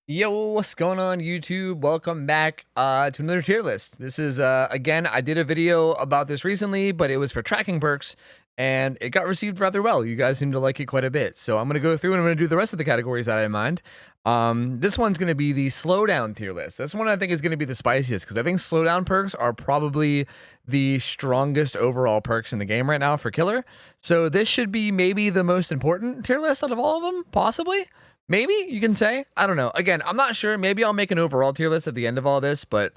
Yo, what's going on YouTube? Welcome back to another tier list. This is again, I did a video about this recently, but it was for tracking perks and it got received rather well. You guys seem to like it quite a bit. So I'm going to go through and I'm going to do the rest of the categories that I mind. This one's going to be the slowdown tier list. This one I think is going to be the spiciest because I think slowdown perks are probably the strongest overall perks in the game right now for killer. So this should be maybe the most important tier list out of all of them, possibly. Maybe you can say. I don't know. Again, I'm not sure. Maybe I'll make an overall tier list at the end of all this, but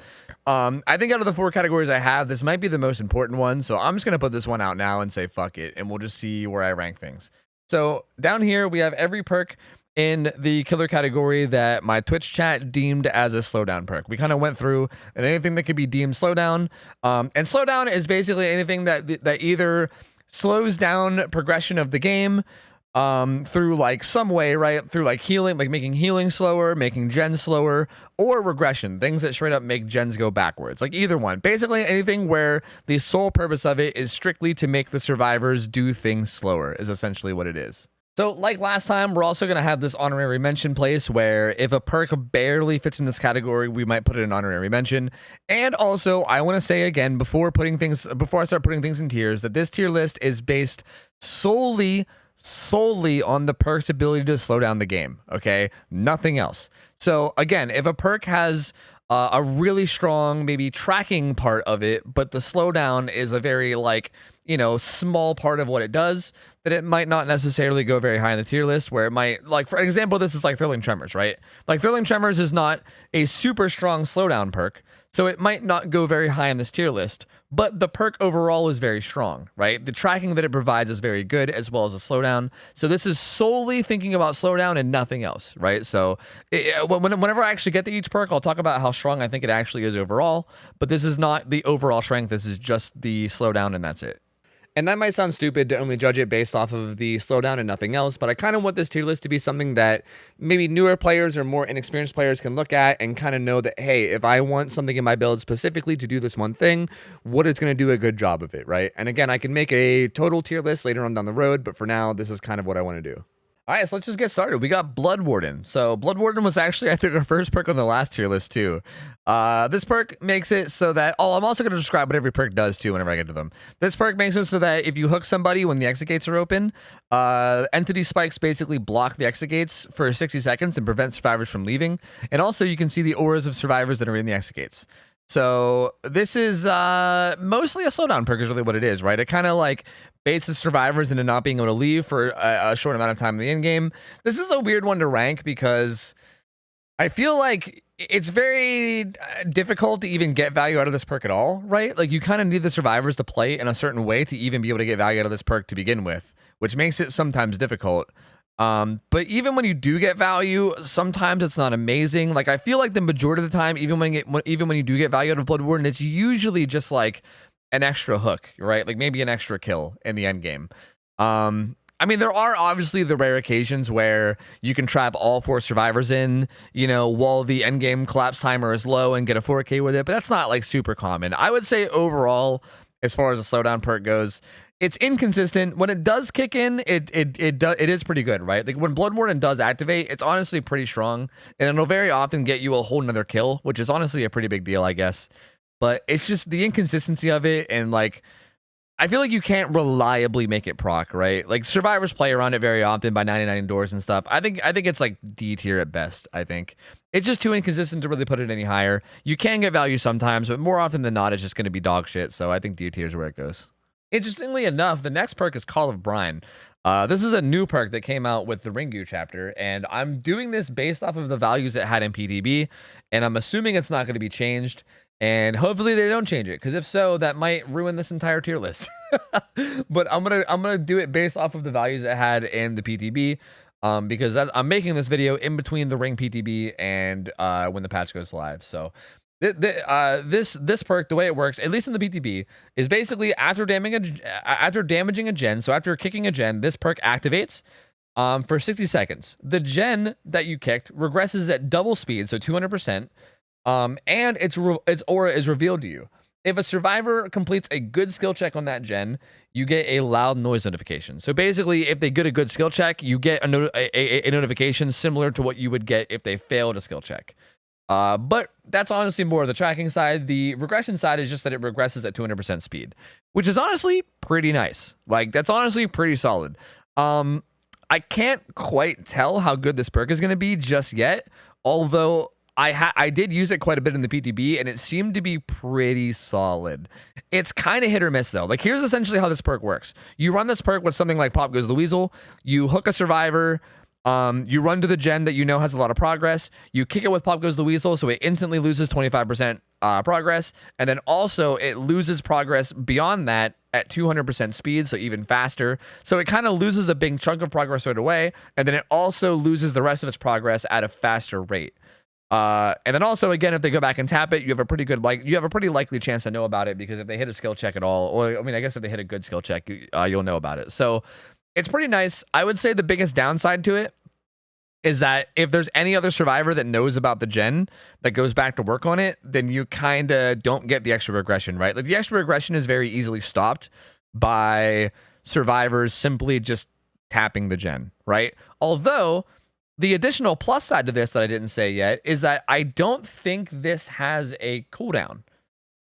I think out of the 4 categories I have, this might be the most important one. So I'm just going to put this one out now and say fuck it, and we'll just see where I rank things. So down here, we have every perk in the killer category that my Twitch chat deemed as a slowdown perk. We kind of went through and anything that could be deemed slowdown. And slowdown is basically anything that either slows down progression of the game, through like some way, right? Through like healing, like making healing slower, making gens slower, or regression, things that straight up make gens go backwards. Like either one. Basically anything where the sole purpose of it is strictly to make the survivors do things slower is essentially what it is. So like last time, we're also going to have this honorary mention place where if a perk barely fits in this category, we might put it in honorary mention. And also, I want to say again, before I start putting things in tiers, that this tier list is based solely on the perk's ability to slow down the game, okay? Nothing else. So again, if a perk has a really strong maybe tracking part of it, but the slowdown is a very like, you know, small part of what it does, that it might not necessarily go very high in the tier list, where it might, like for example, this is like Thrilling Tremors, right? Like Thrilling Tremors is not a super strong slowdown perk, so it might not go very high in this tier list, but the perk overall is very strong, right? The tracking that it provides is very good, as well as a slowdown. So this is solely thinking about slowdown and nothing else, right? So whenever I actually get to each perk, I'll talk about how strong I think it actually is overall, but this is not the overall strength. This is just the slowdown and that's it. And that might sound stupid to only judge it based off of the slowdown and nothing else, but I kind of want this tier list to be something that maybe newer players or more inexperienced players can look at and kind of know that, hey, if I want something in my build specifically to do this one thing, what is going to do a good job of it, right? And again, I can make a total tier list later on down the road, but for now, this is kind of what I want to do. All right, so let's just get started. We got Blood Warden. So Blood Warden was actually, I think, our first perk on the last tier list too. This perk makes it so that, I'm also going to describe what every perk does too whenever I get to them. This perk makes it so that if you hook somebody when the exit gates are open, entity spikes basically block the exit gates for 60 seconds and prevent survivors from leaving. And also you can see the auras of survivors that are in the exit gates. So this is mostly a slowdown perk is really what it is, right? It kind of like baits the survivors into not being able to leave for a short amount of time in the end game. This is a weird one to rank because I feel like it's very difficult to even get value out of this perk at all, right? Like you kind of need the survivors to play in a certain way to even be able to get value out of this perk to begin with, which makes it sometimes difficult. But even when you do get value, sometimes it's not amazing. Like I feel like the majority of the time, even when you do get value out of Blood Warden, it's usually just like an extra hook, right? Like maybe an extra kill in the end game. I mean, there are obviously the rare occasions where you can trap all 4 survivors in, you know, while the end game collapse timer is low and get a 4K with it, but that's not like super common. I would say overall, as far as the slowdown perk goes, it's inconsistent. When it does kick in, it is pretty good, right? Like when Blood Warden does activate, it's honestly pretty strong, and it'll very often get you a whole nother kill, which is honestly a pretty big deal, I guess. But it's just the inconsistency of it, and like I feel like you can't reliably make it proc, right? Like survivors play around it very often by 99 doors and stuff. I think it's like D tier at best. I think it's just too inconsistent to really put it any higher. You can get value sometimes, but more often than not, it's just going to be dog shit. So I think D tier is where it goes. Interestingly enough, the next perk is Call of Brine. This is a new perk that came out with the Ringu chapter, and I'm doing this based off of the values it had in PTB, and I'm assuming it's not going to be changed. And hopefully they don't change it, because if so, that might ruin this entire tier list. But I'm gonna do it based off of the values it had in the PTB, because I'm making this video in between the Ring PTB and when the patch goes live. So this perk, the way it works, at least in the PTB, is basically after damaging a gen. So after kicking a gen, this perk activates for 60 seconds. The gen that you kicked regresses at double speed, so 200%. And its aura is revealed to you. if a survivor completes a good skill check on that gen, you get a loud noise notification. So basically, if they get a good skill check, you get a notification similar to what you would get if they failed a skill check. But that's honestly more of the tracking side. The regression side is just that it regresses at 200% speed, which is honestly pretty nice. Like, that's honestly pretty solid. I can't quite tell how good this perk is going to be just yet, although I did use it quite a bit in the PTB, and it seemed to be pretty solid. It's kind of hit or miss, though. Like, here's essentially how this perk works. You run this perk with something like Pop Goes the Weasel. You hook a survivor. You run to the gen that you know has a lot of progress. You kick it with Pop Goes the Weasel, so it instantly loses 25% progress. And then also, it loses progress beyond that at 200% speed, so even faster. So it kind of loses a big chunk of progress right away. And then it also loses the rest of its progress at a faster rate. And then also, again, if they go back and tap it, you have a pretty likely chance to know about it, because if they hit a skill check at all, or I mean, I guess if they hit a good skill check, you'll know about it. So it's pretty nice. I would say the biggest downside to it is that if there's any other survivor that knows about the gen that goes back to work on it, then you kind of don't get the extra regression, right? Like, the extra regression is very easily stopped by survivors simply just tapping the gen, right? Although the additional plus side to this that I didn't say yet is that I don't think this has a cooldown.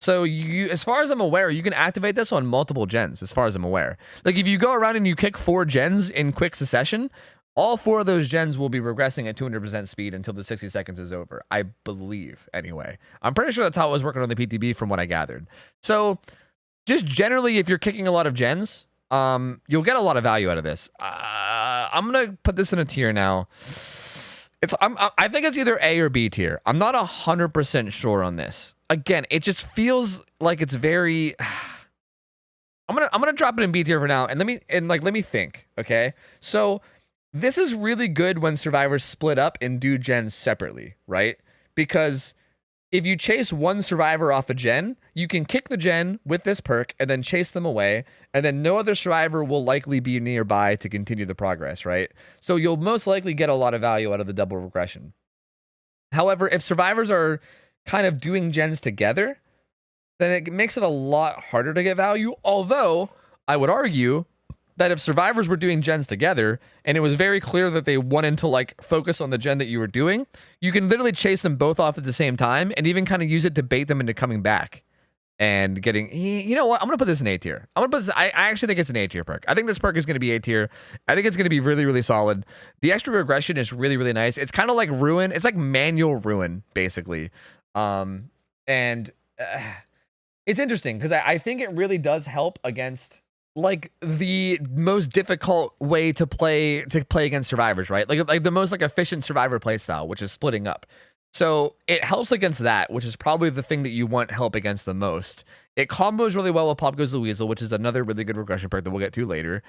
So you, as far as I'm aware, you can activate this on multiple gens, as far as I'm aware. Like, if you go around and you kick 4 gens in quick succession, all 4 of those gens will be regressing at 200% speed until the 60 seconds is over, I believe, anyway. I'm pretty sure that's how it was working on the PTB from what I gathered. So just generally, if you're kicking a lot of gens, you'll get a lot of value out of this. I'm going to put this in a tier now. I think it's either A or B tier. I'm not 100% sure on this. Again, it just feels like it's very... I'm gonna drop it in B tier for now, and let me think, okay? So this is really good when survivors split up and do gens separately, right? Because if you chase one survivor off a gen, you can kick the gen with this perk and then chase them away, and then no other survivor will likely be nearby to continue the progress, right? So you'll most likely get a lot of value out of the double regression. However, if survivors are kind of doing gens together, then it makes it a lot harder to get value. Although, I would argue that if survivors were doing gens together and it was very clear that they wanted to like focus on the gen that you were doing, you can literally chase them both off at the same time and even kind of use it to bait them into coming back and getting, you know what? I'm going to put this in A tier. I'm going to put this, I actually think it's an A tier perk. I think this perk is going to be A tier. I think it's going to be really, really solid. The extra regression is really, really nice. It's kind of like Ruin. It's like manual Ruin, basically. It's interesting because I think it really does help against like the most difficult way to play against survivors, right? Like the most like efficient survivor play style, which is splitting up. So it helps against that, which is probably the thing that you want help against the most. It combos really well with Pop Goes the Weasel, which is another really good regression perk that we'll get to later.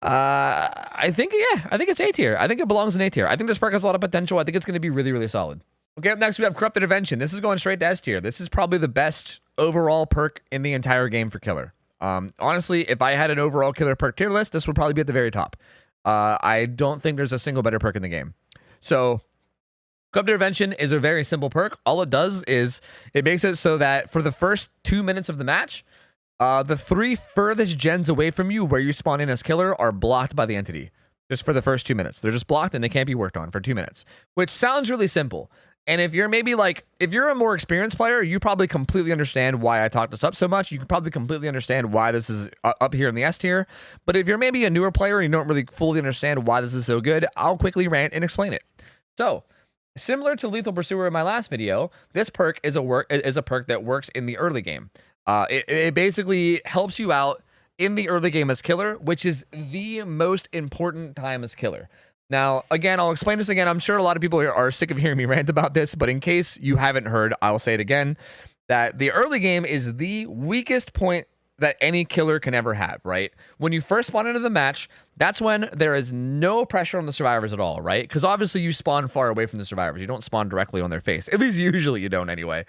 I think it's A tier. I think it belongs in A tier. I think this perk has a lot of potential. I think it's going to be really, really solid. Okay, up next we have Corrupted Intervention. This is going straight to S tier. This is probably the best overall perk in the entire game for Killer. Honestly, if I had an overall Killer perk tier list, this would probably be at the very top. I don't think there's a single better perk in the game. So, Corrupted Intervention is a very simple perk. All it does is it makes it so that for the first 2 minutes of the match, the 3 furthest gens away from you where you spawn in as Killer are blocked by the entity. Just for the first 2 minutes. They're just blocked and they can't be worked on for 2 minutes. Which sounds really simple. And if you're maybe like, if you're a more experienced player, you probably completely understand why I talked this up so much. You can probably completely understand why this is up here in the S tier. But if you're maybe a newer player and you don't really fully understand why this is so good, I'll quickly rant and explain it. So, similar to Lethal Pursuer in my last video, this perk is a perk that works in the early game. It basically helps you out in the early game as Killer, which is the most important time as Killer. Now, again, I'll explain this again. I'm sure a lot of people are sick of hearing me rant about this, but in case you haven't heard, I'll say it again, that the early game is the weakest point that any Killer can ever have, right? When you first spawn into the match, that's when there is no pressure on the survivors at all, right? Because obviously you spawn far away from the survivors. You don't spawn directly on their face. At least usually you don't anyway.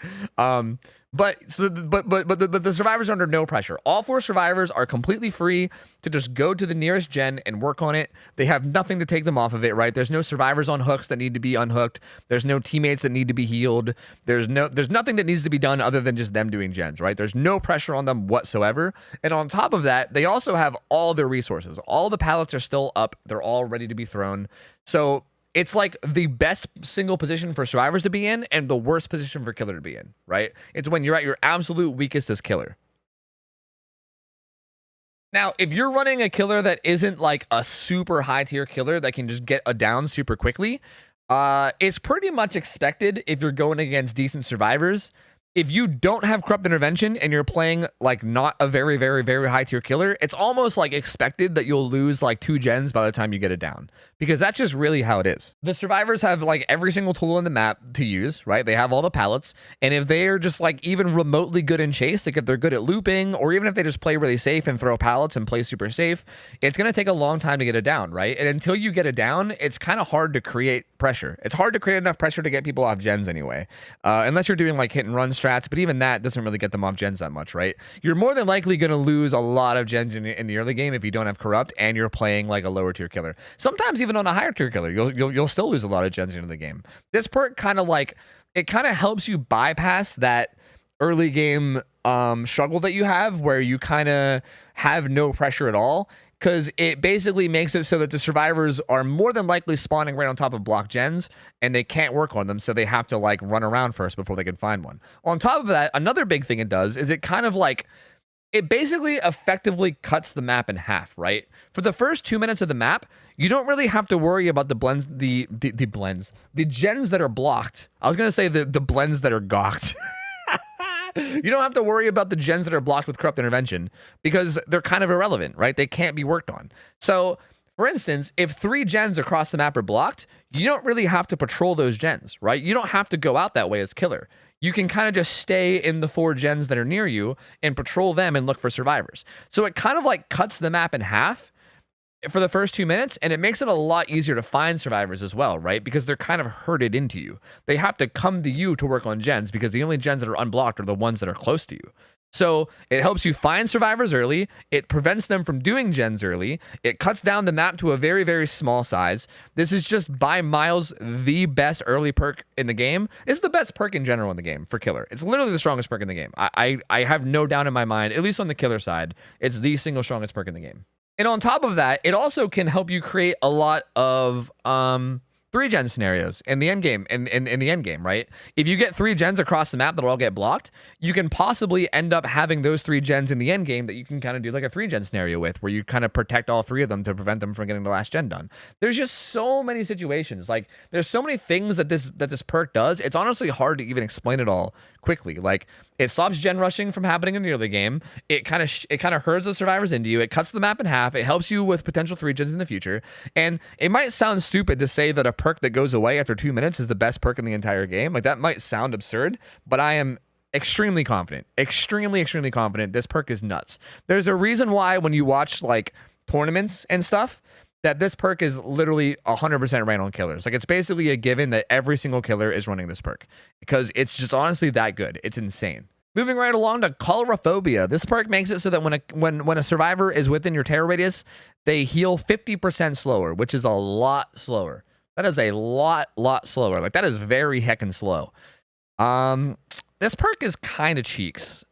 But the survivors are under no pressure. All 4 survivors are completely free to just go to the nearest gen and work on it. They have nothing to take them off of it, right? There's no survivors on hooks that need to be unhooked. There's no teammates that need to be healed. There's nothing that needs to be done other than just them doing gens, right? There's no pressure on them whatsoever. And on top of that, they also have all their resources. All the pallets are still up. They're all ready to be thrown. So it's like the best single position for survivors to be in and the worst position for killer to be in, right? It's when you're at your absolute weakest as killer. Now, if you're running a killer that isn't like a super high tier killer that can just get a down super quickly, it's pretty much expected if you're going against decent survivors. If you don't have corrupt intervention and you're playing like not a very, very, very high tier killer, it's almost like expected that you'll lose like 2 gens by the time you get it down, because that's just really how it is. The survivors have like every single tool in the map to use, right? They have all the pallets, and if they are just like even remotely good in chase, like if they're good at looping, or even if they just play really safe and throw pallets and play super safe, it's going to take a long time to get it down, right? And until you get it down, it's kind of hard to create pressure. It's hard to create enough pressure to get people off gens anyway, unless you're doing like hit and run strats, but even that doesn't really get them off gens that much, right? You're more than likely going to lose a lot of gens in the early game if you don't have corrupt and you're playing like a lower tier killer. Sometimes even on a higher tier killer, you'll still lose a lot of gens into the game. This perk kind of like, it kind of helps you bypass that early game struggle that you have where you kind of have no pressure at all, because it basically makes it so that the survivors are more than likely spawning right on top of block gens and they can't work on them, so they have to like run around first before they can find one. On top of that, another big thing it does is it kind of like, it basically effectively cuts the map in half, right? For the first 2 minutes of the map, you don't really have to worry about the blends, the gens that are blocked. I was gonna say the blends that are gawked. You don't have to worry about the gens that are blocked with corrupt intervention because they're kind of irrelevant, right? They can't be worked on. So, for instance, if 3 gens across the map are blocked, you don't really have to patrol those gens, right? You don't have to go out that way as killer. You can kind of just stay in the 4 gens that are near you and patrol them and look for survivors. So it kind of like cuts the map in half for the first 2 minutes, and it makes it a lot easier to find survivors as well, right? Because they're kind of herded into you. They have to come to you to work on gens because the only gens that are unblocked are the ones that are close to you. So it helps you find survivors early. It prevents them from doing gens early. It cuts down the map to a very, very small size. This is just by miles the best early perk in the game. It's the best perk in general in the game for killer. It's literally the strongest perk in the game. I have no doubt in my mind, at least on the killer side, it's the single strongest perk in the game. And on top of that, it also can help you create a lot of 3-gen scenarios in the end game, in the end game, right? If you get 3 gens across the map that all get blocked, you can possibly end up having those 3 gens in the end game that you can kind of do like a 3-gen scenario with, where you kind of protect all 3 of them to prevent them from getting the last gen done. There's just so many situations. Like there's so many things that this perk does. It's honestly hard to even explain it all quickly. Like it stops gen rushing from happening in the early game. It kind of herds the survivors into you. It cuts the map in half. It helps you with potential 3 gens in the future. And it might sound stupid to say that a perk that goes away after 2 minutes is the best perk in the entire game. Like that might sound absurd, but I am extremely confident, extremely confident this perk is nuts. There's a reason why when you watch like tournaments and stuff, that this perk is literally 100% ran on killers. Like it's basically a given that every single killer is running this perk because it's just honestly that good. It's insane. Moving right along to Caulrophobia. This perk makes it so that when a survivor is within your terror radius, they heal 50% slower, which is a lot slower. That is a lot slower. Like that is very heckin' slow. This perk is kind of cheeks.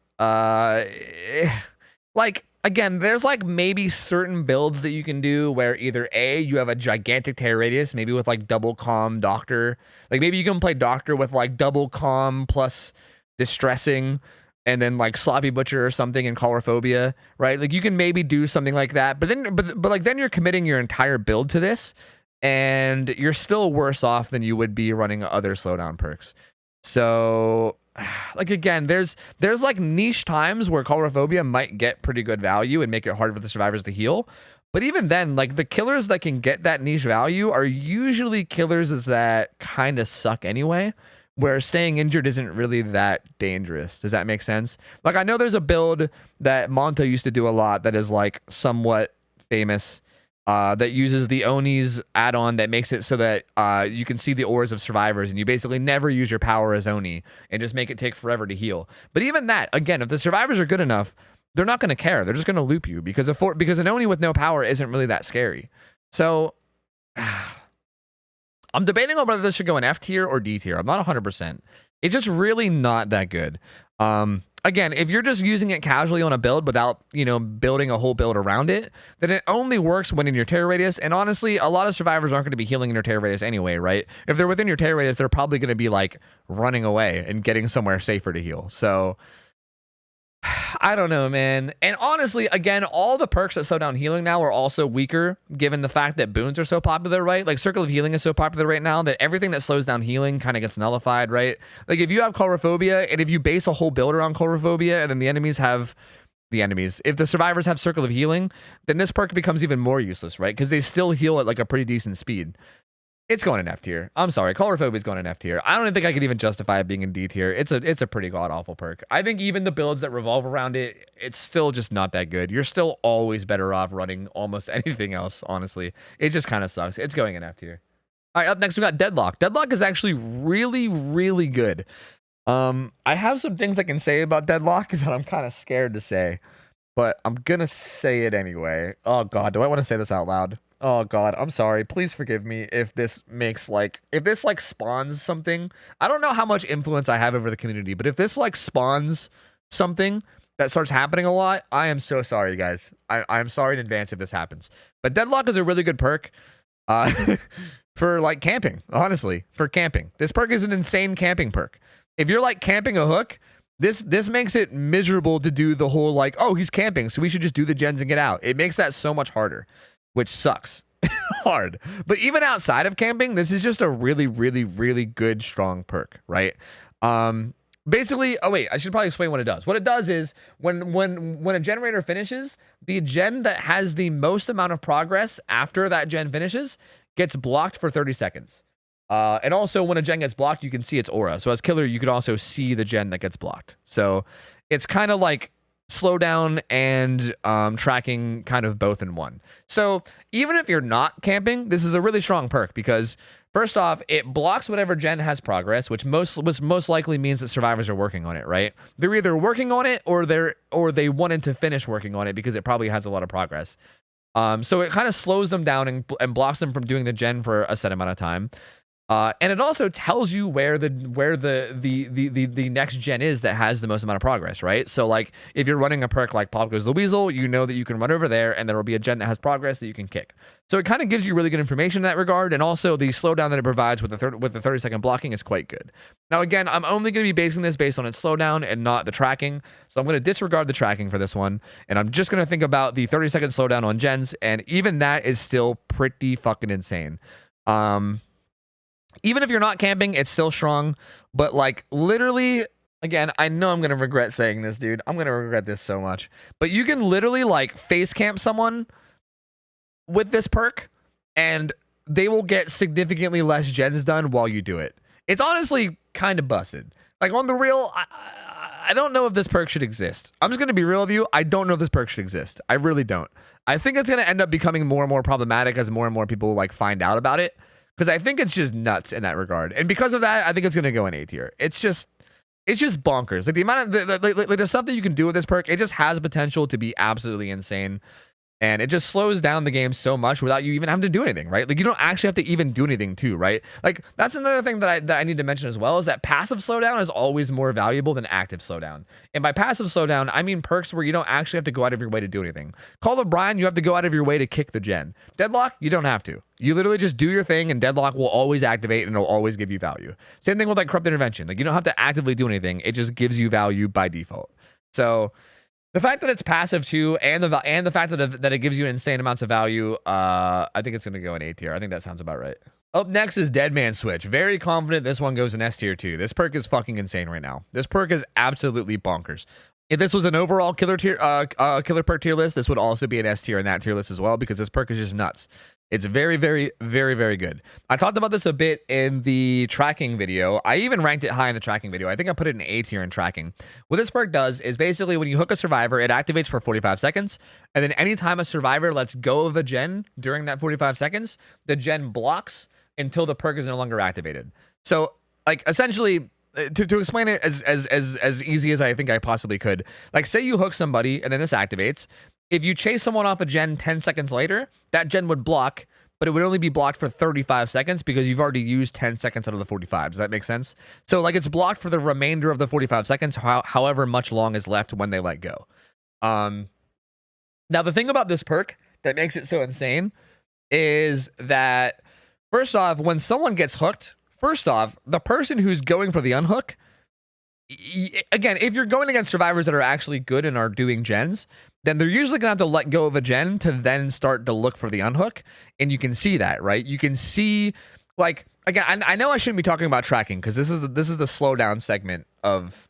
Like again, there's like maybe certain builds that you can do where either A, you have a gigantic terror radius, maybe with like double calm doctor. Like maybe you can play doctor with like double calm plus distressing and then like sloppy butcher or something in Caulrophobia, right? Like you can maybe do something like that, but then you're committing your entire build to this and you're still worse off than you would be running other slowdown perks. So like again, there's like niche times where Caulrophobia might get pretty good value and make it hard for the survivors to heal. But even then, like the killers that can get that niche value are usually killers that kind of suck anyway, where staying injured isn't really that dangerous. Does that make sense? Like I know there's a build that Monto used to do a lot that is like somewhat famous. that uses the Oni's add-on that makes it so that you can see the auras of survivors, and you basically never use your power as Oni and just make it take forever to heal. But even that, again, if the survivors are good enough, they're not going to care. They're just going to loop you because an Oni with no power isn't really that scary. So I'm debating on whether this should go in F tier or D tier. I'm not 100%. It's just really not that good. Again, if you're just using it casually on a build without, building a whole build around it, then it only works when in your terror radius. And honestly, a lot of survivors aren't going to be healing in your terror radius anyway, right? If they're within your terror radius, they're probably going to be like running away and getting somewhere safer to heal. So I don't know, man. And honestly, again, all the perks that slow down healing now are also weaker, given the fact that boons are so popular, right? Like Circle of Healing is so popular right now that everything that slows down healing kind of gets nullified, right? Like if you have Caulrophobia, and if you base a whole build around Caulrophobia, and then if the survivors have Circle of Healing, then this perk becomes even more useless, right? Because they still heal at like a pretty decent speed. It's going in F tier. I'm sorry. Caulrophobia is going in F tier. I don't even think I could even justify it being in D tier. It's a pretty god-awful perk. I think even the builds that revolve around it, it's still just not that good. You're still always better off running almost anything else, honestly. It just kind of sucks. It's going in F tier. All right, up next we got Deadlock. Deadlock is actually really, really good. I have some things I can say about Deadlock that I'm kind of scared to say, but I'm going to say it anyway. Oh, God. Do I want to say this out loud? Oh God, I'm sorry. Please forgive me if this spawns something. I don't know how much influence I have over the community, but if this spawns something that starts happening a lot, I am so sorry, guys. I'm sorry in advance if this happens. But Deadlock is a really good perk for camping, honestly, for camping. This perk is an insane camping perk. If you're camping a hook, this makes it miserable to do the whole oh, he's camping, so we should just do the gens and get out. It makes that so much harder, which sucks hard. But even outside of camping, this is just a really, really, really good, strong perk, right? Basically, oh wait, I should probably explain what it does. What it does is when a generator finishes, the gen that has the most amount of progress after that gen finishes gets blocked for 30 seconds. And also when a gen gets blocked, you can see its aura. So as killer, you can also see the gen that gets blocked. So it's kind of like slowdown and tracking kind of both in one. So even if you're not camping, this is a really strong perk because first off, it blocks whatever gen has progress, which most likely means that survivors are working on it, right? They're either working on it or they wanted to finish working on it because it probably has a lot of progress. So it kind of slows them down and blocks them from doing the gen for a set amount of time. And it also tells you where the next gen is that has the most amount of progress, right? So if you're running a perk like Goes the Weasel, you know that you can run over there and there will be a gen that has progress that you can kick. So it kind of gives you really good information in that regard, and also the slowdown that it provides with the 30-second blocking is quite good. Now again, I'm only going to be basing this based on its slowdown and not the tracking, so I'm going to disregard the tracking for this one, and I'm just going to think about the 30-second slowdown on gens, and even that is still pretty fucking insane. Even if you're not camping, it's still strong. But literally, again, I know I'm going to regret saying this, dude. I'm going to regret this so much. But you can literally face camp someone with this perk and they will get significantly less gens done while you do it. It's honestly kind of busted. On the real, I don't know if this perk should exist. I'm just going to be real with you. I don't know if this perk should exist. I really don't. I think it's going to end up becoming more and more problematic as more and more people find out about it. Because I think it's just nuts in that regard. And because of that, I think it's going to go in A tier. It's just bonkers. The amount of the stuff that you can do with this perk, it just has potential to be absolutely insane. And it just slows down the game so much without you even having to do anything, right? You don't actually have to even do anything too, right? That's another thing that I need to mention as well, is that passive slowdown is always more valuable than active slowdown. And by passive slowdown, I mean perks where you don't actually have to go out of your way to do anything. Call of Brine, you have to go out of your way to kick the gen. Deadlock, you don't have to. You literally just do your thing and Deadlock will always activate and it'll always give you value. Same thing with Corrupt Intervention. You don't have to actively do anything. It just gives you value by default. So the fact that it's passive too, and the fact that it gives you insane amounts of value, I think it's going to go in A tier. I think that sounds about right. Up next is Dead Man Switch. Very confident this one goes in S tier too. This perk is fucking insane right now. This perk is absolutely bonkers. If this was an overall killer perk tier list, this would also be an S tier in that tier list as well, because this perk is just nuts. It's very, very, very, very good. I talked about this a bit in the tracking video. I even ranked it high in the tracking video. I think I put it in A tier in tracking. What this perk does is basically when you hook a survivor, it activates for 45 seconds. And then anytime a survivor lets go of a gen during that 45 seconds, the gen blocks until the perk is no longer activated. So, like, essentially, to explain it as easy as I think I possibly could, like, say you hook somebody and then this activates. If you chase someone off a gen 10 seconds later, that gen would block, but it would only be blocked for 35 seconds because you've already used 10 seconds out of the 45. Does that make sense? So, like, it's blocked for the remainder of the 45 seconds, however much long is left when they let go. Now, the thing about this perk that makes it so insane is that, first off, when someone gets hooked, first off, the person who's going for the unhook, again, if you're going against survivors that are actually good and are doing gens, then they're usually going to have to let go of a gen to then start to look for the unhook. And you can see that, right? You can see, like, again, I know I shouldn't be talking about tracking because this is the slowdown segment of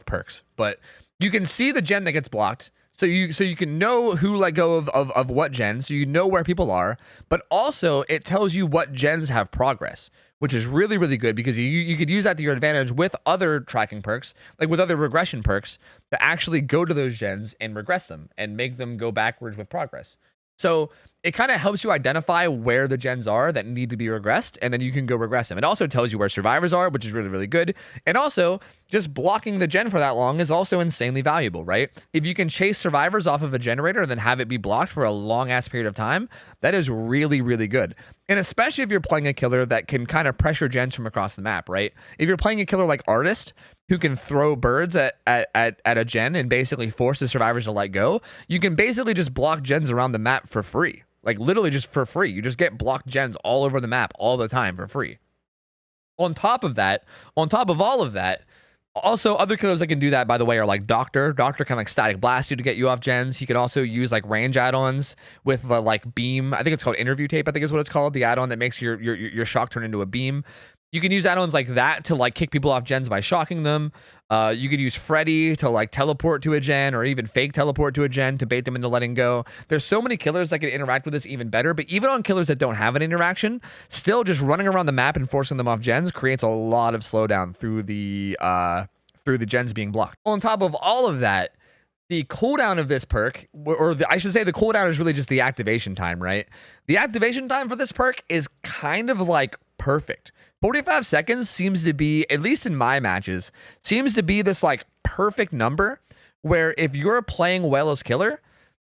perks, but you can see the gen that gets blocked. So you can know who let go of what gen, so you know where people are, but also it tells you what gens have progress, which is really, really good because you could use that to your advantage with other tracking perks, like with other regression perks, to actually go to those gens and regress them and make them go backwards with progress. So it kind of helps you identify where the gens are that need to be regressed, and then you can go regress them. It also tells you where survivors are, which is really, really good. And also, just blocking the gen for that long is also insanely valuable, right? If you can chase survivors off of a generator and then have it be blocked for a long-ass period of time, that is really, really good. And especially if you're playing a killer that can kind of pressure gens from across the map, right? If you're playing a killer like Artist, who can throw birds at a gen and basically force the survivors to let go, you can basically just block gens around the map for free. Like, literally just for free. You just get blocked gens all over the map all the time for free. On top of all of that, also other killers that can do that, by the way, are like Doctor. Doctor can like static blast you to get you off gens. He can also use like range add-ons with the like beam. I think it's called interview tape, I think is what it's called. The add-on that makes your shock turn into a beam. You can use add-ons like that to like kick people off gens by shocking them. You could use Freddy to like teleport to a gen, or even fake teleport to a gen to bait them into letting go. There's so many killers that can interact with this even better, but even on killers that don't have an interaction, still just running around the map and forcing them off gens creates a lot of slowdown through the gens being blocked. On top of all of that, the cooldown of this perk, I should say the cooldown is really just the activation time, right? The activation time for this perk is kind of like perfect. 45 seconds seems to be, at least in my matches, seems to be this like perfect number where if you're playing well as killer,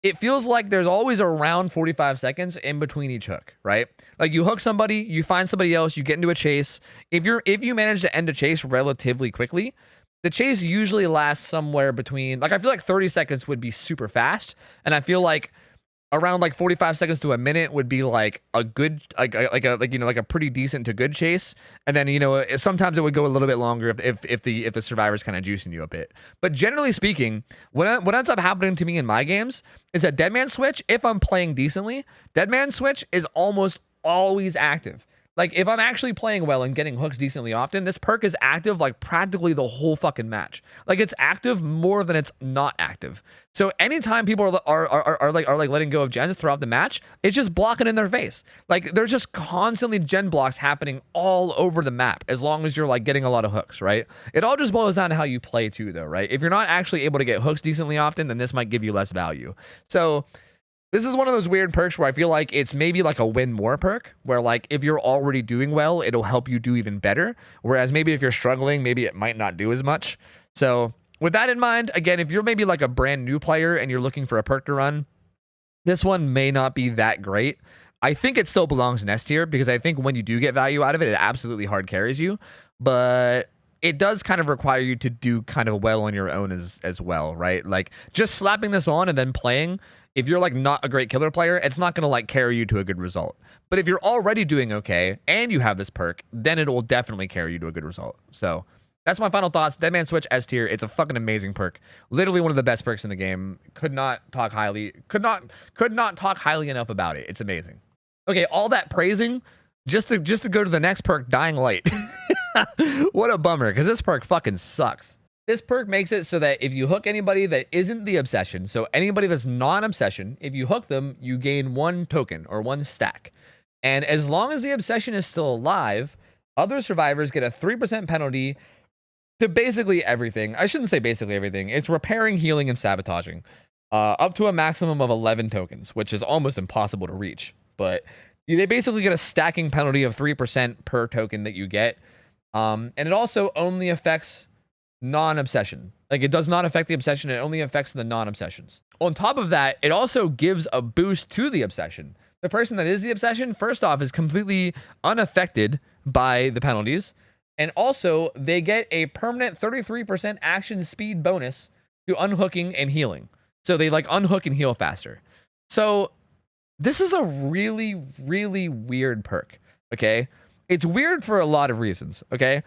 it feels like there's always around 45 seconds in between each hook, right? Like you hook somebody, you find somebody else, you get into a chase. If you manage to end a chase relatively quickly, the chase usually lasts somewhere between, like, I feel like 30 seconds would be super fast, and I feel like around like 45 seconds to a minute would be like a good, like a pretty decent to good chase. And then, sometimes it would go a little bit longer if the survivor's kind of juicing you a bit. But generally speaking, what ends up happening to me in my games is that Deadman Switch, if I'm playing decently, Deadman Switch is almost always active. Like, if I'm actually playing well and getting hooks decently often, this perk is active like practically the whole fucking match. Like, it's active more than it's not active. So anytime people are letting go of gens throughout the match, it's just blocking in their face. Like, there's just constantly gen blocks happening all over the map as long as you're like getting a lot of hooks, right? It all just boils down to how you play too, though, right? If you're not actually able to get hooks decently often, then this might give you less value. So this is one of those weird perks where I feel like it's maybe like a win more perk, where like if you're already doing well, it'll help you do even better. Whereas maybe if you're struggling, maybe it might not do as much. So with that in mind, again, if you're maybe like a brand new player and you're looking for a perk to run, this one may not be that great. I think it still belongs in S tier because I think when you do get value out of it, it absolutely hard carries you. But it does kind of require you to do kind of well on your own as well, right? Like just slapping this on and then playing, if you're like not a great killer player, it's not going to like carry you to a good result. But if you're already doing okay and you have this perk, then it will definitely carry you to a good result. So that's my final thoughts. Deadman Switch S tier. It's a fucking amazing perk. Literally one of the best perks in the game. Could not talk highly enough about it. It's amazing. Okay, all that praising just to go to the next perk, Dying Light. What a bummer, because this perk fucking sucks. This perk makes it so that if you hook anybody that isn't the obsession, so anybody that's non-obsession, if you hook them, you gain 1 token or 1 stack. And as long as the obsession is still alive, other survivors get a 3% penalty to basically everything. I shouldn't say basically everything. It's repairing, healing, and sabotaging. Up to a maximum of 11 tokens, which is almost impossible to reach. But they basically get a stacking penalty of 3% per token that you get. And it also only affects non-obsession. Like, it does not affect the obsession. It only affects the non-obsessions. On top of that, it also gives a boost to the obsession. The person that is the obsession, first off, is completely unaffected by the penalties. And also, they get a permanent 33% action speed bonus to unhooking and healing. So they like unhook and heal faster. So this is a really, really weird perk. Okay. It's weird for a lot of reasons. Okay.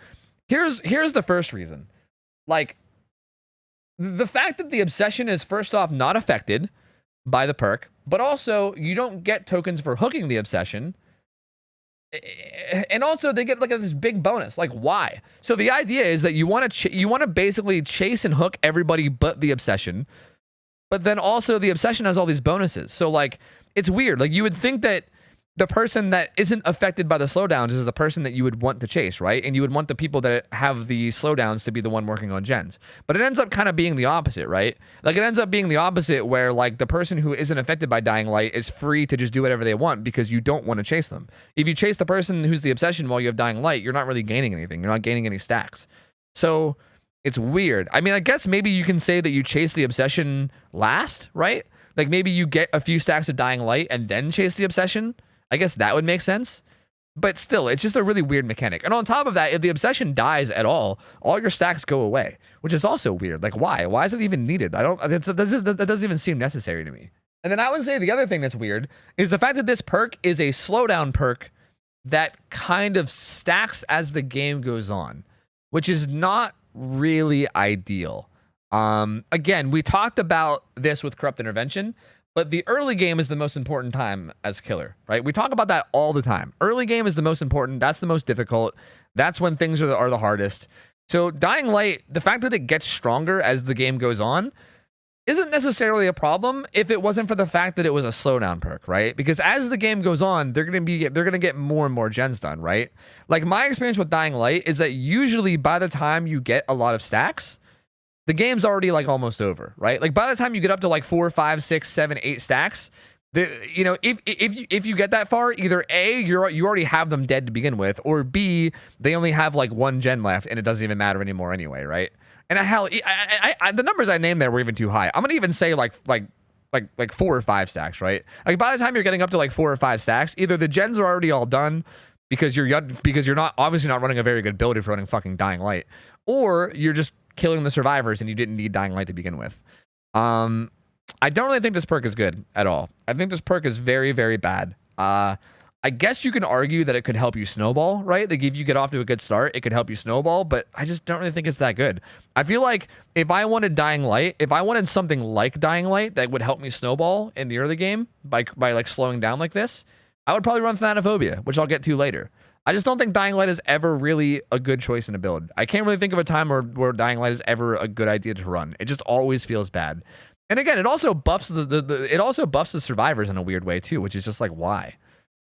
Here's the first reason. Like, the fact that the obsession is first off not affected by the perk, but also you don't get tokens for hooking the obsession. And also they get like this big bonus. Like, why? So the idea is that you want to basically chase and hook everybody but the obsession. But then also the obsession has all these bonuses. So like, it's weird. Like, you would think that the person that isn't affected by the slowdowns is the person that you would want to chase, right? And you would want the people that have the slowdowns to be the one working on gens. But it ends up kind of being the opposite, right? Like, it ends up being the opposite where like the person who isn't affected by Dying Light is free to just do whatever they want because you don't want to chase them. If you chase the person who's the obsession while you have Dying Light, you're not really gaining anything. You're not gaining any stacks. So it's weird. I mean, I guess maybe you can say that you chase the obsession last, right? Like, maybe you get a few stacks of Dying Light and then chase the obsession. I guess that would make sense. But still, it's just a really weird mechanic. And on top of that, if the obsession dies at all your stacks go away, which is also weird. Like, why? Why is it even needed? That doesn't even seem necessary to me. And then I would say the other thing that's weird is the fact that this perk is a slowdown perk that kind of stacks as the game goes on, which is not really ideal. Again, we talked about this with Corrupt Intervention, but the early game is the most important time as killer, right? We talk about that all the time. Early game is the most important. That's the most difficult. That's when things are the hardest. So Dying Light, the fact that it gets stronger as the game goes on isn't necessarily a problem if it wasn't for the fact that it was a slowdown perk, right? Because as the game goes on, they're gonna get more and more gens done, right? Like, my experience with Dying Light is that usually by the time you get a lot of stacks, the game's already like almost over, right? Like, by the time you get up to like 4, 5, 6, 7, 8 stacks, you know, if you get that far, either A, you already have them dead to begin with, or B, they only have like 1 gen left and it doesn't even matter anymore anyway, right? And hell, the numbers I named there were even too high. I'm gonna even say like 4 or 5 stacks, right? Like, by the time you're getting up to like 4 or 5 stacks, either the gens are already all done because you're not obviously not running a very good build if you're running fucking Dying Light, or you're just killing the survivors and you didn't need Dying Light to begin with. I don't really think this perk is good at all. I think this perk is very, very bad. I guess you can argue that it could help you snowball, right? Like, if you get off to a good start, it could help you snowball, but I just don't really think it's that good. I feel like if I wanted Dying Light, if I wanted something like Dying Light that would help me snowball in the early game by like slowing down like this, I would probably run Thanataphobia, which I'll get to later. I just don't think Dying Light is ever really a good choice in a build. I can't really think of a time where Dying Light is ever a good idea to run. It just always feels bad. And again, it also buffs the survivors in a weird way too, which is just like, why?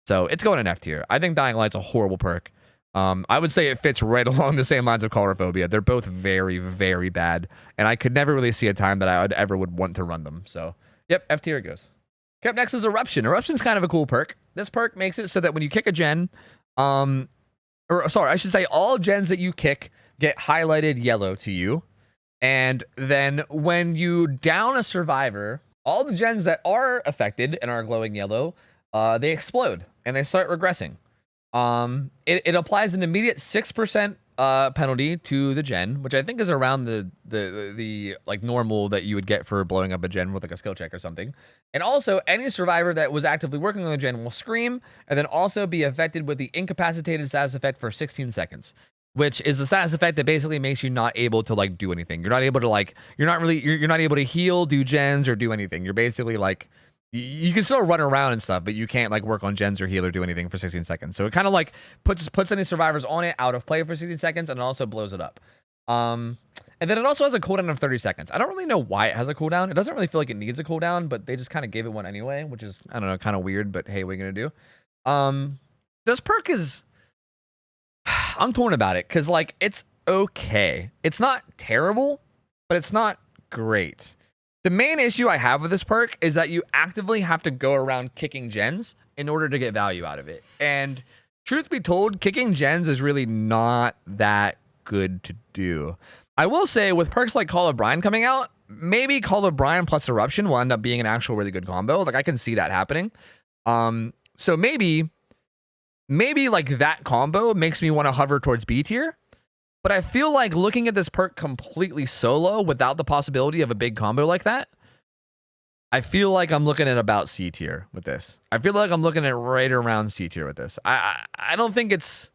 So it's going in F tier. I think Dying Light's a horrible perk. I would say it fits right along the same lines of Caulrophobia. They're both very, very bad, and I could never really see a time that I would want to run them. So, yep, F tier it goes. Okay, up next is Eruption. Eruption's kind of a cool perk. This perk makes it so that when you kick a gen, or sorry, I should say all gens that you kick get highlighted yellow to you, and then when you down a survivor, all the gens that are affected and are glowing yellow, they explode and they start regressing. It applies an immediate 6% penalty to the gen, which I think is around the like normal that you would get for blowing up a gen with like a skill check or something. And also, any survivor that was actively working on the gen will scream and then also be affected with the incapacitated status effect for 16 seconds, which is the status effect that basically makes you not able to like do anything. You're not able to like you're not able to heal, do gens, or do anything. You're basically like, you can still run around and stuff, but you can't like work on gens or heal or do anything for 16 seconds. So it kind of like puts any survivors on it out of play for 16 seconds and it also blows it up. And then it also has a cooldown of 30 seconds. I don't really know why it has a cooldown. It doesn't really feel like it needs a cooldown, but they just kind of gave it one anyway, which is, I don't know, kind of weird, but hey, what are you going to do? This perk is, I'm torn about it because like it's okay. It's not terrible, but it's not great. The main issue I have with this perk is that you actively have to go around kicking gens in order to get value out of it. And truth be told, kicking gens is really not that good to do. I will say with perks like Call of Brine coming out, maybe Call of Brine plus Eruption will end up being an actual really good combo. Like I can see that happening. So maybe like that combo makes me want to hover towards B tier. But I feel like looking at this perk completely solo without the possibility of a big combo like that, I feel like I'm looking at about C tier with this. I feel like I'm looking at right around C tier with this. I don't think it's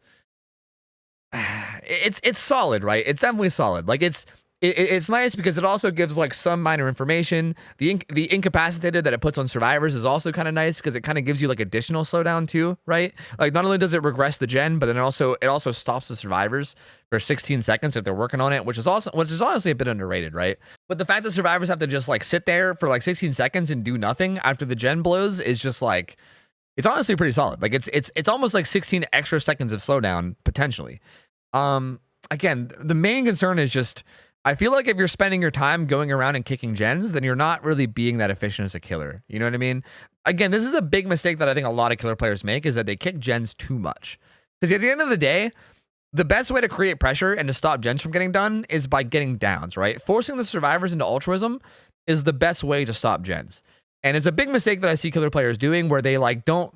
solid, right? It's definitely solid. Like it's nice because it also gives like some minor information. The incapacitated that it puts on survivors is also kind of nice because it kind of gives you like additional slowdown too, right? Like not only does it regress the gen, but then it also stops the survivors for 16 seconds if they're working on it, which is honestly a bit underrated, right? But the fact that survivors have to just like sit there for like 16 seconds and do nothing after the gen blows is just like, it's honestly pretty solid. Like it's almost like 16 extra seconds of slowdown potentially. Again, the main concern is just, I feel like if you're spending your time going around and kicking gens, then you're not really being that efficient as a killer. You know what I mean? Again, this is a big mistake that I think a lot of killer players make, is that they kick gens too much. Because at the end of the day, the best way to create pressure and to stop gens from getting done is by getting downs, right? Forcing the survivors into altruism is the best way to stop gens. And it's a big mistake that I see killer players doing where they like don't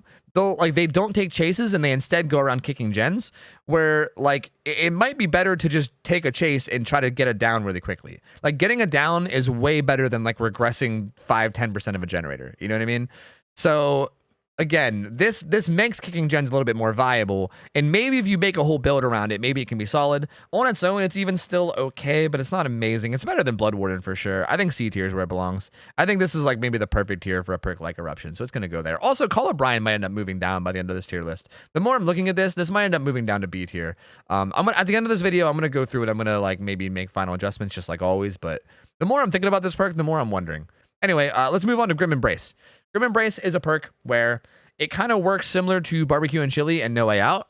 take chases and they instead go around kicking gens, where like it might be better to just take a chase and try to get a down really quickly. Like getting a down is way better than like regressing 5-10% of a generator. You know what I mean? So again, this makes kicking gens a little bit more viable, and maybe if you make a whole build around it, maybe it can be solid. On its own, it's even still okay, but it's not amazing. It's better than Blood Warden for sure. I think C tier is where it belongs. I think this is like maybe the perfect tier for a perk like Eruption, so it's going to go there. Also, Call of Brine might end up moving down by the end of this tier list. The more I'm looking at this might end up moving down to B tier. At the end of this video, I'm going to go through it. I'm going to like maybe make final adjustments just like always, but the more I'm thinking about this perk, the more I'm wondering. Anyway, let's move on to Grim Embrace. Grim Embrace is a perk where it kind of works similar to Barbecue and Chili and No Way Out,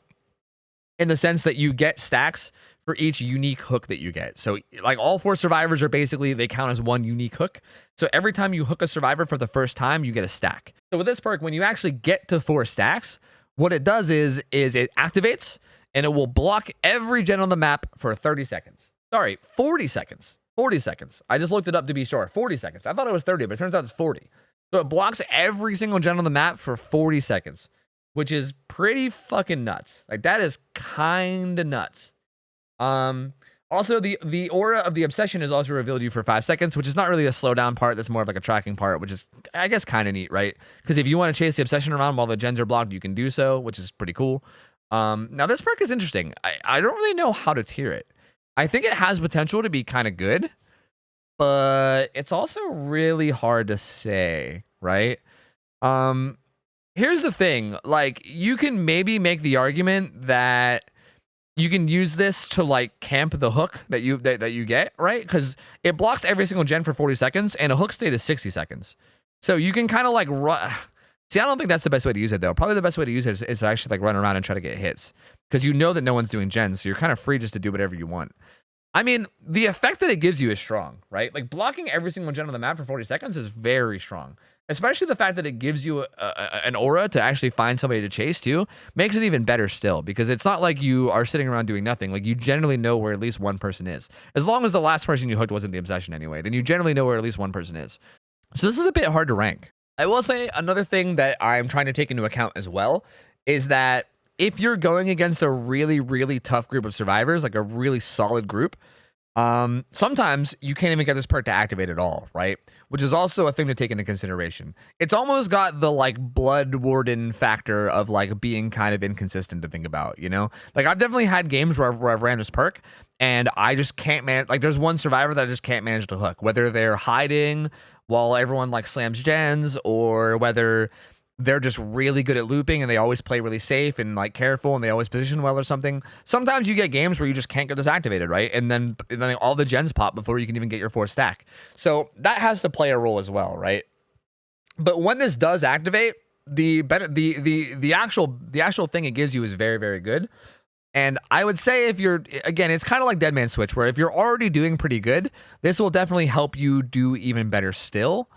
in the sense that you get stacks for each unique hook that you get. So like all 4 survivors are basically, they count as one unique hook. So every time you hook a survivor for the first time, you get a stack. So with this perk, when you actually get to 4 stacks, what it does is it activates and it will block every gen on the map for 30 seconds. Sorry, 40 seconds. 40 seconds. I just looked it up to be sure. 40 seconds. I thought it was 30, but it turns out it's 40. So it blocks every single gen on the map for 40 seconds, which is pretty fucking nuts. Like that is kind of nuts. Also, the aura of the obsession is also revealed to you for 5 seconds, which is not really a slowdown part. That's more of like a tracking part, which is, I guess, kind of neat, right? Because if you want to chase the obsession around while the gens are blocked, you can do so, which is pretty cool. Now, this perk is interesting. I don't really know how to tier it. I think it has potential to be kind of good, but it's also really hard to say, right? Here's the thing. Like, you can maybe make the argument that you can use this to like camp the hook that you get, right? Because it blocks every single gen for 40 seconds, and a hook state is 60 seconds. So you can kind of like run. See, I don't think that's the best way to use it, though. Probably the best way to use it is to actually like run around and try to get hits, because you know that no one's doing gens, so you're kind of free just to do whatever you want. I mean, the effect that it gives you is strong, right? Like blocking every single gen on the map for 40 seconds is very strong. Especially the fact that it gives you an aura to actually find somebody to chase too makes it even better still, because it's not like you are sitting around doing nothing. Like you generally know where at least one person is. As long as the last person you hooked wasn't the obsession anyway, then you generally know where at least one person is. So this is a bit hard to rank. I will say another thing that I'm trying to take into account as well is that if you're going against a really, really tough group of survivors, like a really solid group, sometimes you can't even get this perk to activate at all, right? Which is also a thing to take into consideration. It's almost got the like Blood Warden factor of like being kind of inconsistent to think about, you know? Like I've definitely had games where I've ran this perk and I just can't manage. Like there's one survivor that I just can't manage to hook, whether they're hiding while everyone like slams gens, or whether they're just really good at looping and they always play really safe and like careful and they always position well or something. Sometimes you get games where you just can't get this activated, right? And then all the gens pop before you can even get your 4th stack. So that has to play a role as well, right? But when this does activate, the actual thing it gives you is very, very good. And I would say if you're, again, it's kind of like Dead Man Switch, where if you're already doing pretty good, this will definitely help you do even better still.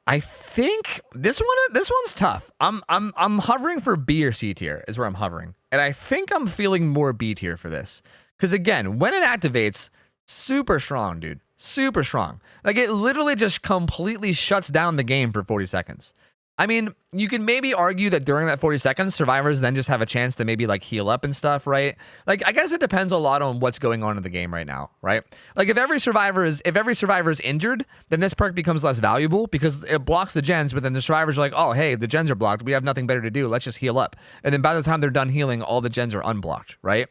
I think this one's tough. I'm hovering for B or C tier is where I'm hovering. And I think I'm feeling more B tier for this. Because again, when it activates, super strong, dude. Super strong. Like it literally just completely shuts down the game for 40 seconds. I mean, you can maybe argue that during that 40 seconds, survivors then just have a chance to maybe like heal up and stuff, right? Like, I guess it depends a lot on what's going on in the game right now, right? Like if every survivor is injured, then this perk becomes less valuable because it blocks the gens, but then the survivors are like, oh, hey, the gens are blocked. We have nothing better to do. Let's just heal up. And then by the time they're done healing, all the gens are unblocked, right?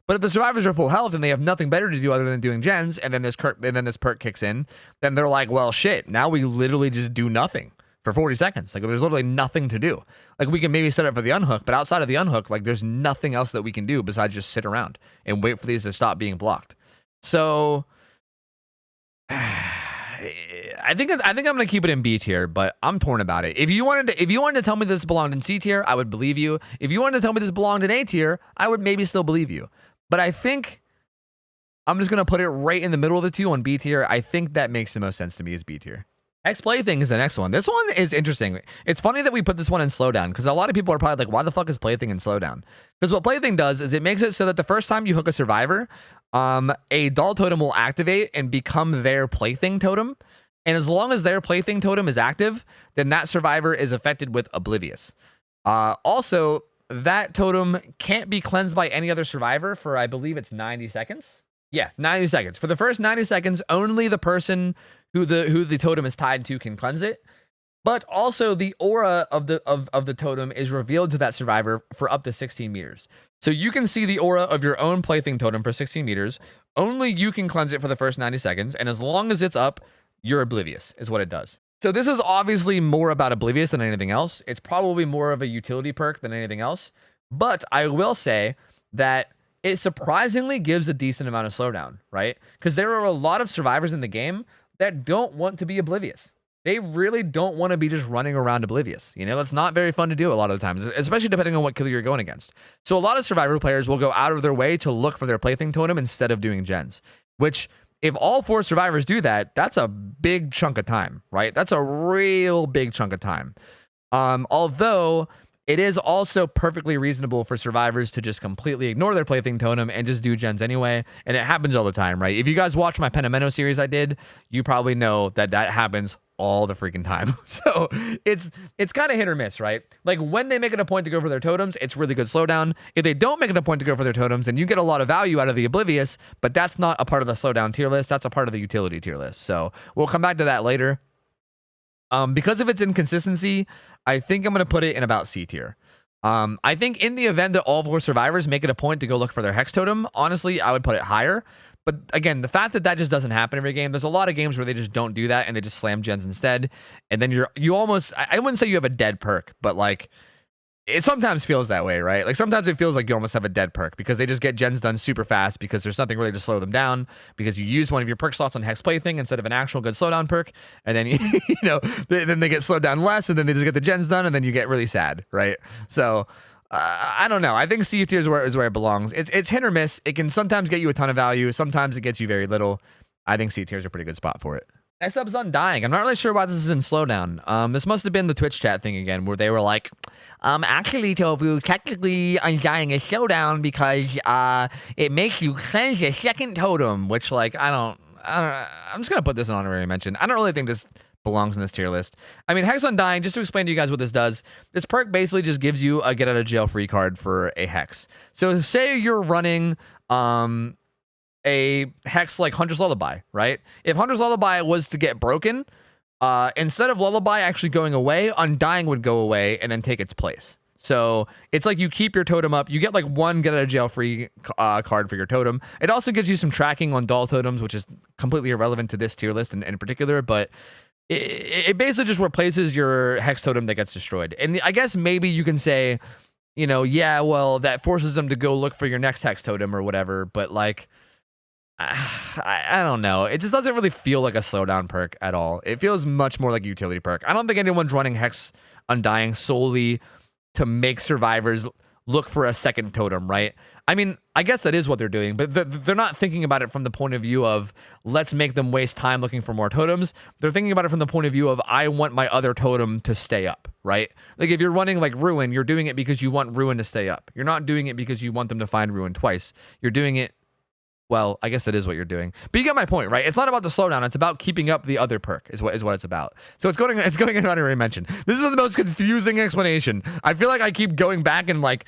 But if the survivors are full health and they have nothing better to do other than doing gens, and then this perk kicks in, then they're like, well, shit, now we literally just do nothing for 40 seconds. Like there's literally nothing to do. Like we can maybe set up for the unhook, but outside of the unhook, like there's nothing else that we can do besides just sit around and wait for these to stop being blocked. So I think I'm gonna keep it in B tier, but I'm torn about it. If you wanted to tell me this belonged in C tier, I would believe you. If you wanted to tell me this belonged in A tier, I would maybe still believe you. But I think I'm just gonna put it right in the middle of the two on B tier. I think that makes the most sense to me as B tier. Plaything is the next one. This one is interesting. It's funny that we put this one in Slowdown because a lot of people are probably like, why the fuck is Plaything in Slowdown? Because what Plaything does is it makes it so that the first time you hook a survivor, a doll totem will activate and become their Plaything totem. And as long as their Plaything totem is active, then that survivor is affected with Oblivious. Also, that totem can't be cleansed by any other survivor for, I believe it's 90 seconds. Yeah, 90 seconds. For the first 90 seconds, only the person who the totem is tied to can cleanse it. But also the aura of the totem is revealed to that survivor for up to 16 meters. So you can see the aura of your own Plaything totem for 16 meters. Only you can cleanse it for the first 90 seconds. And as long as it's up, you're oblivious, is what it does. So this is obviously more about Oblivious than anything else. It's probably more of a utility perk than anything else. But I will say that it surprisingly gives a decent amount of slowdown, right? Because there are a lot of survivors in the game that don't want to be oblivious. They really don't want to be just running around oblivious. You know, that's not very fun to do a lot of the times, especially depending on what killer you're going against. So a lot of survivor players will go out of their way to look for their Plaything totem instead of doing gens, which if all 4 survivors do that, that's a big chunk of time, right? That's a real big chunk of time. Although it is also perfectly reasonable for survivors to just completely ignore their Plaything totem and just do gens anyway. And it happens all the time, right? If you guys watch my Pentimento series I did, you probably know that happens all the freaking time. So it's kind of hit or miss, right? Like when they make it a point to go for their totems, it's really good slowdown. If they don't make it a point to go for their totems, then you get a lot of value out of the oblivious, but that's not a part of the slowdown tier list. That's a part of the utility tier list. So we'll come back to that later. Because of its inconsistency, I think I'm going to put it in about C tier. I think in the event that all 4 survivors make it a point to go look for their hex totem, honestly, I would put it higher. But again, the fact that just doesn't happen every game, there's a lot of games where they just don't do that and they just slam gens instead. And then you almost, I wouldn't say you have a dead perk, but like it sometimes feels that way, right? Like sometimes it feels like you almost have a dead perk because they just get gens done super fast because there's nothing really to slow them down because you use one of your perk slots on Hex Plaything instead of an actual good slowdown perk. And then, then they get slowed down less and then they just get the gens done and then you get really sad, right? So I don't know. I think C tier is where it belongs. It's hit or miss. It can sometimes get you a ton of value. Sometimes it gets you very little. I think C tier is a pretty good spot for it. Next up is Undying. I'm not really sure why this is in Slowdown. This must have been the Twitch chat thing again, where they were like, actually, Tofu, technically Undying is Slowdown because it makes you cleanse a second totem, which like I'm just gonna put this in honorary mention. I don't really think this belongs in this tier list. I mean, Hex Undying, just to explain to you guys what this does, this perk basically just gives you a get out of jail free card for a Hex. So say you're running a Hex like Huntress Lullaby, right? If Huntress Lullaby was to get broken, instead of Lullaby actually going away, Undying would go away and then take its place. So it's like you keep your totem up. You get like 1 get out of jail free card for your totem. It also gives you some tracking on doll totems, which is completely irrelevant to this tier list in particular, but it basically just replaces your hex totem that gets destroyed. And I guess maybe you can say, you know, yeah, well, that forces them to go look for your next hex totem or whatever. But like, I don't know. It just doesn't really feel like a slowdown perk at all. It feels much more like a utility perk. I don't think anyone's running Hex Undying solely to make survivors look for a second totem, right? I mean, I guess that is what they're doing, but they're not thinking about it from the point of view of, let's make them waste time looking for more totems. They're thinking about it from the point of view of, I want my other totem to stay up, right? Like, if you're running, like, Ruin, you're doing it because you want Ruin to stay up. You're not doing it because you want them to find Ruin twice. You're doing it, well, I guess that is what you're doing. But you get my point, right? It's not about the slowdown. It's about keeping up the other perk is what it's about. So it's going in honorary mention. This is the most confusing explanation. I feel like I keep going back and like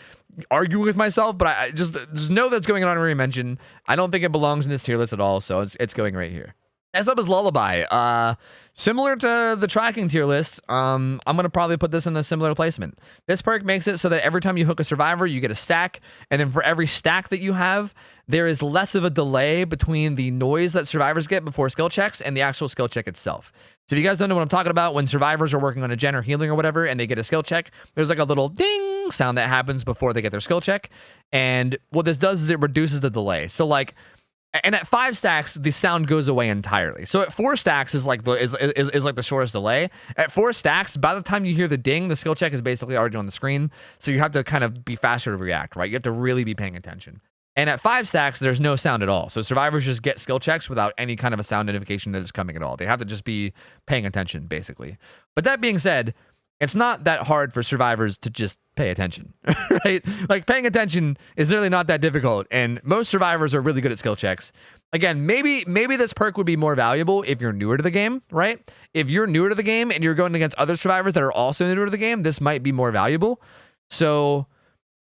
arguing with myself, but I just know that it's going in honorary mention. I don't think it belongs in this tier list at all, so it's going right here. Next up is Lullaby. Similar to the tracking tier list, I'm going to probably put this in a similar placement. This perk makes it so that every time you hook a survivor, you get a stack, and then for every stack that you have, there is less of a delay between the noise that survivors get before skill checks and the actual skill check itself. So if you guys don't know what I'm talking about, when survivors are working on a gen or healing or whatever, and they get a skill check, there's like a little ding sound that happens before they get their skill check. And what this does is it reduces the delay. So like, and at 5 stacks, the sound goes away entirely. So at 4 stacks is like the shortest delay. At 4 stacks, by the time you hear the ding, the skill check is basically already on the screen. So you have to kind of be faster to react, right? You have to really be paying attention. And at 5 stacks, there's no sound at all. So survivors just get skill checks without any kind of a sound notification that is coming at all. They have to just be paying attention, basically. But that being said, it's not that hard for survivors to just pay attention, right? Like, paying attention is really not that difficult, and most survivors are really good at skill checks. Again, maybe this perk would be more valuable if you're newer to the game, right? If you're newer to the game and you're going against other survivors that are also newer to the game, this might be more valuable. So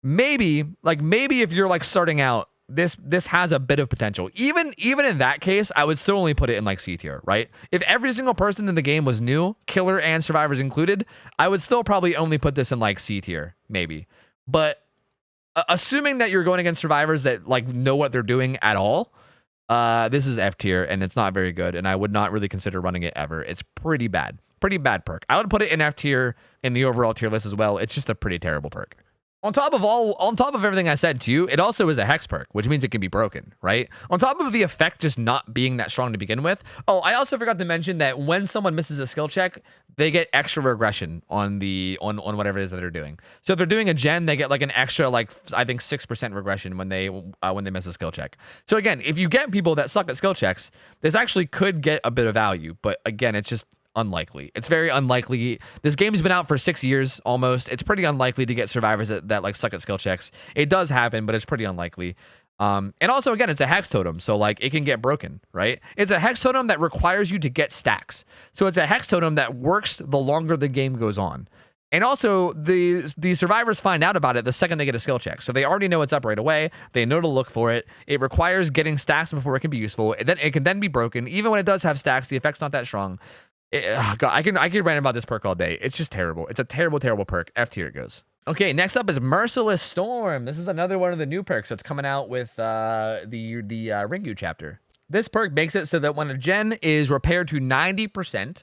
maybe if you're like starting out, this has a bit of potential. Even in that case, I would still only put it in like C tier, right? If every single person in the game was new, killer and survivors included, I would still probably only put this in like C tier, maybe. But assuming that you're going against survivors that like know what they're doing at all, this is F tier and it's not very good, and I would not really consider running it ever. It's pretty bad perk. I would put it in F tier in the overall tier list as well. It's just a pretty terrible perk. On top of everything I said too, it also is a hex perk, which means it can be broken, right? On top of the effect just not being that strong to begin with. Oh, I also forgot to mention that when someone misses a skill check, they get extra regression on whatever it is that they're doing. So if they're doing a gen, they get like an extra, like, I think 6% regression when they miss a skill check. So again, if you get people that suck at skill checks, this actually could get a bit of value, but again, it's just unlikely. It's very unlikely. This game's been out for 6 years almost. It's pretty unlikely to get survivors that like suck at skill checks. It does happen, but it's pretty unlikely. And also, again, it's a hex totem, so like it can get broken, right? It's a hex totem that requires you to get stacks. So it's a hex totem that works the longer the game goes on. And also, the survivors find out about it the second they get a skill check. So they already know it's up right away. They know to look for it. It requires getting stacks before it can be useful. And then it can then be broken. Even when it does have stacks, the effect's not that strong. God, I can rant about this perk all day. It's just terrible. It's a terrible perk. F tier it goes. Okay, next up is Merciless Storm. This is another one of the new perks that's coming out with the Ringu chapter. This perk makes it so that when a gen is repaired to 90%,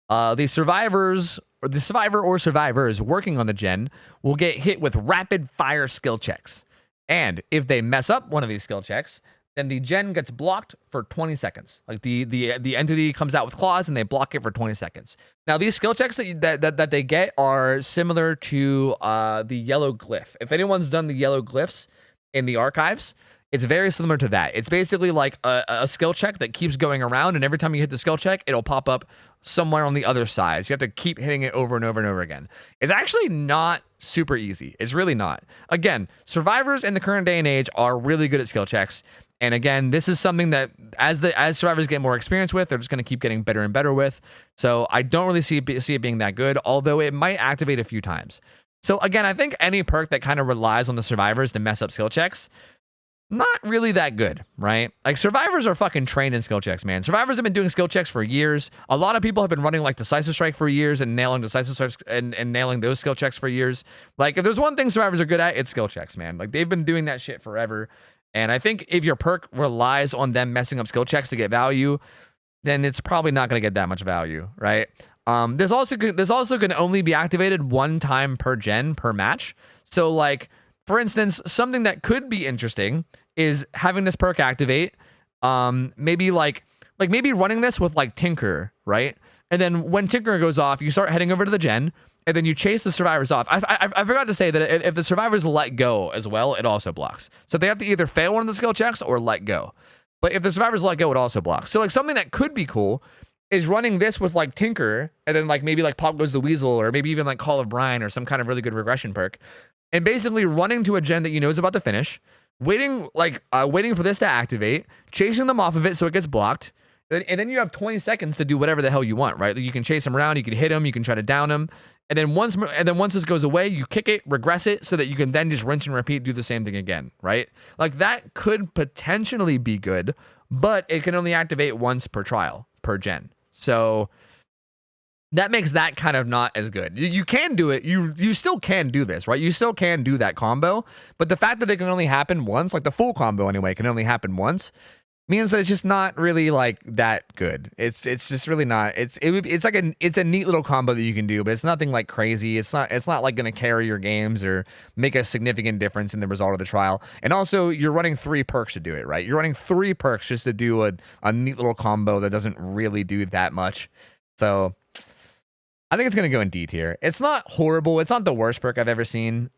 the survivor or survivors working on the gen will get hit with rapid fire skill checks. And if they mess up one of these skill checks, then the gen gets blocked for 20 seconds. Like the entity comes out with claws and they block it for 20 seconds. Now, these skill checks that they get are similar to the yellow glyph. If anyone's done the yellow glyphs in the archives, it's very similar to that. It's basically like a skill check that keeps going around, and every time you hit the skill check, it'll pop up somewhere on the other side. So you have to keep hitting it over and over and over again. It's actually not super easy. It's really not. Again, survivors in the current day and age are really good at skill checks. And again, this is something that as survivors get more experience with, they're just going to keep getting better and better with. So I don't really see it being that good, although it might activate a few times. So again, I think any perk that kind of relies on the survivors to mess up skill checks, not really that good, right? Like, survivors are fucking trained in skill checks, man. Survivors have been doing skill checks for years. A lot of people have been running like Decisive Strike for years and nailing Decisive Strikes and nailing those skill checks for years. Like, if there's one thing survivors are good at, it's skill checks, man. Like, they've been doing that shit forever. And I think if your perk relies on them messing up skill checks to get value, then it's probably not going to get that much value, right? This also can only be activated one time per gen per match. So like, for instance, something that could be interesting is having this perk activate. Maybe maybe running this with like Tinker, right? And then when Tinker goes off, you start heading over to the gen, and then you chase the survivors off. I forgot to say that if the survivors let go as well, it also blocks. So they have to either fail one of the skill checks or let go. But if the survivors let go, it also blocks. So like something that could be cool is running this with like Tinker, and then like maybe like Pop Goes the Weasel, or maybe even like Call of Brine, or some kind of really good regression perk, and basically running to a gen that you know is about to finish, waiting for this to activate, chasing them off of it so it gets blocked, and then you have 20 seconds to do whatever the hell you want, right? You can chase them around, you can hit them, you can try to down them, and then once this goes away, you kick it, regress it, so that you can then just rinse and repeat, do the same thing again, right? Like that could potentially be good, but it can only activate once per trial, per gen. So that makes that kind of not as good. You can do it. You still can do this, right? You still can do that combo, but the fact that it can only happen once, like the full combo anyway, can only happen once, means that it's just not really like that good. It's just really not. It's a neat little combo that you can do, but it's nothing like crazy. It's not like going to carry your games or make a significant difference in the result of the trial. And also, you're running 3 perks to do it, right? You're running 3 perks just to do a neat little combo that doesn't really do that much. So I think it's going to go in D tier. It's not horrible. It's not the worst perk I've ever seen.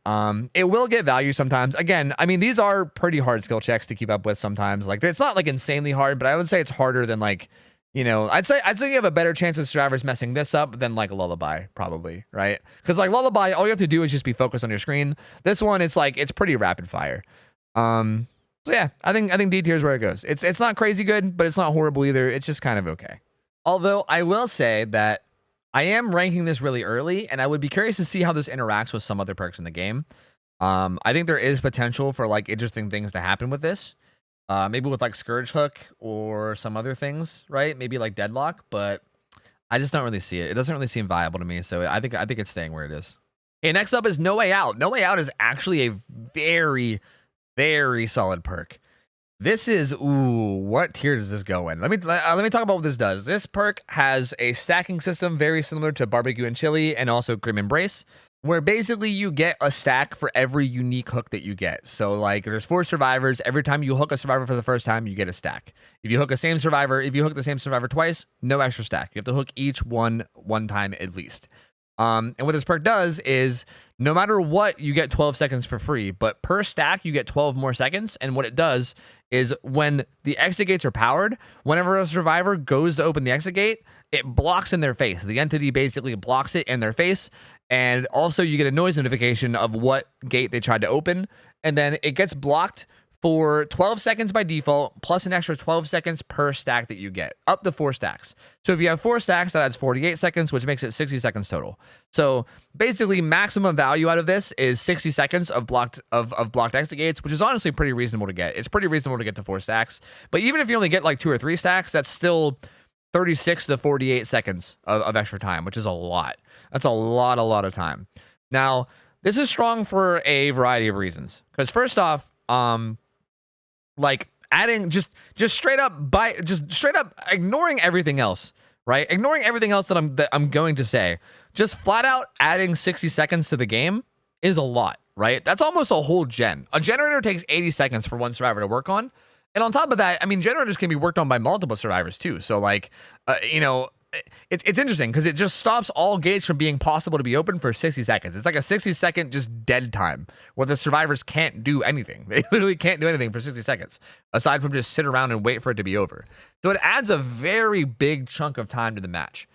It will get value sometimes. Again, I mean, these are pretty hard skill checks to keep up with sometimes. Like, it's not like insanely hard, but I would say it's harder than like, you know, I'd say you have a better chance of survivors messing this up than like a Lullaby, probably, right? Because like Lullaby, all you have to do is just be focused on your screen. This one, it's like, it's pretty rapid fire. So yeah, I think D tier is where it goes. It's not crazy good, but it's not horrible either. It's just kind of okay. Although I will say that I am ranking this really early, and I would be curious to see how this interacts with some other perks in the game. I think there is potential for like interesting things to happen with this. Maybe with like Scourge Hook or some other things, right? Maybe like Deadlock, but I just don't really see it. It doesn't really seem viable to me, so I think it's staying where it is. Okay, next up is No Way Out. No Way Out is actually a very, very solid perk. This is, ooh, what tier does this go in? Let me talk about what this does. This perk has a stacking system very similar to Barbecue and Chili and also Grim Embrace, where basically you get a stack for every unique hook that you get. So like there's 4 survivors. Every time you hook a survivor for the first time, you get a stack. If you hook the same survivor twice, no extra stack. You have to hook each one time at least. And what this perk does is no matter what, you get 12 seconds for free, but per stack, you get 12 more seconds. And what it does is when the exit gates are powered, whenever a survivor goes to open the exit gate, it blocks in their face. The entity basically blocks it in their face. And also you get a noise notification of what gate they tried to open. And then it gets blocked for 12 seconds by default, plus an extra 12 seconds per stack that you get, up to 4 stacks. So if you have 4 stacks, that adds 48 seconds, which makes it 60 seconds total. So basically, maximum value out of this is 60 seconds of blocked exit gates, which is honestly pretty reasonable to get. It's pretty reasonable to get to 4 stacks. But even if you only get like 2 or 3 stacks, that's still 36 to 48 seconds of extra time, which is a lot. That's a lot of time. Now, this is strong for a variety of reasons. Because first off, like adding just straight up ignoring everything else, right? Ignoring everything else that I'm going to say. Just flat out adding 60 seconds to the game is a lot, right? That's almost a whole gen. A generator takes 80 seconds for one survivor to work on. And on top of that, I mean, generators can be worked on by multiple survivors too. So like, you know, it's interesting because it just stops all gates from being possible to be open for 60 seconds. It's like a 60-second just dead time where the survivors can't do anything. They literally can't do anything for 60 seconds aside from just sit around and wait for it to be over. So it adds a very big chunk of time to the match.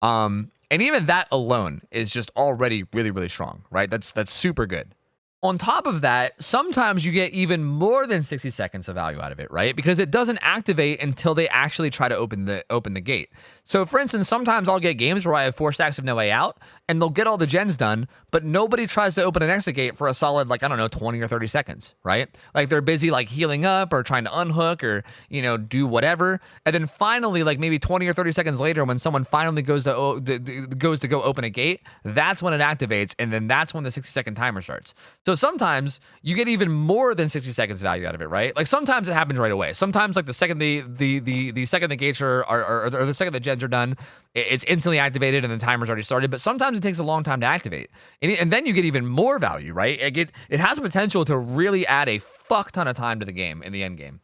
And even that alone is just already really, really strong, right? That's super good. On top of that, sometimes you get even more than 60 seconds of value out of it, right? Because it doesn't activate until they actually try to open the gate. So for instance, sometimes I'll get games where I have 4 stacks of No Way Out and they'll get all the gens done, but nobody tries to open an exit gate for a solid, like, I don't know, 20 or 30 seconds, right? Like they're busy like healing up or trying to unhook or, you know, do whatever. And then finally, like maybe 20 or 30 seconds later, when someone finally goes to go open a gate, that's when it activates. And then that's when the 60-second timer starts. So sometimes you get even more than 60 seconds value out of it, right? Like sometimes it happens right away. Sometimes like the second the second the gates are or the second the gens are done, it's instantly activated and the timer's already started. But sometimes it takes a long time to activate, and then you get even more value, right? It has potential to really add a fuck ton of time to the game in the end game.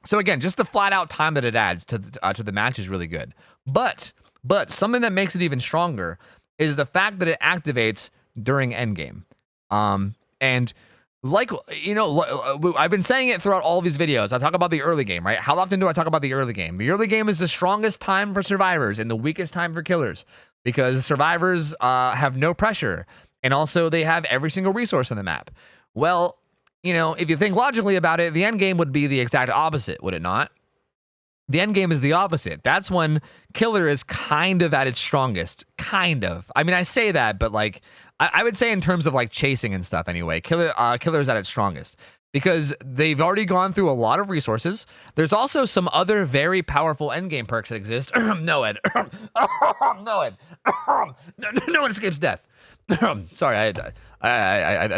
So again, just the flat out time that it adds to the match is really good. But something that makes it even stronger is the fact that it activates during endgame. And like, you know, I've been saying it throughout all these videos. I talk about the early game, right? How often do I talk about the early game? The early game is the strongest time for survivors and the weakest time for killers, because survivors have no pressure, and also they have every single resource on the map. Well, you know, if you think logically about it, the end game would be the exact opposite, would it not? The end game is the opposite. That's when killer is kind of at its strongest. Kind of. I mean, I say that, but like, I would say in terms of like chasing and stuff anyway, killer is at its strongest because they've already gone through a lot of resources. There's also some other very powerful endgame perks that exist. No, Ed. No, Ed. No one escapes death. Sorry, I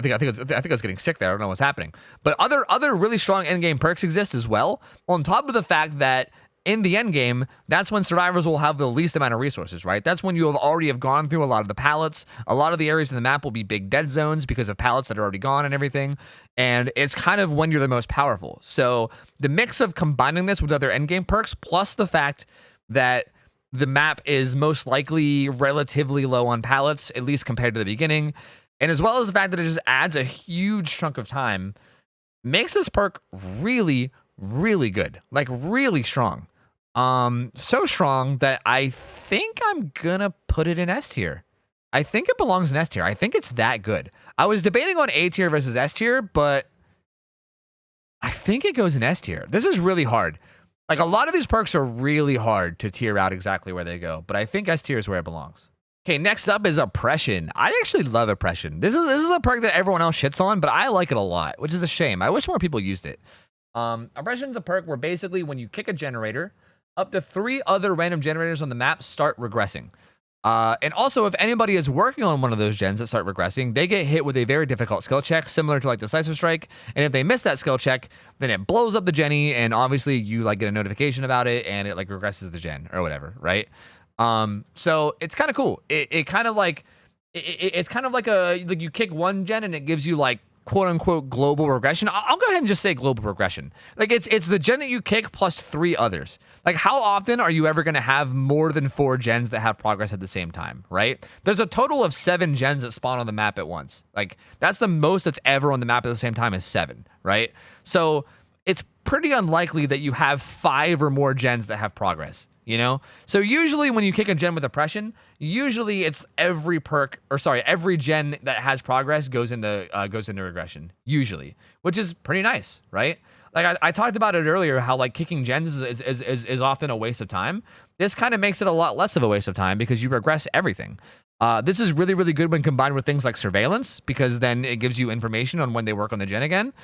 think I was getting sick there. I don't know what's happening. But other really strong endgame perks exist as well. On top of the fact that in the end game, that's when survivors will have the least amount of resources, right? That's when you already have gone through a lot of the pallets. A lot of the areas in the map will be big dead zones because of pallets that are already gone and everything. And it's kind of when you're the most powerful. So the mix of combining this with other endgame perks, plus the fact that the map is most likely relatively low on pallets, at least compared to the beginning, and as well as the fact that it just adds a huge chunk of time, makes this perk really, really good. Like really strong. So strong that I think I'm gonna put it in S tier. I think it belongs in S tier. I think it's that good. I was debating on A tier versus S tier, but I think it goes in S tier. This is really hard. Like a lot of these perks are really hard to tier out exactly where they go, but I think S tier is where it belongs. Okay, next up is Oppression. I actually love Oppression. This is a perk that everyone else shits on, but I like it a lot, which is a shame. I wish more people used it. Oppression's a perk where basically when you kick a generator, up to 3 other random generators on the map start regressing. And also, if anybody is working on one of those gens that start regressing, they get hit with a very difficult skill check, similar to like Decisive Strike. And if they miss that skill check, then it blows up the Jenny, and obviously you like get a notification about it, and it like regresses the gen or whatever, right? So it's kind of cool. It's kind of like you kick one gen and it gives you like quote unquote global regression. I'll go ahead and just say global regression. Like it's the gen that you kick plus 3 others. Like how often are you ever going to have more than 4 gens that have progress at the same time, right? There's a total of 7 gens that spawn on the map at once. Like that's the most that's ever on the map at the same time is 7, right? So it's pretty unlikely that you have 5 or more gens that have progress, you know? So usually when you kick a gen with Oppression, usually it's every gen that has progress goes into regression, usually, which is pretty nice, right? Like I talked about it earlier, how like kicking gens is often a waste of time. This kind of makes it a lot less of a waste of time because you regress everything. This is really, really good when combined with things like surveillance, because then it gives you information on when they work on the gen again.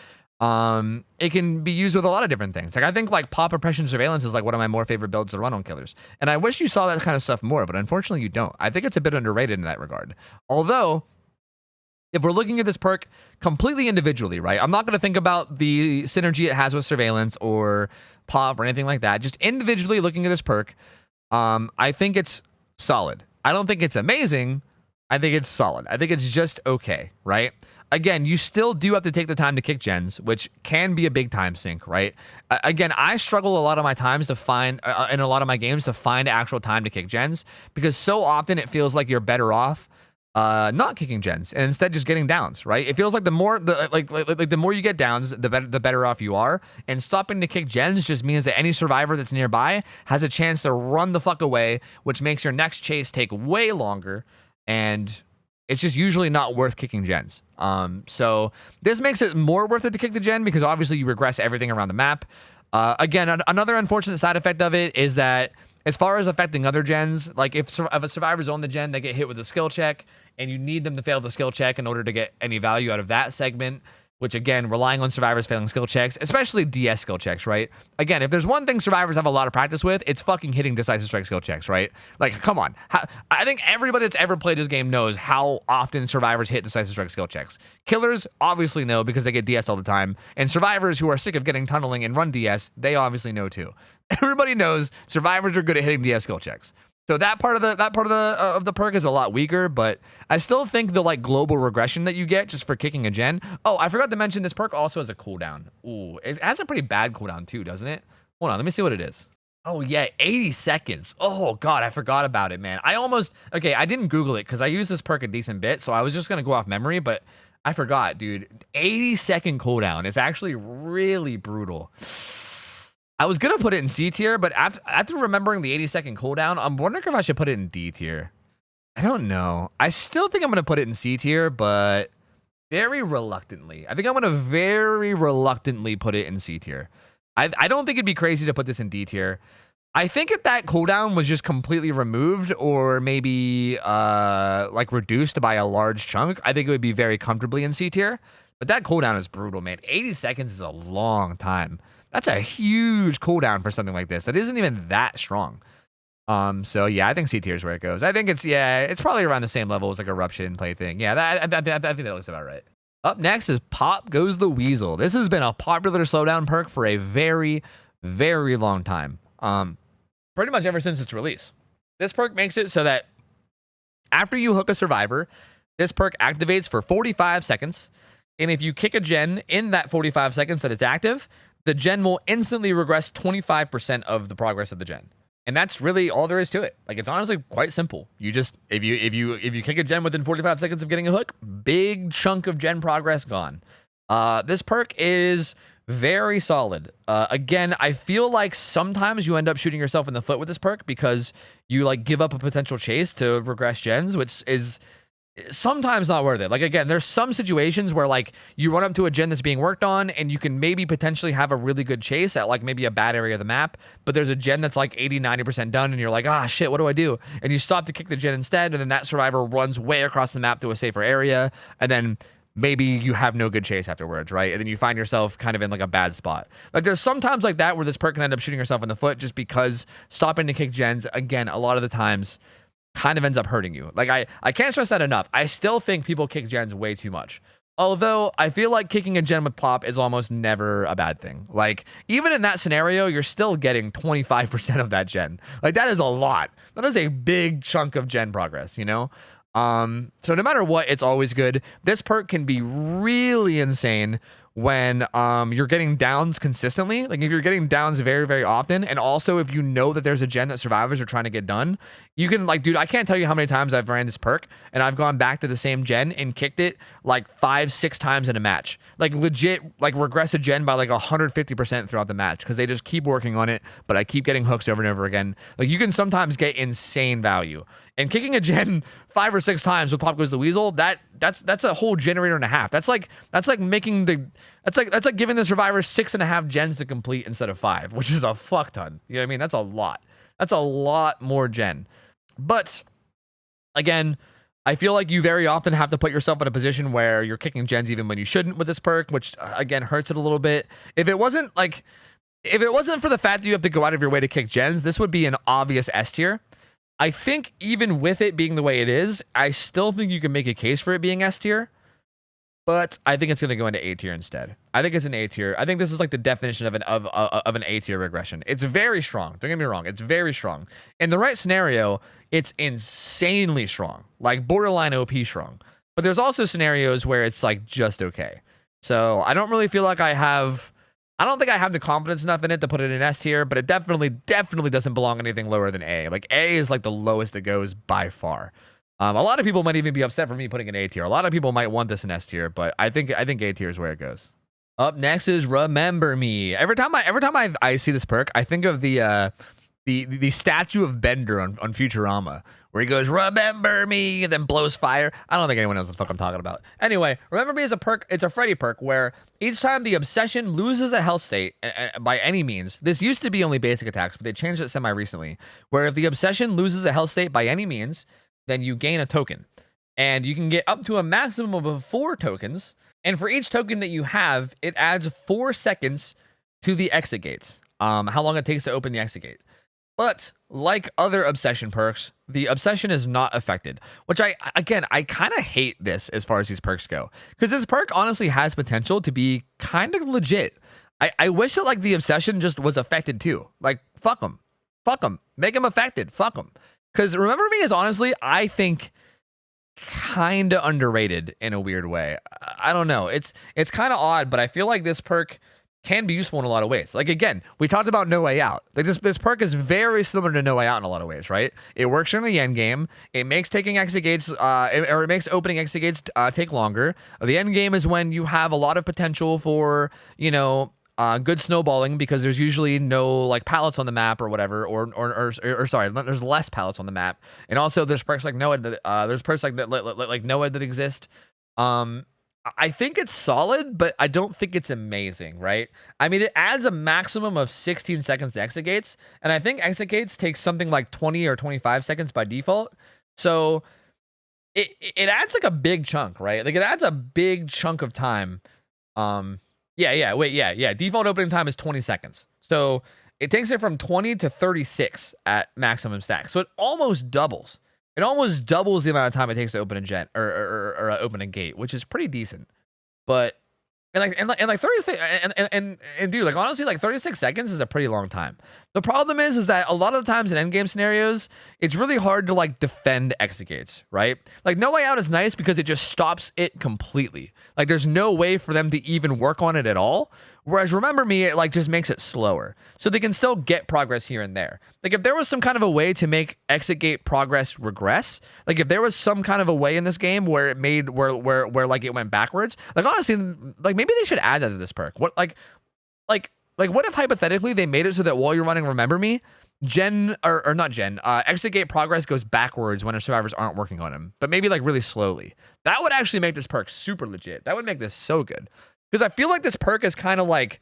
It can be used with a lot of different things. Like I think like pop oppression surveillance is like one of my more favorite builds to run on killers. And I wish you saw that kind of stuff more, but unfortunately you don't. I think it's a bit underrated in that regard. Although, if we're looking at this perk completely individually, right? I'm not going to think about the synergy it has with surveillance or pop or anything like that. Just individually looking at this perk, I think it's solid. I don't think it's amazing. I think it's solid. I think it's just okay, right? Again, you still do have to take the time to kick gens, which can be a big time sink, right? Again, I struggle a lot of my times to find, in a lot of my games, to find actual time to kick gens, because so often it feels like you're better off not kicking gens and instead just getting downs, right? It feels like the more you get downs, the better off you are. And stopping to kick gens just means that any survivor that's nearby has a chance to run the fuck away, which makes your next chase take way longer, and it's just usually not worth kicking gens. So this makes it more worth it to kick the gen, because obviously you regress everything around the map. Again, another unfortunate side effect of it is that as far as affecting other gens, like if a survivor's on the gen, they get hit with a skill check, and you need them to fail the skill check in order to get any value out of that segment. which again, relying on survivors failing skill checks, especially DS skill checks, right? Again, if there's one thing survivors have a lot of practice with, it's fucking hitting decisive strike skill checks, right? Like, come on. I think everybody that's ever played this game knows how often survivors hit decisive strike skill checks. Killers obviously know because they get DS all the time, and survivors who are sick of getting tunneling and run DS, they obviously know too. Everybody knows survivors are good at hitting DS skill checks. So that part of the perk is a lot weaker, but I still think the like global regression that you get just for kicking a gen. Oh, I forgot to mention this perk also has a cooldown. Ooh, it has a pretty bad cooldown too, doesn't it? Hold on, let me see what it is. Oh yeah, 80 seconds. Oh god, I forgot about it, man. I didn't Google it because I use this perk a decent bit, so I was just gonna go off memory, but I forgot, dude. 80-second cooldown is actually really brutal. I was gonna put it in C tier, but after remembering the 80-second cooldown, I'm wondering if I should put it in D tier. I don't know. I still think I'm gonna put it in C tier, but very reluctantly. I think I'm gonna very reluctantly put it in C tier. I don't think it'd be crazy to put this in D tier. I think if that cooldown was just completely removed or maybe like reduced by a large chunk, I think it would be very comfortably in C tier. But that cooldown is brutal, man. 80 seconds is a long time. That's a huge cooldown for something like this. That isn't even that strong. So yeah, I think C tier is where it goes. I think it's probably around the same level as like Eruption, Plaything. Yeah, I think that looks about right. Up next is Pop Goes the Weasel. This has been a popular slowdown perk for a very, very long time. Pretty much ever since its release. This perk makes it so that after you hook a survivor, this perk activates for 45 seconds. And if you kick a gen in that 45 seconds that it's active, the gen will instantly regress 25% of the progress of the gen. And that's really all there is to it. Like, it's honestly quite simple. You just, if you kick a gen within 45 seconds of getting a hook, big chunk of gen progress gone. This perk is very solid. Again, I feel like sometimes you end up shooting yourself in the foot with this perk because you like give up a potential chase to regress gens, which is sometimes not worth it. Like, again, there's some situations where like you run up to a gen that's being worked on and you can maybe potentially have a really good chase at like maybe a bad area of the map, but there's a gen that's like 80-90% done and you're like, ah, shit, what do I do? And you stop to kick the gen instead, and then that survivor runs way across the map to a safer area, and then maybe you have no good chase afterwards, right? And then you find yourself kind of in like a bad spot. Like, there's sometimes like that where this perk can end up shooting yourself in the foot just because stopping to kick gens, again, a lot of the times kind of ends up hurting you. Like, I can't stress that enough. I still think people kick gens way too much. Although I feel like kicking a gen with pop is almost never a bad thing. Like, even in that scenario, you're still getting 25% of that gen. Like, that is a lot. That is a big chunk of gen progress, you know? So no matter what, it's always good. This perk can be really insane when you're getting downs consistently. Like, if you're getting downs very, very often, and also if you know that there's a gen that survivors are trying to get done, you can, like, dude, I can't tell you how many times I've ran this perk and I've gone back to the same gen and kicked it like 5-6 times in a match. Like, legit, like, regress a gen by like 150% throughout the match because they just keep working on it, but I keep getting hooks over and over again. Like, you can sometimes get insane value. And kicking a gen 5 or 6 times with Pop Goes the Weasel, that's a whole generator and a half. That's like making that's like giving the survivor 6.5 gens to complete instead of 5, which is a fuck ton. You know what I mean? That's a lot. That's a lot more gen. But again, I feel like you very often have to put yourself in a position where you're kicking gens even when you shouldn't with this perk, which again hurts it a little bit. If it wasn't for the fact that you have to go out of your way to kick gens, this would be an obvious S tier. I think even with it being the way it is, I still think you can make a case for it being S tier, but I think it's going to go into A tier instead. I think it's an A tier. I think this is like the definition of an A tier regression. It's very strong. Don't get me wrong. It's very strong. In the right scenario, it's insanely strong, like borderline OP strong. But there's also scenarios where it's like just okay. So I don't really feel like I don't think I have the confidence enough in it to put it in S tier, but it definitely doesn't belong anything lower than A. Like, A is like the lowest it goes by far. A lot of people might even be upset for me putting an A tier. A lot of people might want this in S tier, but I think A tier is where it goes. Up next is Remember Me. Every time I see this perk, I think of the statue of Bender on Futurama, where he goes, "Remember me," and then blows fire. I don't think anyone knows what the fuck I'm talking about. Anyway, Remember Me is a perk. It's a Freddy perk where each time the obsession loses a health state by any means, this used to be only basic attacks, but they changed it semi-recently, where if the obsession loses a health state by any means, then you gain a token. And you can get up to a maximum of 4 tokens And for each token that you have, it adds 4 seconds to the exit gates. How long it takes to open the exit gate. But like other obsession perks, the obsession is not affected, which I kind of hate this as far as these perks go, because this perk honestly has potential to be kind of legit. I wish that like the obsession just was affected too. Like fuck them, make them affected, fuck them. Because Remember Me is honestly, I think, kind of underrated in a weird way. I don't know. It's kind of odd, but I feel like this perk can be useful in a lot of ways. Like again, we talked about No Way Out. Like this perk is very similar to No Way Out in a lot of ways, right? It works during the end game. It makes taking exit gates, or it makes opening exit gates take longer. The end game is when you have a lot of potential for, you know, good snowballing, because there's usually no like pallets on the map or whatever, or sorry, there's less pallets on the map, and also there's perks like Noah that there's perks like that like Noah that exist. I think it's solid, but I don't think it's amazing, right? I mean, it adds a maximum of 16 seconds to exit gates, and I think exit gates takes something like 20 or 25 seconds by default. So it adds like a big chunk, right? Like it adds a big chunk of time. Default opening time is 20 seconds. So it takes it from 20 to 36 at maximum stack. So it almost doubles. It almost doubles the amount of time it takes to open a gen or open a gate, which is pretty decent. But and 30 and dude, like honestly, like 36 seconds is a pretty long time. The problem is that a lot of the times in endgame scenarios, it's really hard to like defend exit gates, right? Like No Way Out is nice because it just stops it completely. Like there's no way for them to even work on it at all. Whereas Remember Me, it like just makes it slower. So they can still get progress here and there. Like if there was some kind of a way to make exit gate progress regress, like if there was some kind of a way in this game where it made where like it went backwards, like honestly, like maybe they should add that to this perk. What like what if hypothetically they made it so that while you're running Remember Me, exit gate progress goes backwards when our survivors aren't working on him, but maybe like really slowly. That would actually make this perk super legit. That would make this so good. Because I feel like this perk is kind of like,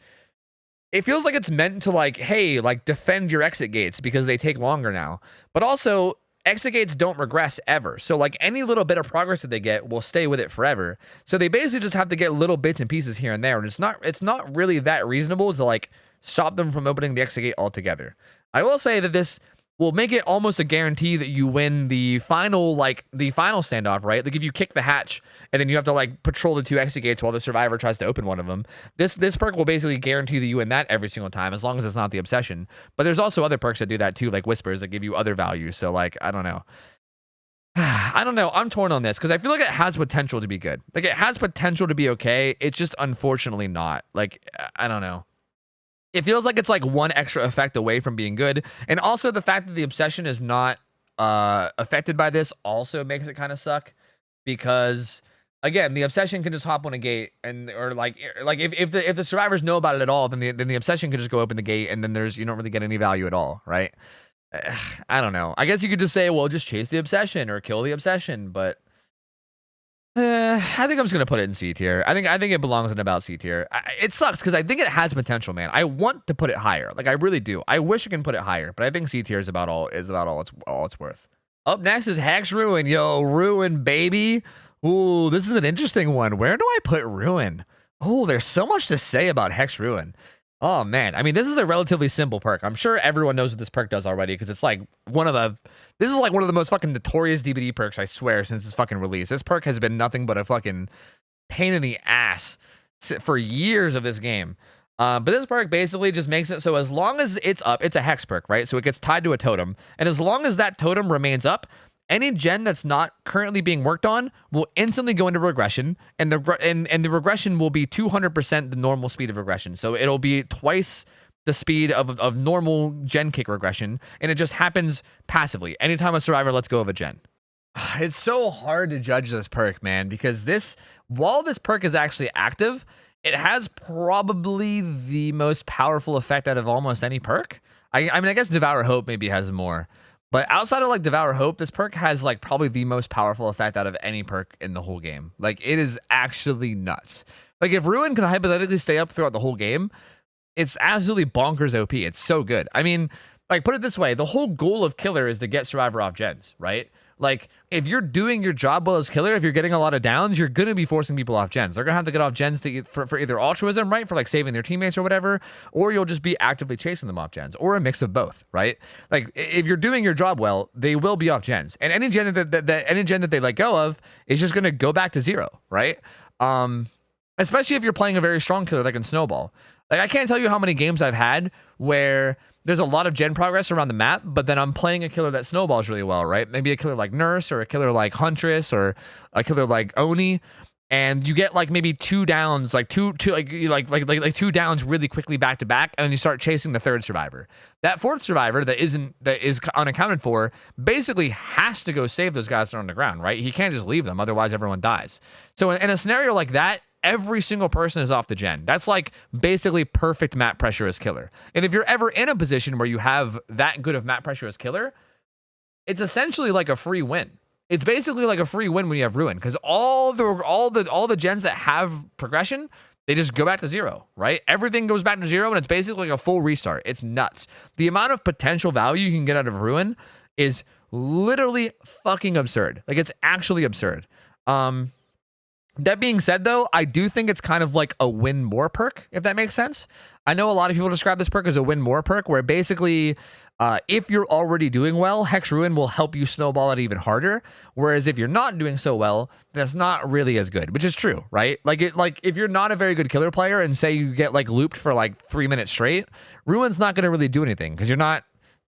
it feels like it's meant to like, hey, like defend your exit gates because they take longer now. But also, exit gates don't regress ever. So like any little bit of progress that they get will stay with it forever. So they basically just have to get little bits and pieces here and there. And it's not really that reasonable to like stop them from opening the exit gate altogether. I will say that this will make it almost a guarantee that you win the final standoff, right? Like if you kick the hatch and then you have to like patrol the 2 exit gates while the survivor tries to open one of them, this perk will basically guarantee that you win that every single time, as long as it's not the obsession. But there's also other perks that do that too, like whispers that give you other values. So like, I don't know. I'm torn on this because I feel like it has potential to be good. Like it has potential to be okay. It's just unfortunately not. Like, I don't know. It feels like it's like one extra effect away from being good. And also the fact that the obsession is not affected by this also makes it kind of suck, because again, the obsession can just hop on a gate or if the survivors know about it at all, then the obsession can just go open the gate, and then you don't really get any value at all, right? I don't know. I guess you could just say, well, just chase the obsession or kill the obsession, but I think I'm just gonna put it in C tier. I think it belongs in about C tier. It sucks because I think it has potential, man. I want to put it higher, like I really do. I wish I can put it higher, but I think C tier is about all it's worth. Up next is Hex Ruin. Yo, Ruin, baby. Ooh, this is an interesting one. Where do I put Ruin? Oh, there's so much to say about Hex Ruin. Oh man, I mean, this is a relatively simple perk. I'm sure everyone knows what this perk does already, because it's like one of the most fucking notorious DBD perks, I swear, since its fucking release. This perk has been nothing but a fucking pain in the ass for years of this game. But this perk basically just makes it so as long as it's up, it's a hex perk, right? So it gets tied to a totem, and as long as that totem remains up, any gen that's not currently being worked on will instantly go into regression, and the regression will be 200% the normal speed of regression. So it'll be twice the speed of normal gen kick regression, and it just happens passively anytime a survivor lets go of a gen. It's so hard to judge this perk, man, because while this perk is actually active, it has probably the most powerful effect out of almost any perk. I mean, I guess Devour Hope maybe has more. But outside of like Devour Hope, this perk has like probably the most powerful effect out of any perk in the whole game. Like it is actually nuts. Like if Ruin can hypothetically stay up throughout the whole game, it's absolutely bonkers OP. It's so good. I mean, like, put it this way, the whole goal of killer is to get survivor off gens, right? Like, if you're doing your job well as killer, if you're getting a lot of downs, you're going to be forcing people off gens. They're going to have to get off gens for either altruism, right? For like saving their teammates or whatever, or you'll just be actively chasing them off gens, or a mix of both, right? Like, if you're doing your job well, they will be off gens. And any gen that they let go of is just going to go back to 0, right? Especially if you're playing a very strong killer like in Snowball. Like, I can't tell you how many games I've had where there's a lot of gen progress around the map, but then I'm playing a killer that snowballs really well, right? Maybe a killer like Nurse, or a killer like Huntress, or a killer like Oni, and you get like maybe 2 downs, like two like 2 downs really quickly back to back, and then you start chasing the 3rd survivor. That 4th survivor that is unaccounted for basically has to go save those guys that are on the ground, right? He can't just leave them, otherwise everyone dies. So in a scenario like that, every single person is off the gen. That's like basically perfect map pressure as killer. And if you're ever in a position where you have that good of map pressure as killer, it's essentially like a free win. It's basically like a free win when you have Ruin, because all the gens that have progression, they just go back to 0, right? Everything goes back to 0, and it's basically like a full restart. It's nuts. The amount of potential value you can get out of Ruin is literally fucking absurd. Like, it's actually absurd. That being said, though, I do think it's kind of like a win more perk, if that makes sense. I know a lot of people describe this perk as a win more perk, where basically, if you're already doing well, Hex Ruin will help you snowball it even harder. Whereas if you're not doing so well, that's not really as good, which is true, right? Like if you're not a very good killer player and say you get like looped for like 3 minutes straight, Ruin's not going to really do anything, because you're not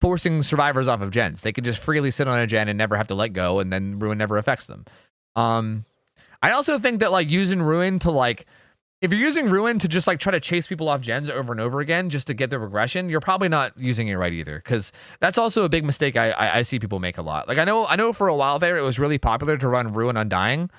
forcing survivors off of gens. They can just freely sit on a gen and never have to let go, and then Ruin never affects them. I also think that like using Ruin to like, if you're using Ruin to just like try to chase people off gens over and over again just to get the regression, you're probably not using it right either, because that's also a big mistake I see people make a lot. Like, I know for a while there it was really popular to run Ruin Undying.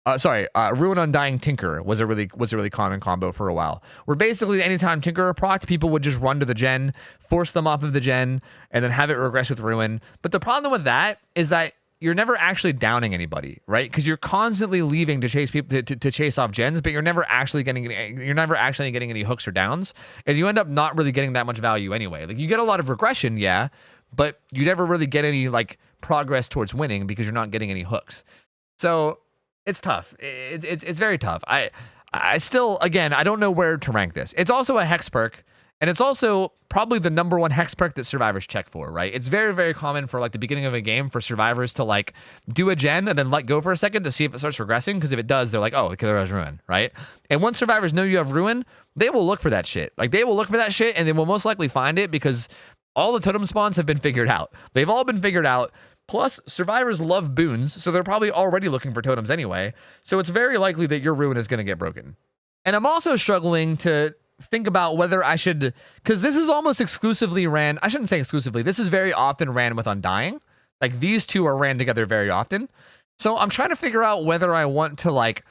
Ruin Undying Tinker was a really common combo for a while, where basically anytime Tinker procced, people would just run to the gen, force them off of the gen, and then have it regress with Ruin. But the problem with that is that you're never actually downing anybody, right? Because you're constantly leaving to chase people to chase off gens, but you're never actually getting any hooks or downs, and you end up not really getting that much value anyway. Like, you get a lot of regression, yeah, but you never really get any like progress towards winning because you're not getting any hooks. So it's tough. It's very tough. I still, again, I don't know where to rank this. It's also a hex perk. And it's also probably the #1 hex perk that survivors check for, right? It's very, very common for like the beginning of a game for survivors to like do a gen and then let go for a second to see if it starts regressing. Because if it does, they're like, oh, the killer has Ruin, right? And once survivors know you have Ruin, they will look for that shit. Like, they will look for that shit, and they will most likely find it because all the totem spawns have been figured out. They've all been figured out. Plus, survivors love boons, so they're probably already looking for totems anyway. So it's very likely that your Ruin is going to get broken. And I'm also struggling to think about whether I should, because this is almost exclusively ran, I shouldn't say exclusively, this is very often ran with Undying. Like, these two are ran together very often. So I'm trying to figure out whether I want to like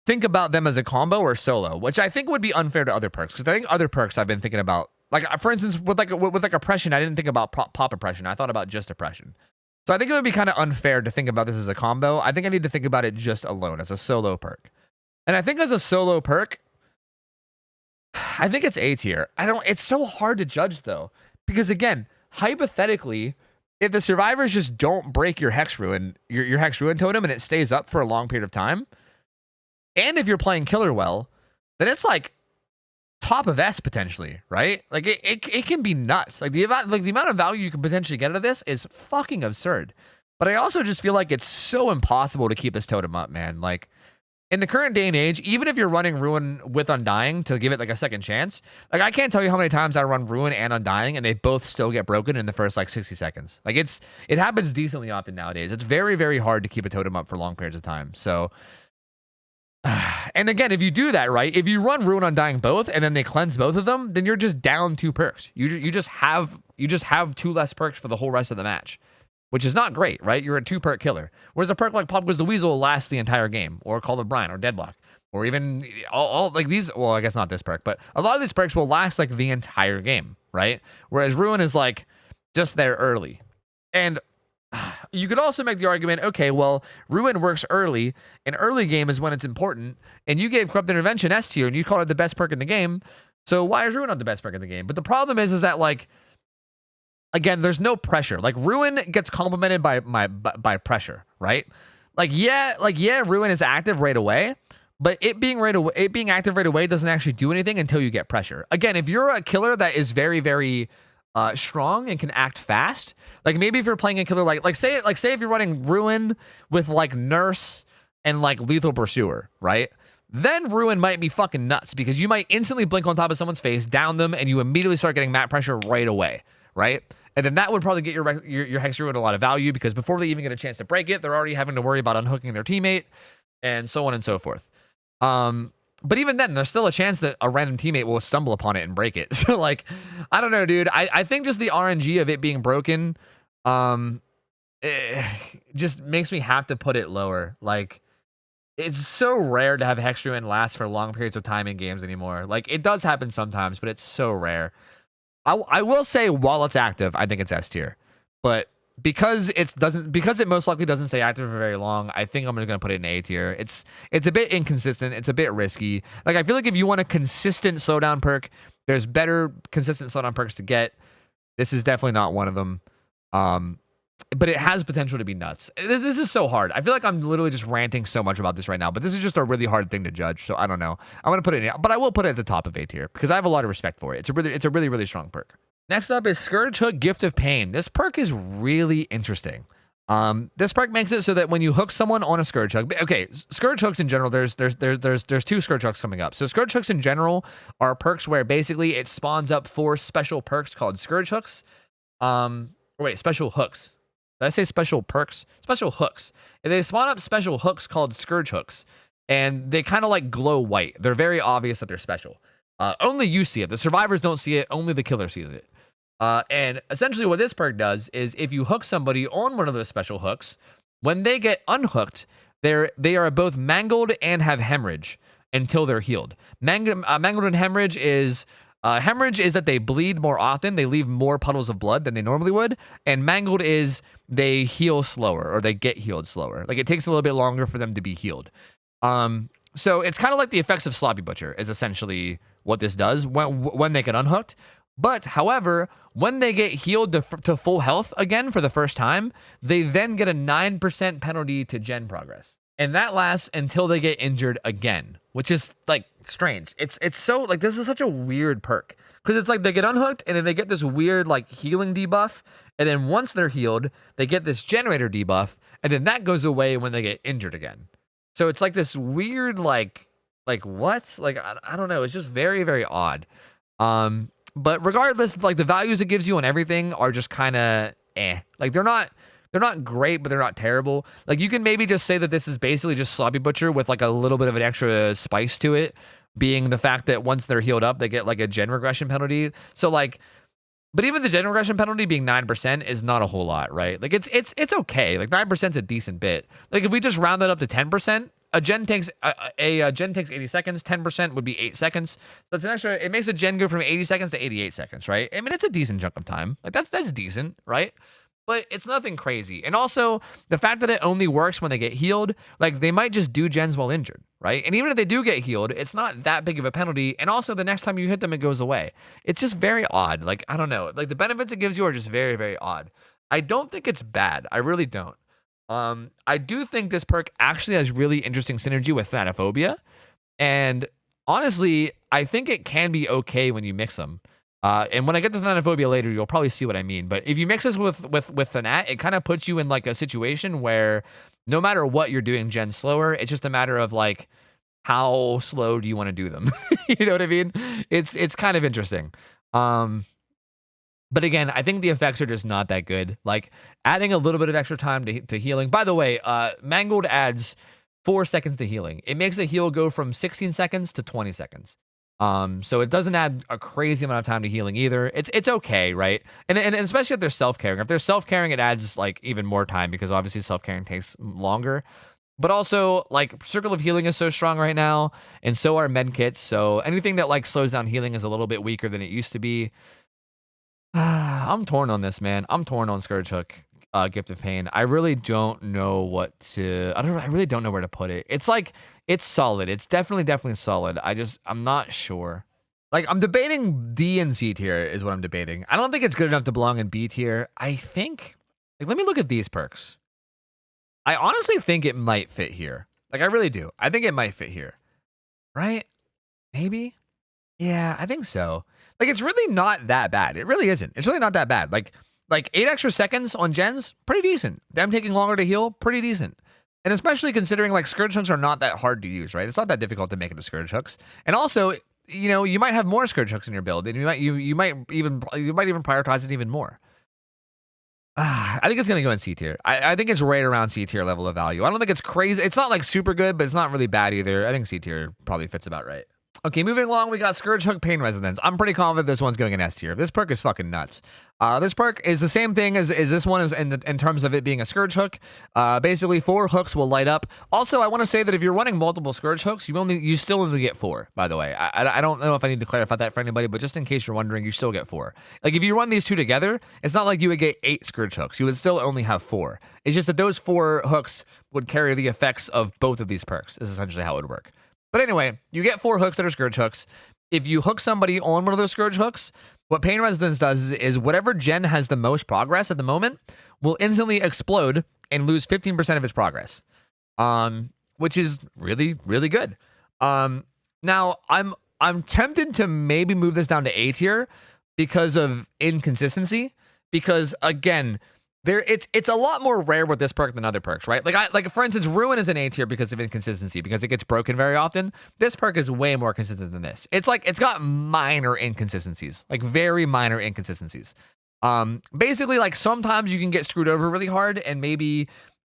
think about them as a combo or solo, which I think would be unfair to other perks, because I think other perks I've been thinking about, like for instance with oppression, I didn't think about pop oppression, I thought about just oppression. So I think it would be kind of unfair to think about this as a combo. I think I need to think about it just alone as a solo perk. And I think as a solo perk, I think it's A tier. It's so hard to judge though, because again, hypothetically, if the survivors just don't break your Hex Ruin, your Hex Ruin totem, and it stays up for a long period of time, and if you're playing killer well, then it's like top of S potentially, right? Like it can be nuts. Like the amount of value you can potentially get out of this is fucking absurd. But I also just feel like it's so impossible to keep this totem up, man. Like, in the current day and age, even if you're running Ruin with Undying to give it like a second chance, like I can't tell you how many times I run Ruin and Undying and they both still get broken in the first like 60 seconds. Like, it happens decently often nowadays. It's very, very hard to keep a totem up for long periods of time. So, and again, if you do that, right, if you run Ruin Undying both and then they cleanse both of them, then you're just down 2 perks. You just have 2 less perks for the whole rest of the match, which is not great, right? You're a 2 perk killer. Whereas a perk like Goes the Weasel will last the entire game, or Call of Brine, or Deadlock, or even all like these. Well, I guess not this perk, but a lot of these perks will last like the entire game, right? Whereas Ruin is like just there early. And you could also make the argument, okay, well, Ruin works early, and early game is when it's important, and you gave Corrupt Intervention S tier, and you called it the best perk in the game, so why is Ruin not the best perk in the game? But the problem is that like, again, there's no pressure. Like Ruin gets complemented by pressure, right? Like yeah, Ruin is active right away, but it being active right away doesn't actually do anything until you get pressure. Again, if you're a killer that is very, very strong and can act fast, like maybe if you're playing a killer like say if you're running Ruin with like Nurse and like Lethal Pursuer, right? Then Ruin might be fucking nuts because you might instantly blink on top of someone's face, down them, and you immediately start getting map pressure right away, right? And then that would probably get your Hex Ruin a lot of value because before they even get a chance to break it, they're already having to worry about unhooking their teammate and so on and so forth. But even then, there's still a chance that a random teammate will stumble upon it and break it. So like, I don't know, dude. I think just the RNG of it being broken just makes me have to put it lower. Like, it's so rare to have Hex Ruin last for long periods of time in games anymore. Like, it does happen sometimes, but it's so rare. I will say while it's active, I think it's S tier. But because it most likely doesn't stay active for very long, I think I'm gonna put it in A tier. It's a bit inconsistent, it's a bit risky. Like I feel like if you want a consistent slowdown perk, there's better consistent slowdown perks to get. This is definitely not one of them. But it has potential to be nuts. This is so hard. I feel like I'm literally just ranting so much about this right now, but this is just a really hard thing to judge. So I don't know. I'm gonna put it in, but I will put it at the top of A tier because I have a lot of respect for it. It's a really strong perk. Next up is Scourge Hook, Gift of Pain. This perk is really interesting. This perk makes it so that when you hook someone on a Scourge Hook, okay, Scourge Hooks in general, there's two Scourge Hooks coming up. So Scourge Hooks in general are perks where basically it spawns up 4 special perks called Scourge Hooks. Special hooks. Did I say special perks? Special hooks. And they spawn up special hooks called Scourge Hooks. And they kind of like glow white. They're very obvious that they're special. Only you see it. The survivors don't see it. Only the killer sees it. And essentially what this perk does is if you hook somebody on one of those special hooks, when they get unhooked, they are both mangled and have hemorrhage until they're healed. Mangled and hemorrhage is that they bleed more often. They leave more puddles of blood than they normally would. And mangled is they heal slower or they get healed slower. Like it takes a little bit longer for them to be healed. So it's kind of like the effects of Sloppy Butcher is essentially what this does when they get unhooked. But however, when they get healed to full health again for the first time, they then get a 9% penalty to gen progress. And that lasts until they get injured again, which is like strange. It's so like, this is such a weird perk because it's like they get unhooked and then they get this weird like healing debuff. And then once they're healed, they get this generator debuff. And then that goes away when they get injured again. So it's like this weird, like what? Like, I don't know. It's just very, very odd. But regardless, like the values it gives you on everything are just kind of like they're not great, but they're not terrible. Like you can maybe just say that this is basically just Sloppy Butcher with like a little bit of an extra spice to it, being the fact that once they're healed up, they get like a gen regression penalty. So like, but even the gen regression penalty being 9% is not a whole lot, right? Like it's okay. Like 9% is a decent bit. Like if we just round that up to 10%, a gen takes 80 seconds. 10% would be 8 seconds. So it's an extra. It makes a gen go from 80 seconds to 88 seconds, right? I mean, it's a decent chunk of time. Like that's decent, right? But it's nothing crazy. And also the fact that it only works when they get healed, like they might just do gens while injured, right? And even if they do get healed, it's not that big of a penalty. And also the next time you hit them, it goes away. It's just very odd. Like, I don't know. Like the benefits it gives you are just very, very odd. I don't think it's bad. I really don't. I do think this perk actually has really interesting synergy with Thanataphobia. And honestly, I think it can be okay when you mix them. And when I get to Thanataphobia later, you'll probably see what I mean. But if you mix this with Thanat, it kind of puts you in like a situation where no matter what you're doing gen slower, it's just a matter of like, how slow do you want to do them? You know what I mean? It's kind of interesting. But again, I think the effects are just not that good. Like adding a little bit of extra time to healing. By the way, Mangled adds 4 seconds to healing. It makes a heal go from 16 seconds to 20 seconds. So it doesn't add a crazy amount of time to healing either. It's okay, right? And especially if they're self-caring. If they're self-caring, it adds like even more time because obviously self-caring takes longer. But also, like, Circle of Healing is so strong right now, and so are medkits. So anything that like slows down healing is a little bit weaker than it used to be. I'm torn on this, man. I'm torn on Scourge Hook, Gift of Pain. I really don't know what to. I really don't know where to put it. It's like it's solid. It's definitely solid. I'm not sure. Like, I'm debating D and C tier is what I'm debating. I don't think it's good enough to belong in B tier. I think, like, let me look at these perks. I honestly think it might fit here. Like, I really do. I think it might fit here. Right? Maybe? Yeah, I think so. Like, it's really not that bad. It really isn't. It's really not that bad. Like 8 extra seconds on gens, pretty decent. Them taking longer to heal, pretty decent. And especially considering, like, Scourge hooks are not that hard to use, right? It's not that difficult to make into Scourge hooks. And also, you know, you might have more Scourge hooks in your build, and you might even prioritize it even more. I think it's gonna go in C tier. I think it's right around C tier level of value. I don't think it's crazy. It's not like super good, but it's not really bad either. I think C tier probably fits about right. Okay, moving along, we got Scourge Hook Pain Resonance. I'm pretty confident this one's going in S tier. This perk is fucking nuts. This perk is the same thing as this one is in terms of it being a Scourge Hook. Basically, 4 hooks will light up. Also, I want to say that if you're running multiple Scourge Hooks, you still only get 4, by the way. I don't know if I need to clarify that for anybody, but just in case you're wondering, you still get 4. Like, if you run these 2 together, it's not like you would get 8 Scourge Hooks. You would still only have 4. It's just that those 4 hooks would carry the effects of both of these perks, is essentially how it would work. But anyway, you get 4 hooks that are Scourge hooks. If you hook somebody on one of those Scourge hooks, what Pain Resonance does is whatever gen has the most progress at the moment will instantly explode and lose 15% of its progress, which is really, really good. Now, I'm tempted to maybe move this down to A tier because of inconsistency. Because again, it's a lot more rare with this perk than other perks, right? Like for instance, Ruin is an A tier because of inconsistency, because it gets broken very often. This perk is way more consistent than this. It's like it's got minor inconsistencies, like very minor inconsistencies. Basically, like sometimes you can get screwed over really hard, and maybe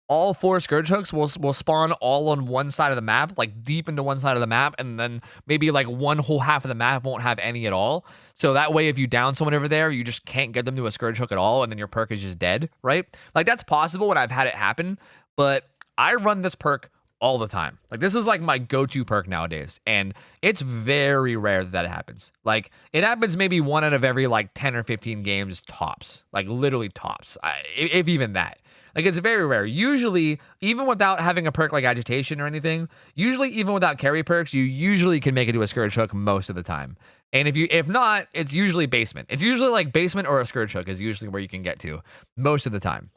all 4 Scourge hooks will spawn all on one side of the map, like deep into one side of the map, and then maybe like one whole half of the map won't have any at all. So that way, if you down someone over there, you just can't get them to a Scourge hook at all, and then your perk is just dead, right? Like, that's possible when I've had it happen, but I run this perk all the time. Like, this is like my go-to perk nowadays, and it's very rare that it happens. Like, it happens maybe 1 out of every like 10 or 15 games tops, like literally tops, if even that. Like, it's very rare. Usually, even without having a perk like Agitation or anything, usually even without carry perks, you usually can make it to a Scourge hook most of the time. And if not, it's usually Basement. It's usually like Basement or a Scourge hook is usually where you can get to most of the time.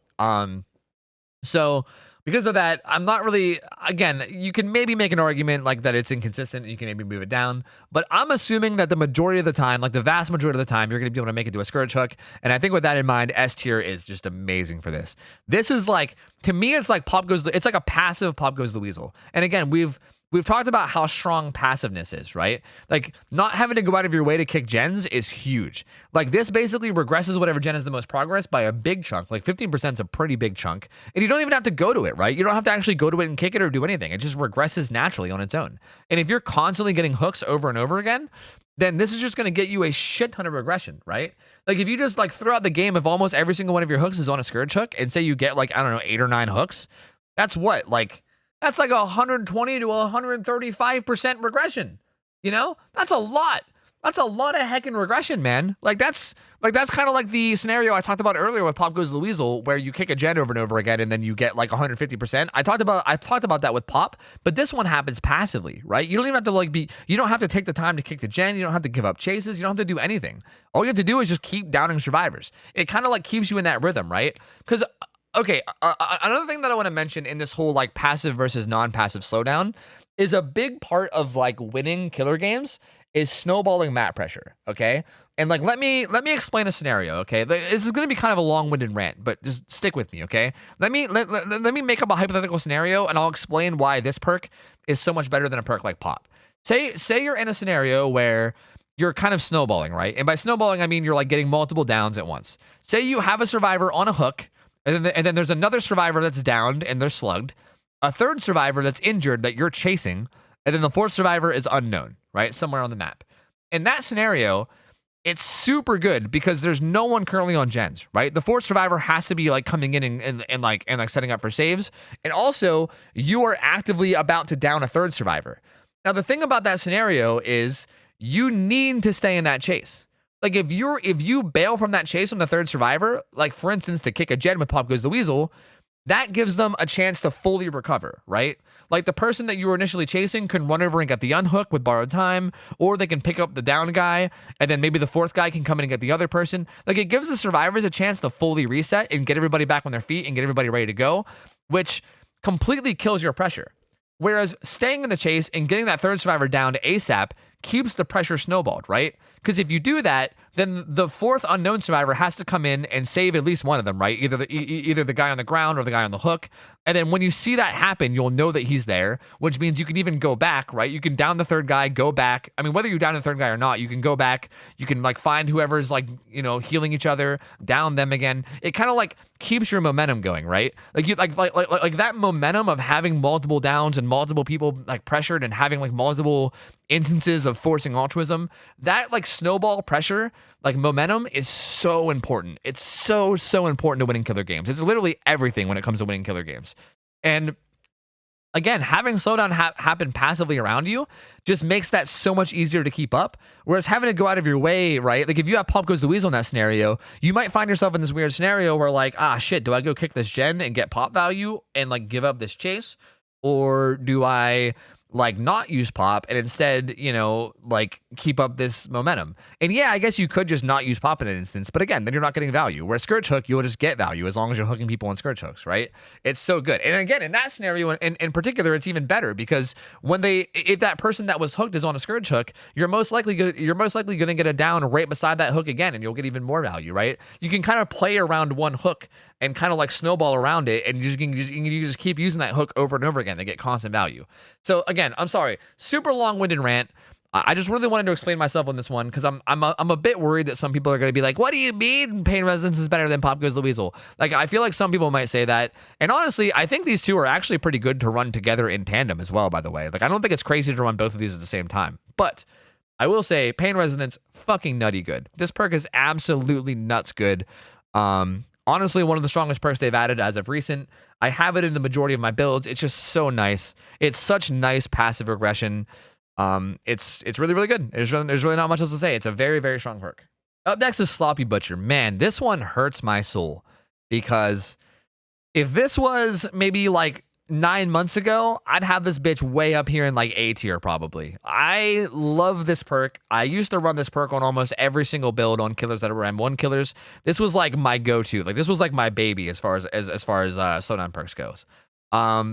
So because of that, I'm not really, again, you can maybe make an argument like that it's inconsistent, and you can maybe move it down, but I'm assuming that the majority of the time, like the vast majority of the time, you're going to be able to make it to a Scourge hook. And I think with that in mind, S tier is just amazing for this. This is like, to me, it's like it's like a passive Pop Goes the Weasel. And again, we've talked about how strong passiveness is, right? Like, not having to go out of your way to kick gens is huge. Like, this basically regresses whatever gen has the most progress by a big chunk. Like, 15% is a pretty big chunk. And you don't even have to go to it, right? You don't have to actually go to it and kick it or do anything. It just regresses naturally on its own. And if you're constantly getting hooks over and over again, then this is just going to get you a shit ton of regression, right? Like, if you just, like, throughout the game, if almost every single one of your hooks is on a Scourge hook, and say you get, like, I don't know, 8 or 9 hooks, that's what? Like, that's like 120 to 135% regression. You know, that's a lot. That's a lot of heckin' regression, man. Like that's kind of like the scenario I talked about earlier with Pop Goes the Weasel, where you kick a gen over and over again, and then you get like 150%. I talked about that with Pop, but this one happens passively, right? You don't even have to you don't have to take the time to kick the gen. You don't have to give up chases. You don't have to do anything. All you have to do is just keep downing survivors. It kind of like keeps you in that rhythm, right? Because okay, another thing that I want to mention in this whole like passive versus non-passive slowdown is a big part of like winning killer games is snowballing map pressure, okay? And like let me explain a scenario, okay? This is going to be kind of a long-winded rant, but just stick with me, okay? Let me make up a hypothetical scenario, and I'll explain why this perk is so much better than a perk like Pop. Say you're in a scenario where you're kind of snowballing, right? And by snowballing, I mean you're like getting multiple downs at once. Say you have a survivor on a hook, and then there's another survivor that's downed and they're slugged, a third survivor that's injured that you're chasing, and then the fourth survivor is unknown, right? Somewhere on the map. In that scenario, it's super good because there's no one currently on gens, right? The fourth survivor has to be like coming in and like setting up for saves. And also, you are actively about to down a third survivor. Now, the thing about that scenario is you need to stay in that chase. Like if you bail from that chase on the third survivor, like for instance, to kick a gen with Pop Goes the Weasel, that gives them a chance to fully recover, right? Like the person that you were initially chasing can run over and get the unhook with borrowed time, or they can pick up the down guy, and then maybe the fourth guy can come in and get the other person. Like it gives the survivors a chance to fully reset and get everybody back on their feet and get everybody ready to go, which completely kills your pressure. Whereas staying in the chase and getting that third survivor down to ASAP keeps the pressure snowballed, right? Because if you do that, then the fourth unknown survivor has to come in and save at least one of them, right? Either the guy on the ground or the guy on the hook. And then when you see that happen, you'll know that he's there, which means you can even go back, right? You can down the third guy, go back. I mean, whether you down the third guy or not, you can go back. You can like find whoever's like, you know, healing each other, down them again. It kind of like keeps your momentum going, right? Like you like that momentum of having multiple downs and multiple people like pressured and having like multiple instances of forcing altruism, that like snowball pressure, like momentum is so important. It's so important to winning killer games. It's literally everything when it comes to winning killer games. And again, having slowdown happen passively around you just makes that so much easier to keep up. Whereas having to go out of your way, right? Like if you have Pop Goes the Weasel in that scenario, you might find yourself in this weird scenario where like, ah, shit, do I go kick this gen and get pop value and like give up this chase? Or do I like not use pop and instead, you know, like keep up this momentum? And yeah, I guess you could just not use pop in an instance, but again, then you're not getting value. Where Scourge hook, you'll just get value as long as you're hooking people on Scourge hooks, right? It's so good. And again, in that scenario in particular, it's even better because if that person that was hooked is on a Scourge hook, you're most likely going to get a down right beside that hook again, and you'll get even more value, right? You can kind of play around one hook and kind of like snowball around it, and you just keep using that hook over and over again to get constant value. So again, I'm sorry, super long-winded rant. I just really wanted to explain myself on this one because I'm a bit worried that some people are going to be like, what do you mean Pain Resonance is better than Pop Goes the Weasel? Like, I feel like some people might say that. And honestly, I think these two are actually pretty good to run together in tandem as well, by the way. Like, I don't think it's crazy to run both of these at the same time. But I will say, Pain Resonance, fucking nutty good. This perk is absolutely nuts good. Honestly, one of the strongest perks they've added as of recent. I have it in the majority of my builds. It's just so nice. It's such nice passive regression. It's really, really good. There's really not much else to say. It's a very, very strong perk. Up next is Sloppy Butcher. Man, this one hurts my soul because if this was maybe like 9 months ago, I'd have this bitch way up here in like A tier probably. I love this perk. I used to run this perk on almost every single build on killers that were M1 killers. This was like my go-to. Like this was like my baby as far as slowdown perks goes.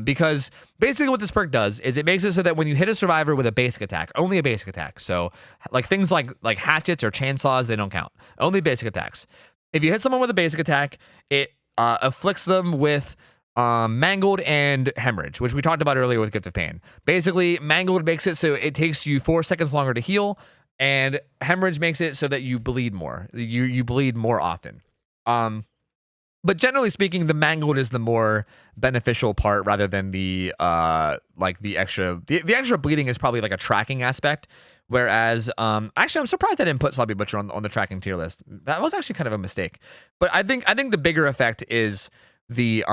Because basically what this perk does is it makes it so that when you hit a survivor with a basic attack, only a basic attack. So like things like hatchets or chainsaws, they don't count. Only basic attacks. If you hit someone with a basic attack, it afflicts them with Mangled and Hemorrhage, which we talked about earlier with Gift of Pain. Basically, Mangled makes it so it takes you 4 seconds longer to heal, and Hemorrhage makes it so that you bleed more. You bleed more often. But generally speaking, the Mangled is the more beneficial part rather than the extra. The extra bleeding is probably like a tracking aspect. Whereas, actually, I'm surprised I didn't put Sloppy Butcher on the tracking tier list. That was actually kind of a mistake. But I think the bigger effect is the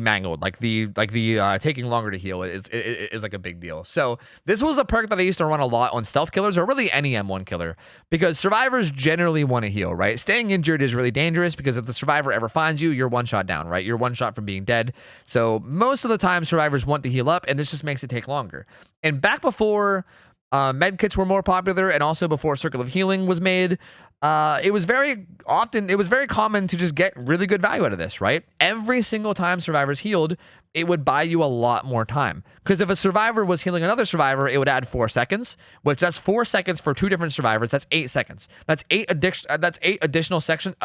Mangled, like the taking longer to heal is like a big deal. So this was a perk that I used to run a lot on stealth killers or really any M1 killer because survivors generally want to heal, right? Staying injured is really dangerous because if the survivor ever finds you, you're one shot down, right? You're one shot from being dead. So most of the time survivors want to heal up, and this just makes it take longer. And back before medkits were more popular and also before Circle of Healing was made, it was very common to just get really good value out of this, right? Every single time survivors healed, it would buy you a lot more time. Because if a survivor was healing another survivor, it would add 4 seconds, which that's 4 seconds for 2 different survivors. That's 8 seconds. That's 8 additional seconds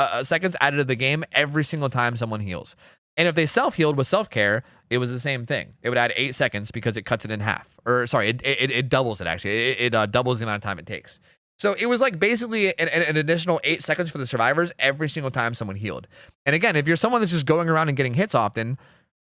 added to the game every single time someone heals. And if they self-healed with self-care, it was the same thing. It would add 8 seconds because it cuts it in half. Or sorry, it doubles it actually. It doubles the amount of time it takes. So it was like basically an additional 8 seconds for the survivors every single time someone healed. And again, if you're someone that's just going around and getting hits often,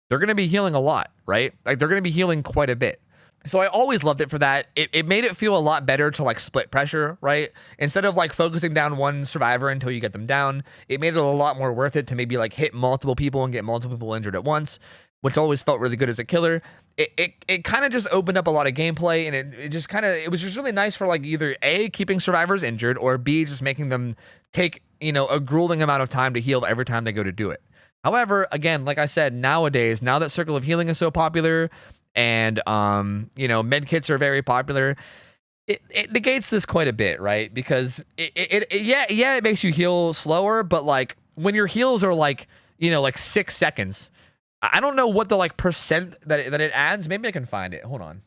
they're going to be healing a lot, right? Like they're going to be healing quite a bit. So I always loved it for that. It made it feel a lot better to like split pressure, right? Instead of like focusing down one survivor until you get them down, it made it a lot more worth it to maybe like hit multiple people and get multiple people injured at once, which always felt really good as a killer. It kind of just opened up a lot of gameplay, and it was just really nice for like either A, keeping survivors injured, or B, just making them take, a grueling amount of time to heal every time they go to do it. However, again, like I said, nowadays, now that Circle of Healing is so popular and you know, med kits are very popular, it negates this quite a bit, right? Because yeah, it makes you heal slower, but like when your heals are like, you know, like 6 seconds, I don't know what the like percent that it adds. Maybe I can find it. Hold on.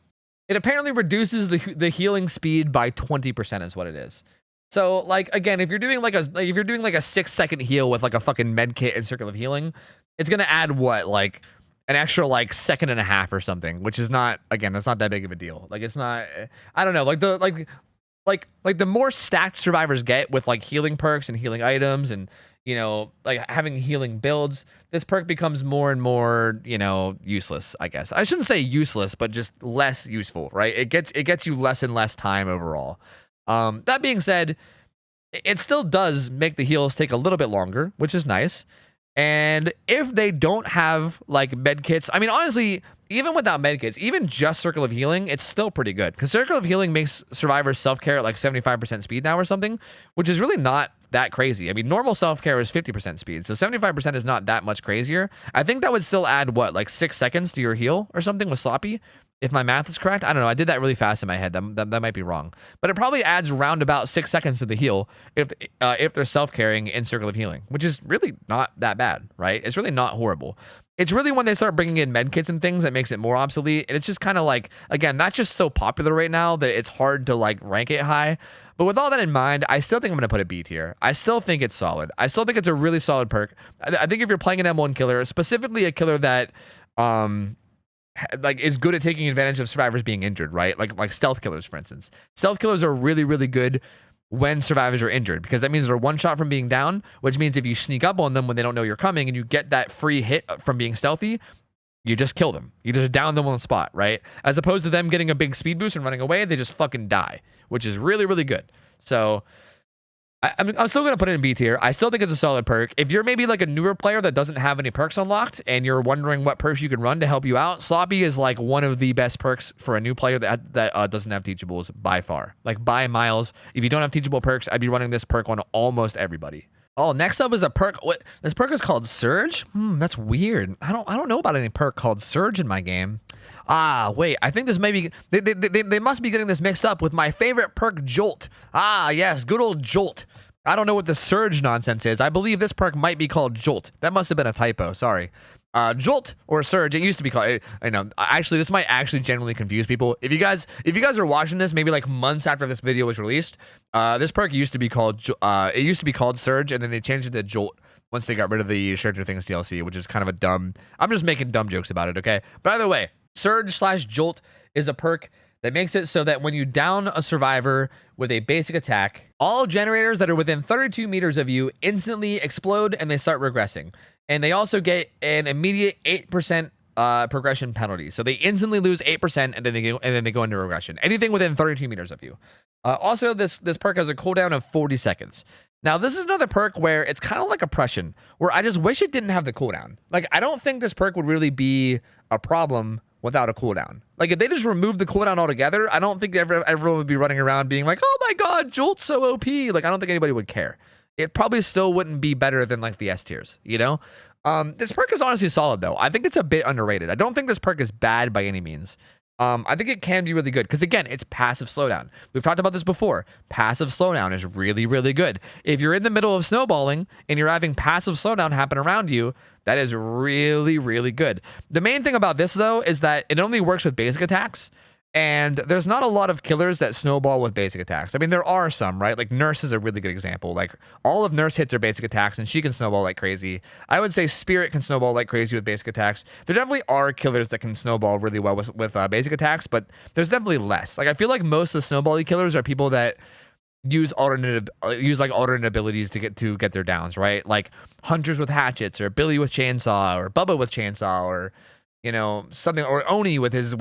It apparently reduces the healing speed by 20% is what it is. So like again, if you're doing like a 6 second heal with like a fucking med kit and Circle of Healing, it's gonna add what, like an extra like 1.5 seconds or something, which is not, again, that's not that big of a deal. Like it's not, I don't know, like the more stacked survivors get with like healing perks and healing items and, you know, like having healing builds, this perk becomes more and more, you know, useless, I guess. I shouldn't say useless, but just less useful, right? It gets you less and less time overall. That being said, it still does make the heals take a little bit longer, which is nice. And if they don't have like med kits, I mean, honestly, even without med kits, even just Circle of Healing, it's still pretty good, because Circle of Healing makes survivors self-care at like 75% speed now or something, which is really not that crazy. I mean, normal self-care is 50% speed, so 75% is not that much crazier. I think that would still add what, like 6 seconds to your heal or something with sloppy, if my math is correct. I don't know, I did that really fast in my head. That might be wrong, but it probably adds round about 6 seconds to the heal if they're self-carrying in Circle of Healing, which is really not that bad, right? It's really not horrible. It's really when they start bringing in med kits and things that makes it more obsolete. And it's just kind of like, again, that's just so popular right now that it's hard to like rank it high. But with all that in mind, I still think I'm going to put a B tier. I still think it's solid. I still think it's a really solid perk. I think if you're playing an M1 killer, specifically a killer that like is good at taking advantage of survivors being injured, right? Like stealth killers, for instance. Stealth killers are really, really good when survivors are injured, because that means they're one shot from being down, which means if you sneak up on them when they don't know you're coming and you get that free hit from being stealthy, you just kill them. You just down them on the spot, right? As opposed to them getting a big speed boost and running away, they just fucking die, which is really, really good. So I'm still going to put it in B tier. I still think it's a solid perk. If you're maybe like a newer player that doesn't have any perks unlocked and you're wondering what perks you can run to help you out, Sloppy is like one of the best perks for a new player that doesn't have teachables by far. Like by miles. If you don't have teachable perks, I'd be running this perk on almost everybody. Oh, next up is a perk. What, this perk is called Surge? That's weird. I don't know about any perk called Surge in my game. Ah, wait, I think this may be, they must be getting this mixed up with my favorite perk, Jolt. Ah, yes, good old Jolt. I don't know what the Surge nonsense is. I believe this perk might be called Jolt. That must have been a typo, sorry. Jolt or Surge, it used to be called, I know, actually, this might actually genuinely confuse people. If you guys are watching this, maybe like months after this video was released, this perk used to be called, Surge, and then they changed it to Jolt once they got rid of the Stranger Things DLC, which is kind of a dumb, I'm just making dumb jokes about it, okay? By the way, Surge/Jolt is a perk that makes it so that when you down a survivor with a basic attack, all generators that are within 32 meters of you instantly explode and they start regressing. And they also get an immediate 8% progression penalty. So they instantly lose 8% and then they go into regression. Anything within 32 meters of you. Also, this perk has a cooldown of 40 seconds. Now, this is another perk where it's kind of like Oppression, where I just wish it didn't have the cooldown. Like, I don't think this perk would really be a problem without a cooldown. Like, if they just removed the cooldown altogether, I don't think everyone would be running around being like, oh my god, Jolt's so OP. Like, I don't think anybody would care. It probably still wouldn't be better than, like, the S tiers, you know? This perk is honestly solid, though. I think it's a bit underrated. I don't think this perk is bad by any means. I think it can be really good because, again, it's passive slowdown. We've talked about this before. Passive slowdown is really, really good. If you're in the middle of snowballing and you're having passive slowdown happen around you, that is really, really good. The main thing about this, though, is that it only works with basic attacks. And there's not a lot of killers that snowball with basic attacks. I mean, there are some, right? Like Nurse is a really good example. Like all of Nurse hits are basic attacks and she can snowball like crazy. I would say Spirit can snowball like crazy with basic attacks. There definitely are killers that can snowball really well with basic attacks, but there's definitely less. Like I feel like most of the snowbally killers are people that use alternate abilities to get their downs, right? Like Hunters with hatchets, or Billy with chainsaw, or Bubba with chainsaw, or you know, something, or Oni with his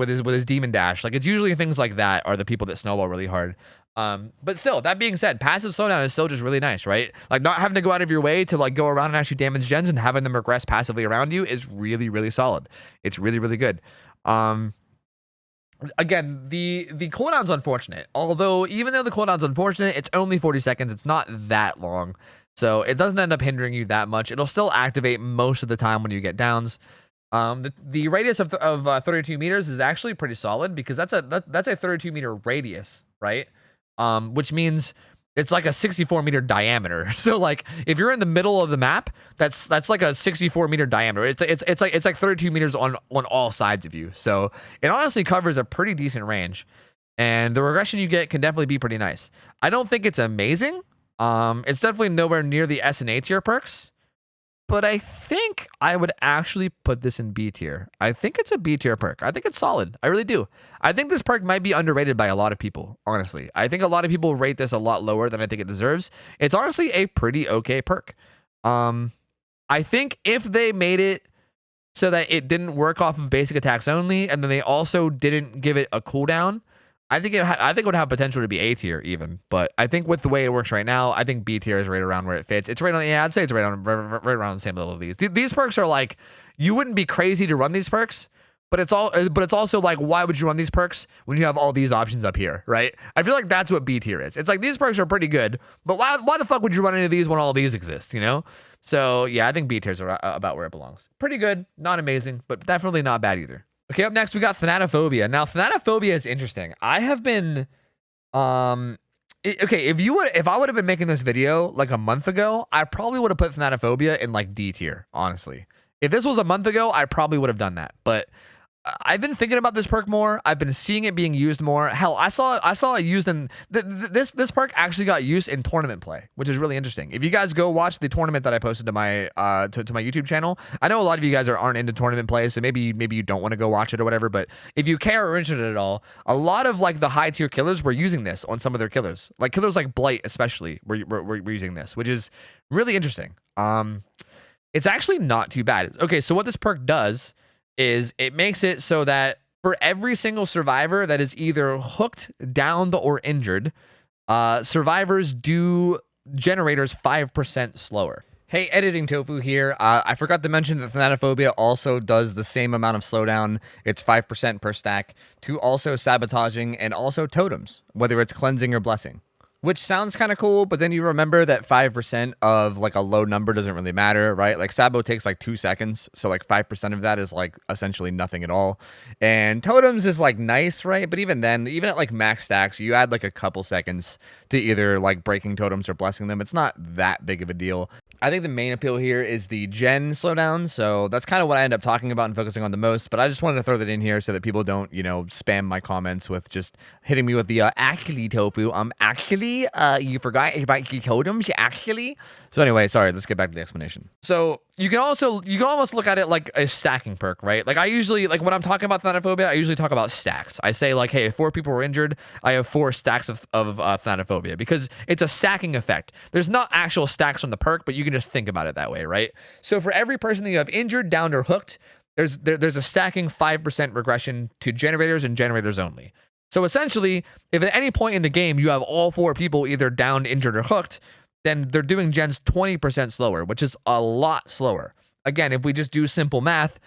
demon dash. Like it's usually things like that are the people that snowball really hard. But still, that being said, passive slowdown is still just really nice, right? Like not having to go out of your way to like go around and actually damage gens and having them regress passively around you is really, really solid. It's really, really good. Again, the cooldown's unfortunate. Although even though the cooldown's unfortunate, it's only 40 seconds. It's not that long. So it doesn't end up hindering you that much. It'll still activate most of the time when you get downs. The radius of 32 meters is actually pretty solid because that's a 32 meter radius, right? Which means it's like a 64 meter diameter. So like if you're in the middle of the map, that's like a 64 meter diameter. It's like 32 meters on all sides of you. So it honestly covers a pretty decent range, and the regression you get can definitely be pretty nice. I don't think it's amazing. It's definitely nowhere near the S and A tier perks, but I think I would actually put this in B tier. I think it's a B tier perk. I think it's solid. I really do. I think this perk might be underrated by a lot of people, honestly. I think a lot of people rate this a lot lower than I think it deserves. It's honestly a pretty okay perk. I think if they made it so that it didn't work off of basic attacks only, and then they also didn't give it a cooldown, I think it would have potential to be A tier even, but I think with the way it works right now, I think B tier is right around where it fits. It's right on, yeah, I'd say it's right around the same level of these. These perks are like, you wouldn't be crazy to run these perks, but it's also like, why would you run these perks when you have all these options up here, right? I feel like that's what B tier is. It's like, these perks are pretty good, but why the fuck would you run any of these when all of these exist, you know? So yeah, I think B tier is about where it belongs. Pretty good, not amazing, but definitely not bad either. Okay, up next we got Thanataphobia. Now, Thanataphobia is interesting. I have been, okay, if I would have been making this video like a month ago, I probably would have put Thanataphobia in like D tier, honestly. If this was a month ago, I probably would have done that. But I've been thinking about this perk more. I've been seeing it being used more. Hell, I saw it used in this perk actually got used in tournament play, which is really interesting. If you guys go watch the tournament that I posted to my to my YouTube channel, I know a lot of you guys aren't into tournament play, so maybe you don't want to go watch it or whatever. But if you care or are interested at all, a lot of like the high tier killers were using this on some of their killers, like killers like Blight especially were using this, which is really interesting. It's actually not too bad. Okay, so what this perk does is it makes it so that for every single survivor that is either hooked, downed, or injured, survivors do generators 5% slower. Hey, Editing Tofu here. I forgot to mention that Thanataphobia also does the same amount of slowdown. It's 5% per stack to also sabotaging and also totems, whether it's cleansing or blessing. Which sounds kind of cool, but then you remember that 5% of like a low number doesn't really matter, right? Like Sabo takes like 2 seconds, so like 5% of that is like essentially nothing at all. And totems is like nice, right? But even then, even at like max stacks, you add like a couple seconds to either like breaking totems or blessing them. It's not that big of a deal. I think the main appeal here is the gen slowdown, so that's kind of what I end up talking about and focusing on the most, but I just wanted to throw that in here so that people don't, you know, spam my comments with just hitting me with the actually Tofu. Actually, you forgot about the totems, actually. So anyway, sorry, let's get back to the explanation. So you can almost look at it like a stacking perk, right? Like I usually, like when I'm talking about Thanataphobia, I usually talk about stacks. I say like, hey, if 4 people were injured, I have 4 stacks of Thanataphobia because it's a stacking effect. There's not actual stacks on the perk, but you can just think about it that way, right? So for every person that you have injured, downed, or hooked, there's a stacking 5% regression to generators and generators only. So essentially, if at any point in the game you have all 4 people either downed, injured, or hooked, then they're doing gens 20% slower, which is a lot slower. Again, if we just do simple math,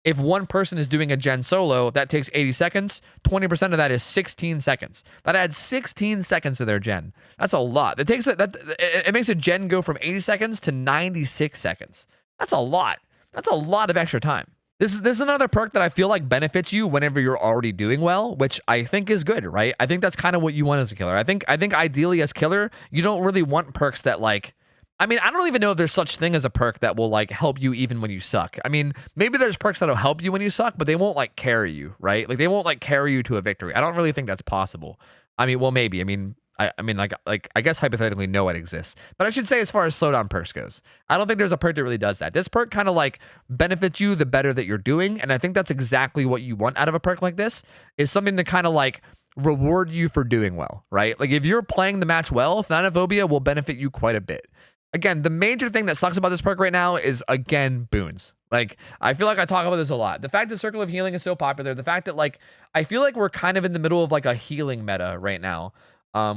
if one person is doing a gen solo, that takes 80 seconds. 20% of that is 16 seconds. That adds 16 seconds to their gen. That's a lot. It makes a gen go from 80 seconds to 96 seconds. That's a lot. That's a lot of extra time. This is another perk that I feel like benefits you whenever you're already doing well, which I think is good, right? I think that's kind of what you want as a killer. I think ideally as killer, you don't really want perks that like, I mean, I don't even know if there's such thing as a perk that will like help you even when you suck. I mean, maybe there's perks that'll help you when you suck, but they won't like carry you, right? Like they won't like carry you to a victory. I don't really think that's possible. I mean, well, maybe. I mean, I guess hypothetically, no, it exists. But I should say, as far as slowdown perks goes, I don't think there's a perk that really does that. This perk kind of like benefits you the better that you're doing, and I think that's exactly what you want out of a perk like this, is something to kind of like reward you for doing well, right? Like if you're playing the match well, Thanataphobia will benefit you quite a bit. Again, the major thing that sucks about this perk right now is, again, boons. Like, I feel like I talk about this a lot. The fact that Circle of Healing is so popular, the fact that, like, I feel like we're kind of in the middle of, like, a healing meta right now,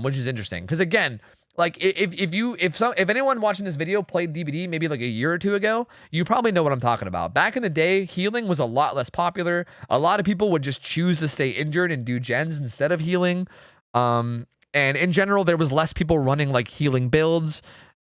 which is interesting. Because, again, like, if anyone watching this video played DBD maybe, like, a year or 2 ago, you probably know what I'm talking about. Back in the day, healing was a lot less popular. A lot of people would just choose to stay injured and do gens instead of healing. And in general, there was less people running, like, healing builds.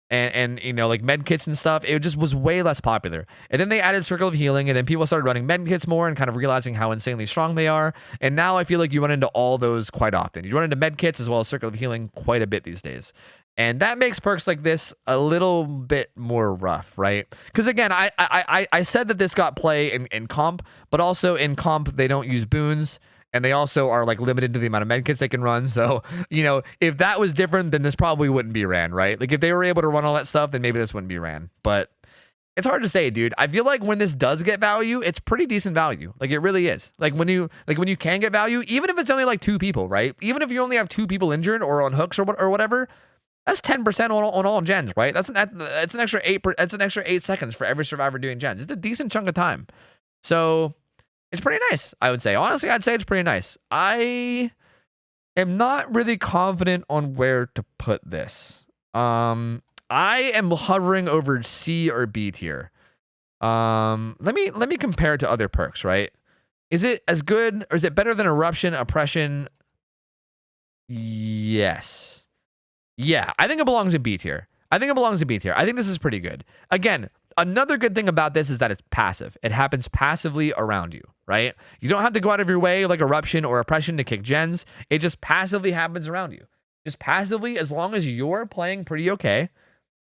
and you know, like med kits and stuff, it just was way less popular. And then they added Circle of Healing, and then people started running med kits more and kind of realizing how insanely strong they are. And now I feel like you run into all those quite often. You run into med kits as well as Circle of Healing quite a bit these days. And that makes perks like this a little bit more rough, right? Because again, I said that this got play in comp, but also in comp they don't use boons. And they also are like limited to the amount of medkits they can run. So, you know, if that was different, then this probably wouldn't be ran, right? Like if they were able to run all that stuff, then maybe this wouldn't be ran. But it's hard to say, dude. I feel like when this does get value, it's pretty decent value. Like it really is. Like when you can get value, even if it's only like 2 people, right? Even if you only have 2 people injured or on hooks or whatever, that's 10% on all gens, right? That's an extra 8. That's an extra 8 seconds for every survivor doing gens. It's a decent chunk of time. So it's pretty nice, I would say. Honestly, I'd say it's pretty nice. I am not really confident on where to put this. I am hovering over C or B tier. Let me compare it to other perks, right? Is it as good or is it better than Eruption, Oppression? Yes. Yeah, I think it belongs in B tier. I think this is pretty good. Again, another good thing about this is that it's passive. It happens passively around you, right? You don't have to go out of your way like Eruption or Oppression to kick gens. It just passively happens around you. Just passively, as long as you're playing pretty okay,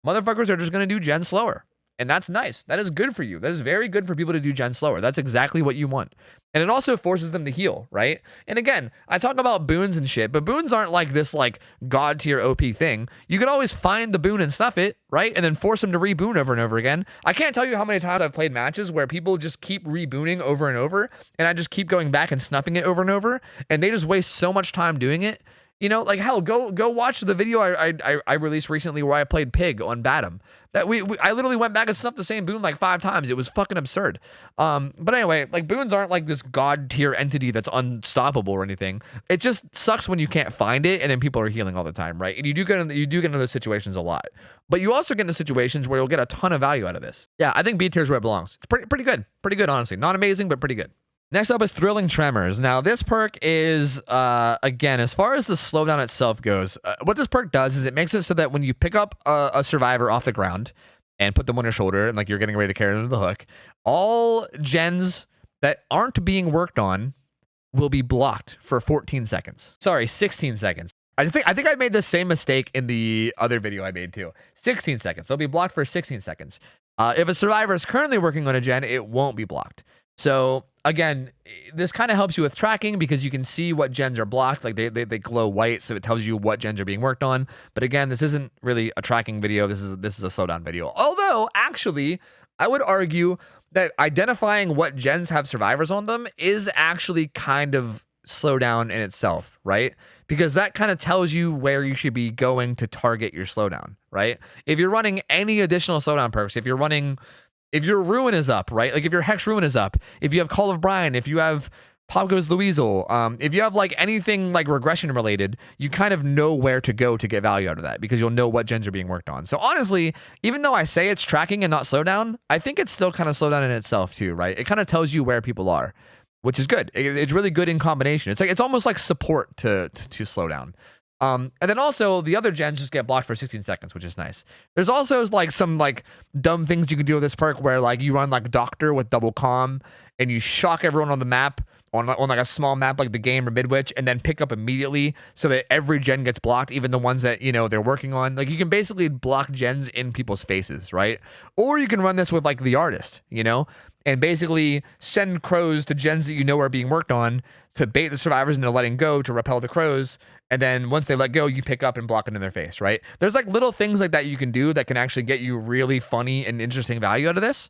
motherfuckers are just going to do gens slower. And that's nice. That is good for you. That is very good for people to do gens slower. That's exactly what you want. And it also forces them to heal, right? And again, I talk about boons and shit, but boons aren't like this like god tier OP thing. You could always find the boon and stuff it, right? And then force them to reboon over and over again. I can't tell you how many times I've played matches where people just keep rebooning over and over, and I just keep going back and snuffing it over and over, and they just waste so much time doing it. You know, like hell, go watch the video I released recently where I played Pig on Batum. That I literally went back and snuffed the same boon like 5 times. It was fucking absurd. But anyway, like boons aren't like this god tier entity that's unstoppable or anything. It just sucks when you can't find it and then people are healing all the time, right? And you do get into those situations a lot. But you also get into situations where you'll get a ton of value out of this. Yeah, I think B tier is where it belongs. It's pretty good, honestly. Not amazing, but pretty good. Next up is Thrilling Tremors. Now, this perk is, again, as far as the slowdown itself goes, what this perk does is it makes it so that when you pick up a survivor off the ground and put them on your shoulder and like you're getting ready to carry them to the hook, all gens that aren't being worked on will be blocked for 14 seconds. Sorry, 16 seconds. I think I made the same mistake in the other video I made too. 16 seconds. They'll be blocked for 16 seconds. If a survivor is currently working on a gen, it won't be blocked. So again, this kind of helps you with tracking because you can see what gens are blocked. Like they glow white, so it tells you what gens are being worked on. But again, this isn't really a tracking video. This is a slowdown video. Although, actually, I would argue that identifying what gens have survivors on them is actually kind of slowdown in itself, right? Because that kind of tells you where you should be going to target your slowdown, right? If you're running any additional slowdown perks, if your Ruin is up, right? Like if your Hex Ruin is up, if you have Call of Brine, if you have Goes the Weasel, if you have like anything like regression related, you kind of know where to go to get value out of that because you'll know what gens are being worked on. So honestly, even though I say it's tracking and not slowdown, I think it's still kind of slowdown in itself too, right? It kind of tells you where people are, which is good. It's really good in combination. It's almost like support to slowdown. And then also the other gens just get blocked for 16 seconds, which is nice. There's also like some like dumb things you can do with this perk where like you run like Doctor with double calm and you shock everyone on the map on like a small map like the game or Midwich and then pick up immediately so that every gen gets blocked, even the ones that, you know, they're working on. Like you can basically block gens in people's faces, right? Or you can run this with like the artist, you know, and basically send crows to gens that you know are being worked on to bait the survivors into letting go to repel the crows. And then once they let go, you pick up and block it in their face, right? There's like little things like that you can do that can actually get you really funny and interesting value out of this.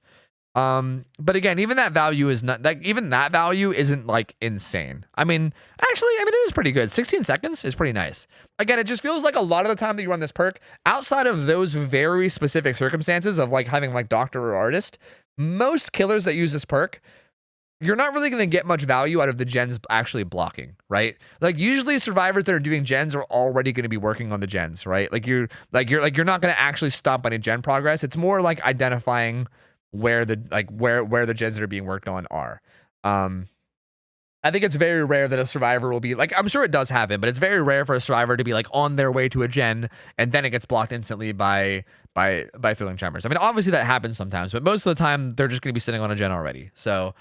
But again, even that value is not like, even that value isn't like insane. I mean, it is pretty good. 16 seconds is pretty nice. Again, it just feels like a lot of the time that you run this perk, outside of those very specific circumstances of like having like Doctor or Artist, most killers that use this perk, you're not really going to get much value out of the gens actually blocking, right? Like usually survivors that are doing gens are already going to be working on the gens, right? You're not going to actually stop any gen progress. It's more like identifying where the gens that are being worked on are. I think it's very rare that a survivor will be like, I'm sure it does happen, but it's very rare for a survivor to be like on their way to a gen and then it gets blocked instantly by throwing Tremors. I mean, obviously that happens sometimes, but most of the time they're just going to be sitting on a gen already. So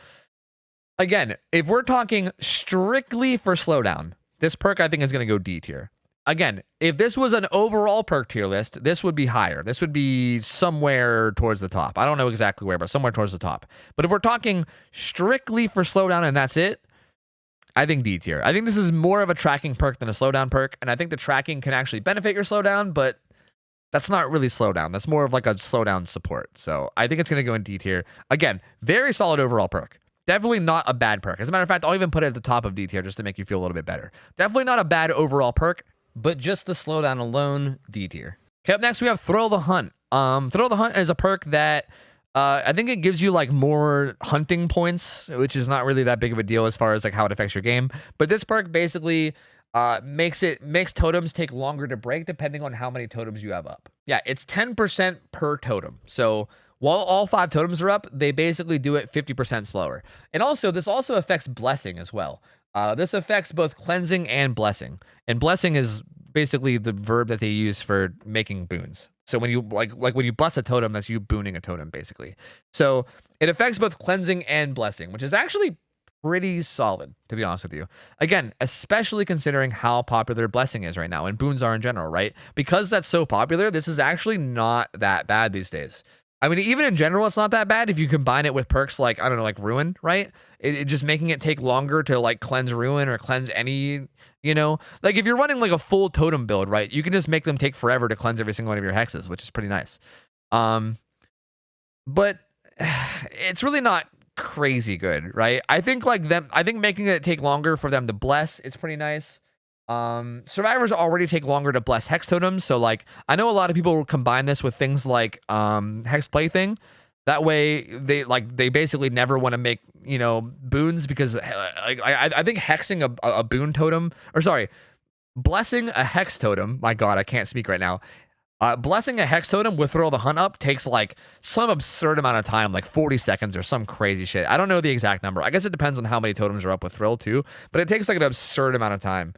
again, if we're talking strictly for slowdown, this perk I think is going to go D tier. Again, if this was an overall perk tier list, this would be higher. This would be somewhere towards the top. I don't know exactly where, but somewhere towards the top. But if we're talking strictly for slowdown and that's it, I think D tier. I think this is more of a tracking perk than a slowdown perk, and I think the tracking can actually benefit your slowdown, but that's not really slowdown. That's more of like a slowdown support. So I think it's going to go in D tier. Again, very solid overall perk. Definitely not a bad perk. As a matter of fact, I'll even put it at the top of D tier just to make you feel a little bit better. Definitely not a bad overall perk, but just the slowdown alone, D tier. Okay, up next we have Thrill the Hunt. Thrill the Hunt is a perk that I think it gives you like more hunting points, which is not really that big of a deal as far as like how it affects your game. But this perk basically makes totems take longer to break depending on how many totems you have up. Yeah, it's 10% per totem. So while all 5 totems are up, they basically do it 50% slower. And also, this also affects blessing as well. This affects both cleansing and blessing. And blessing is basically the verb that they use for making boons. So when you like when you bless a totem, that's you booning a totem basically. So it affects both cleansing and blessing, which is actually pretty solid, to be honest with you. Again, especially considering how popular blessing is right now and boons are in general, right? Because that's so popular, this is actually not that bad these days. I mean, even in general, it's not that bad if you combine it with perks like, I don't know, like Ruin, right? It just making it take longer to like cleanse Ruin or cleanse any, you know? Like if you're running like a full totem build, right? You can just make them take forever to cleanse every single one of your hexes, which is pretty nice. But it's really not crazy good, right? I think making it take longer for them to bless, it's pretty nice. Survivors already take longer to bless hex totems, so like I know a lot of people will combine this with things like hex plaything. That way they basically never want to make, you know, boons, because I think hexing a boon totem, or sorry, blessing a hex totem, my god, I can't speak right now. Blessing a hex totem with Thrill the Hunt up takes like some absurd amount of time, like 40 seconds or some crazy shit. I don't know the exact number. I guess it depends on how many totems are up with Thrill too, but it takes like an absurd amount of time.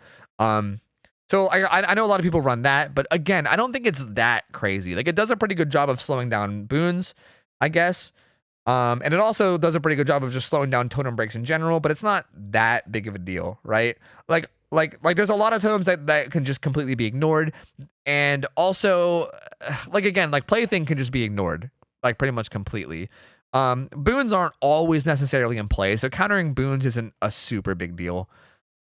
So I know a lot of people run that, but again, I don't think it's that crazy. Like it does a pretty good job of slowing down boons, I guess. And it also does a pretty good job of just slowing down totem breaks in general, but it's not that big of a deal, right? Like there's a lot of totems that can just completely be ignored. And also, like again, like Plaything can just be ignored, like pretty much completely. Boons aren't always necessarily in play, so countering boons isn't a super big deal.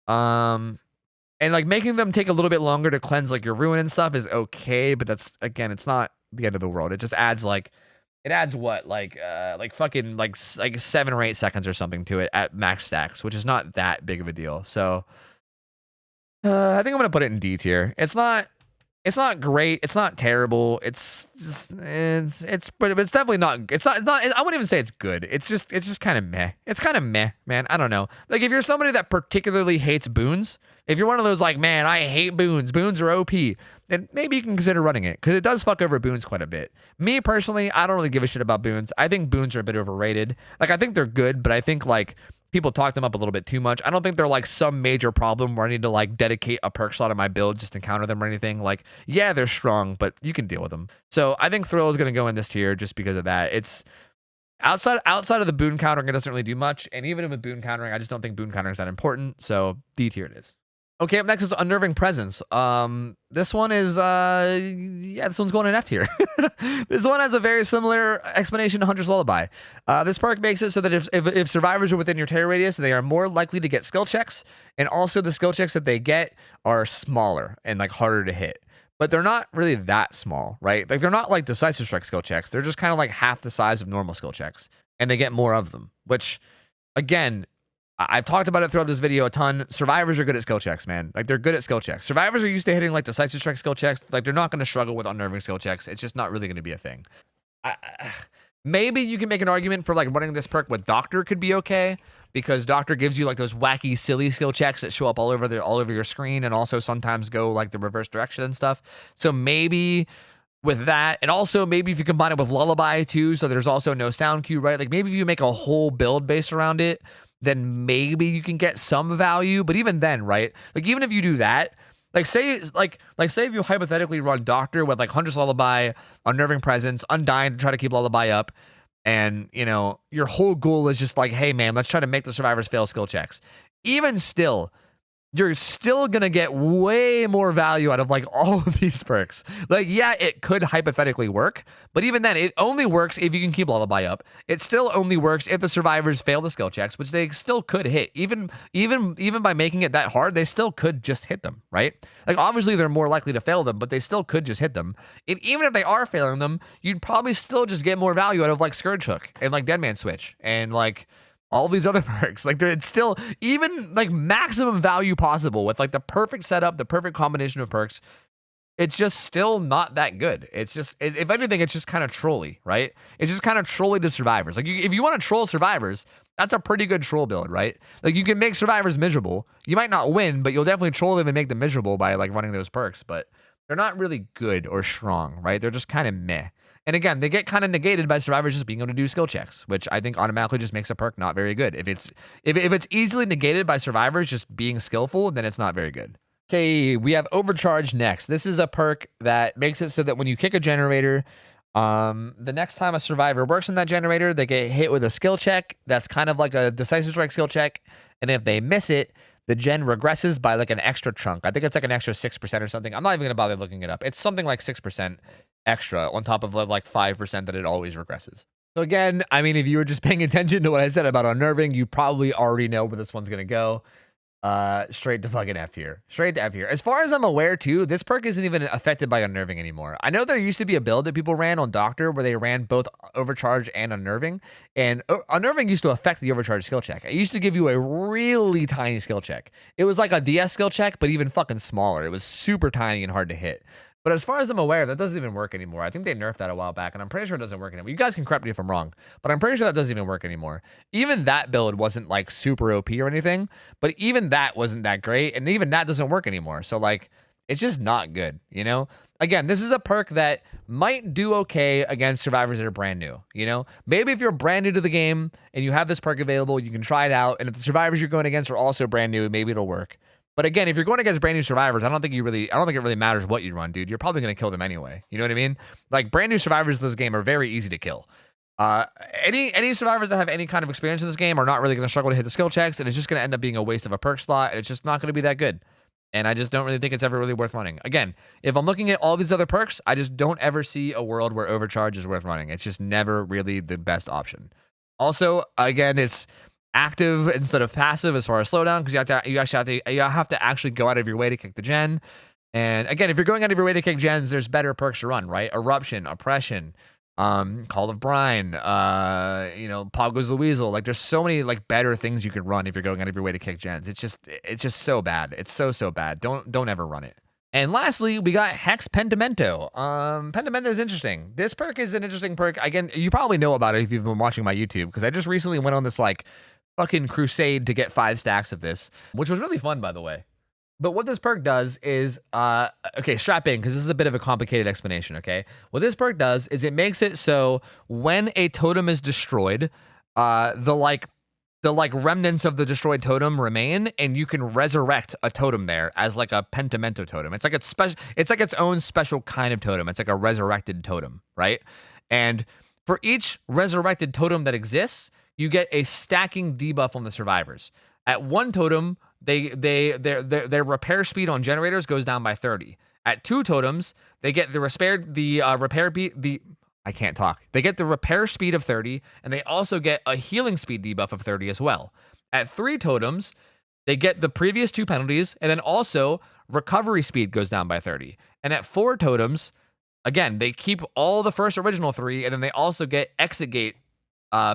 And like making them take a little bit longer to cleanse like your Ruin and stuff is okay, but that's, again, it's not the end of the world. It just adds like, what, like fucking like 7 or 8 seconds or something to it at max stacks, which is not that big of a deal. So I think I'm gonna put it in D tier. It's not great. It's not terrible. But it's definitely not. It's not. I wouldn't even say it's good. It's just kind of meh. It's kind of meh, man. I don't know. Like if you're somebody that particularly hates boons, if you're one of those like, man, I hate boons. Boons are OP. Then maybe you can consider running it, because it does fuck over boons quite a bit. Me personally, I don't really give a shit about boons. I think boons are a bit overrated. Like I think they're good, but I think like people talk them up a little bit too much. I don't think they're like some major problem where I need to like dedicate a perk slot in my build just to counter them or anything. Like, yeah, they're strong, but you can deal with them. So I think Thrill is going to go in this tier just because of that. It's outside of the boon countering, it doesn't really do much. And even with boon countering, I just don't think boon countering is that important. So D tier it is. Okay, up next is Unnerving Presence. This one is, this one's going in F tier. This one has a very similar explanation to Huntress Lullaby. This perk makes it so that if survivors are within your terror radius, they are more likely to get skill checks, and also the skill checks that they get are smaller and like harder to hit. But they're not really that small, right? Like they're not like Decisive Strike skill checks. They're just kind of like half the size of normal skill checks, and they get more of them, which, again, I've talked about it throughout this video a ton. Survivors are good at skill checks, man. Like, they're good at skill checks. Survivors are used to hitting, like, Decisive Strike skill checks. Like, they're not going to struggle with Unnerving skill checks. It's just not really going to be a thing. Maybe you can make an argument for, like, running this perk with Doctor could be okay, because Doctor gives you, like, those wacky, silly skill checks that show up all over your screen, and also sometimes go, like, the reverse direction and stuff. So maybe with that, and also maybe if you combine it with Lullaby, too, so there's also no sound cue, right? Like, maybe if you make a whole build based around it, then maybe you can get some value. But even then, right? Like even if you do that, like say if you hypothetically run Doctor with like Huntress Lullaby, Unnerving Presence, Undying to try to keep Lullaby up, and you know your whole goal is just like, hey man, let's try to make the survivors fail skill checks. Even still, you're still gonna get way more value out of like all of these perks. Like, yeah, it could hypothetically work, but even then, it only works if you can keep Lullaby up. It still only works if the survivors fail the skill checks, which they still could hit. Even by making it that hard, they still could just hit them, right? Like, obviously, they're more likely to fail them, but they still could just hit them. And even if they are failing them, you'd probably still just get more value out of like Scourge Hook and like Deadman Switch and like all these other perks. Like it's still even like maximum value possible with like the perfect setup, the perfect combination of perks. It's just still not that good. It's just, if anything, it's just kind of trolly, right? It's just kind of trolly to survivors. Like if you want to troll survivors, that's a pretty good troll build, right? Like you can make survivors miserable. You might not win, but you'll definitely troll them and make them miserable by like running those perks. But they're not really good or strong, right? They're just kind of meh. And again, they get kind of negated by survivors just being able to do skill checks, which I think automatically just makes a perk not very good. If it's easily negated by survivors just being skillful, then it's not very good. Okay, we have Overcharge next. This is a perk that makes it so that when you kick a generator, the next time a survivor works in that generator, they get hit with a skill check. That's kind of like a decisive strike skill check. And if they miss it, the gen regresses by like an extra chunk. I think it's like an extra 6% or something. I'm not even going to bother looking it up. It's something like 6% extra on top of like 5% that it always regresses. So again, I mean, if you were just paying attention to what I said about Unnerving, you probably already know where this one's going to go. Straight to fucking F tier. Straight to F tier. As far as I'm aware, too, this perk isn't even affected by Unnerving anymore. I know there used to be a build that people ran on Doctor where they ran both Overcharge and Unnerving, and Unnerving used to affect the Overcharge skill check. It used to give you a really tiny skill check. It was like a DS skill check, but even fucking smaller. It was super tiny and hard to hit. But as far as I'm aware, that doesn't even work anymore. I think they nerfed that a while back, and I'm pretty sure it doesn't work anymore. You guys can correct me if I'm wrong, but I'm pretty sure that doesn't even work anymore. Even that build wasn't like super OP or anything, but even that wasn't that great, and even that doesn't work anymore. So like, it's just not good, you know? Again, this is a perk that might do okay against survivors that are brand new, you know? Maybe if you're brand new to the game and you have this perk available, you can try it out, and if the survivors you're going against are also brand new, maybe it'll work. But again, if you're going against brand new survivors, I don't think it really matters what you run, dude. You're probably going to kill them anyway. You know what I mean? Like brand new survivors in this game are very easy to kill. Any survivors that have any kind of experience in this game are not really going to struggle to hit the skill checks, and it's just going to end up being a waste of a perk slot, and it's just not going to be that good. And I just don't really think it's ever really worth running. Again, if I'm looking at all these other perks, I just don't ever see a world where Overcharge is worth running. It's just never really the best option. Also, again, it's active instead of passive as far as slowdown, because you have to actually go out of your way to kick the gen. And again, if you're going out of your way to kick gens, there's better perks to run, right? Eruption, Oppression, Call of Brine, you know, Goes the Weasel. Like there's so many like better things you can run if you're going out of your way to kick gens. It's just so bad. It's so bad. Don't ever run it. And lastly, we got Hex Pentimento. Pentimento is interesting. This perk is an interesting perk. Again, you probably know about it if you've been watching my YouTube, because I just recently went on this like fucking crusade to get 5 stacks of this, which was really fun, by the way. But what this perk does is, okay, strap in, because this is a bit of a complicated explanation, okay? What this perk does is it makes it so when a totem is destroyed, the remnants of the destroyed totem remain, and you can resurrect a totem there as like a Pentimento totem. It's like its own special kind of totem. It's like a resurrected totem, right? And for each resurrected totem that exists, you get a stacking debuff on the survivors. At 1 totem, their repair speed on generators goes down by 30. At 2 totems, they get the They get the repair speed of 30, and they also get a healing speed debuff of 30 as well. At 3 totems, they get the previous 2 penalties, and then also recovery speed goes down by 30. And at 4 totems, again, they keep all the first original 3, and then they also get exit gate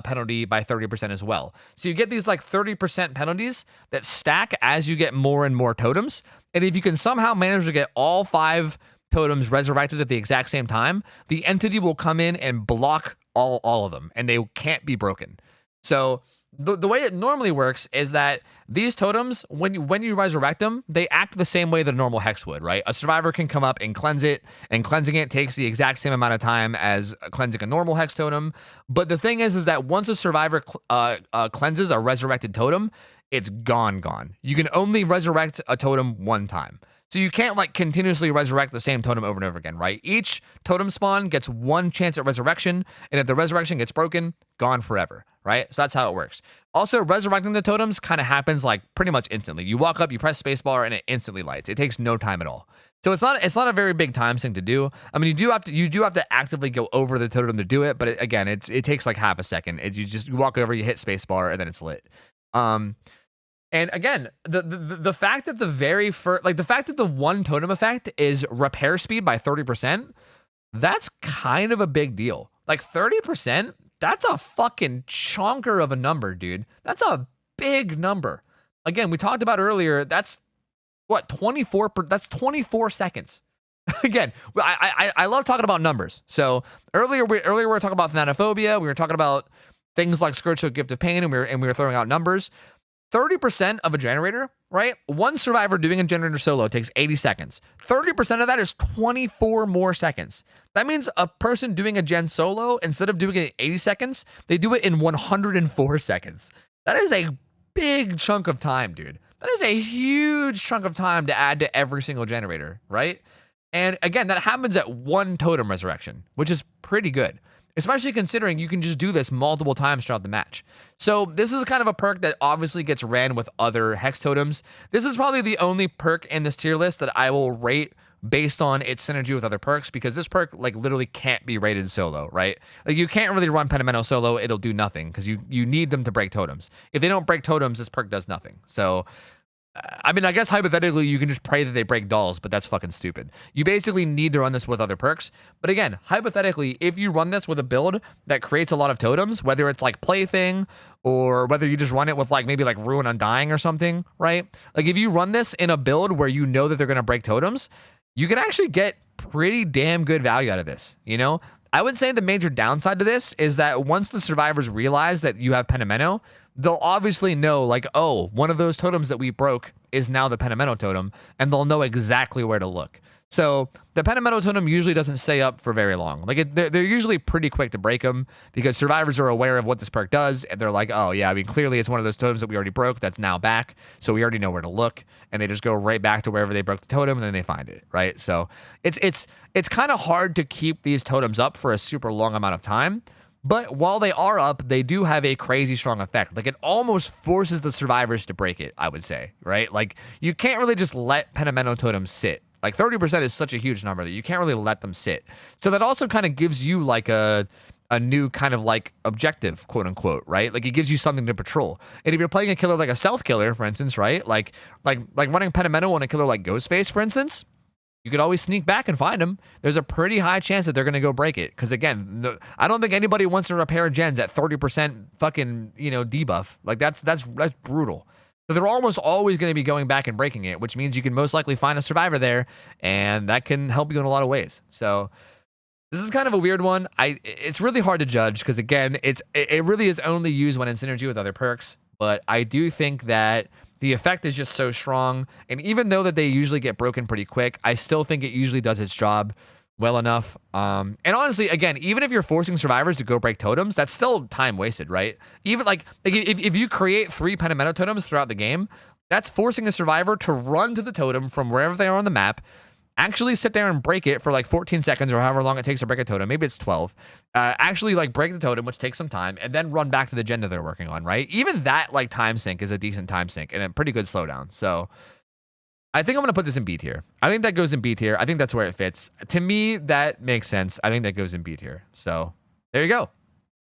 penalty by 30% as well. So you get these like 30% penalties that stack as you get more and more totems. And if you can somehow manage to get all 5 totems resurrected at the exact same time, the entity will come in and block all of them, and they can't be broken. So the way it normally works is that these totems, when you resurrect them, they act the same way that a normal hex would, right? A survivor can come up and cleanse it, and cleansing it takes the exact same amount of time as cleansing a normal hex totem. But the thing is that once a survivor cleanses a resurrected totem, it's gone. You can only resurrect a totem one time. So you can't like continuously resurrect the same totem over and over again, right? Each totem spawn gets one chance at resurrection, and if the resurrection gets broken, gone forever, right? So that's how it works. Also, resurrecting the totems kind of happens like pretty much instantly. You walk up, you press spacebar, and it instantly lights. It takes no time at all. So it's not a very big time sink to do. I mean, you do have to actively go over the totem to do it, but it takes like half a second. You walk over, you hit spacebar, and then it's lit. And again, the fact that the fact that the one totem effect is repair speed by 30%, that's kind of a big deal. Like 30%, that's a fucking chonker of a number, dude. That's a big number. Again, we talked about earlier, that's what, 24, that's 24 seconds. Again, I love talking about numbers. So earlier we were talking about Thanataphobia, we were talking about things like Scourge, Gift of Pain, and we were throwing out numbers. 30% of a generator, right? One survivor doing a generator solo takes 80 seconds. 30% of that is 24 more seconds. That means a person doing a gen solo, instead of doing it in 80 seconds, they do it in 104 seconds. That is a big chunk of time, dude. That is a huge chunk of time to add to every single generator, right? And again, that happens at one totem resurrection, which is pretty good, especially considering you can just do this multiple times throughout the match. So this is kind of a perk that obviously gets ran with other hex totems. This is probably the only perk in this tier list that I will rate based on its synergy with other perks, because this perk like literally can't be rated solo, right? Like you can't really run Pentimento solo, it'll do nothing, because you need them to break totems. If they don't break totems, this perk does nothing. So I mean, I guess hypothetically you can just pray that they break dolls, but that's fucking stupid. You basically need to run this with other perks. But again, hypothetically, if you run this with a build that creates a lot of totems, whether it's like Plaything or whether you just run it with like maybe like Ruin Undying or something, right? Like if you run this in a build where you know that they're going to break totems, you can actually get pretty damn good value out of this, you know? I would say the major downside to this is that once the survivors realize that you have Pentimento, they'll obviously know like, oh, one of those totems that we broke is now the Pentimento totem, and they'll know exactly where to look. So the Pentimento totem usually doesn't stay up for very long. Like they're usually pretty quick to break them, because survivors are aware of what this perk does, and they're like, oh yeah, I mean, clearly it's one of those totems that we already broke that's now back, so we already know where to look, and they just go right back to wherever they broke the totem, and then they find it, right? So it's kind of hard to keep these totems up for a super long amount of time. But while they are up, they do have a crazy strong effect. Like it almost forces the survivors to break it, I would say, right? Like you can't really just let Pentimento totems sit. Like 30% is such a huge number that you can't really let them sit. So that also kind of gives you like a new kind of like objective, quote unquote, right? Like it gives you something to patrol. And if you're playing a killer like a stealth killer, for instance, right? Like running Pentimento on a killer like Ghostface, for instance, you could always sneak back and find them. There's a pretty high chance that they're going to go break it. Because again, I don't think anybody wants to repair gens at 30% fucking, debuff. Like that's brutal. So they're almost always going to be going back and breaking it, which means you can most likely find a survivor there, and that can help you in a lot of ways. So this is kind of a weird one. It's really hard to judge because again, it really is only used when in synergy with other perks. But I do think that the effect is just so strong, and even though that they usually get broken pretty quick, I still think it usually does its job well enough. And honestly, again, even if you're forcing survivors to go break totems, that's still time wasted, right? Even like if you create 3 Pentimento totems throughout the game, that's forcing a survivor to run to the totem from wherever they are on the map, actually sit there and break it for like 14 seconds or however long it takes to break a totem. Maybe it's 12. Actually like break the totem, which takes some time, and then run back to the gen that they're working on, right? Even that like time sink is a decent time sink and a pretty good slowdown. So I think I'm going to put this in B tier. I think that goes in B tier. I think that's where it fits. To me, that makes sense. I think that goes in B tier. So there you go.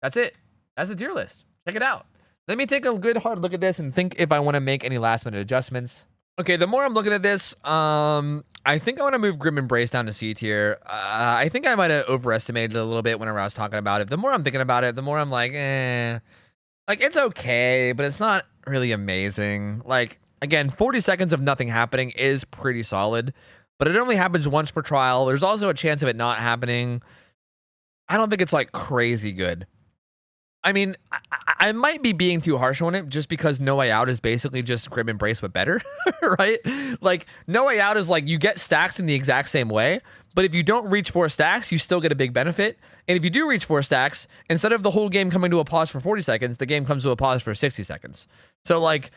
That's it. That's the tier list. Check it out. Let me take a good hard look at this and think if I want to make any last minute adjustments. Okay, the more I'm looking at this, I think I want to move Grim Embrace down to C tier. I think I might have overestimated it a little bit whenever I was talking about it. The more I'm thinking about it, the more I'm like, like it's okay, but it's not really amazing. Like, again, 40 seconds of nothing happening is pretty solid, but it only happens once per trial. There's also a chance of it not happening. I don't think it's like crazy good. I mean, I might be being too harsh on it just because No Way Out is basically just Grim Embrace but better, right? Like, No Way Out is like you get stacks in the exact same way, but if you don't reach 4 stacks, you still get a big benefit. And if you do reach 4 stacks, instead of the whole game coming to a pause for 40 seconds, the game comes to a pause for 60 seconds. So, like,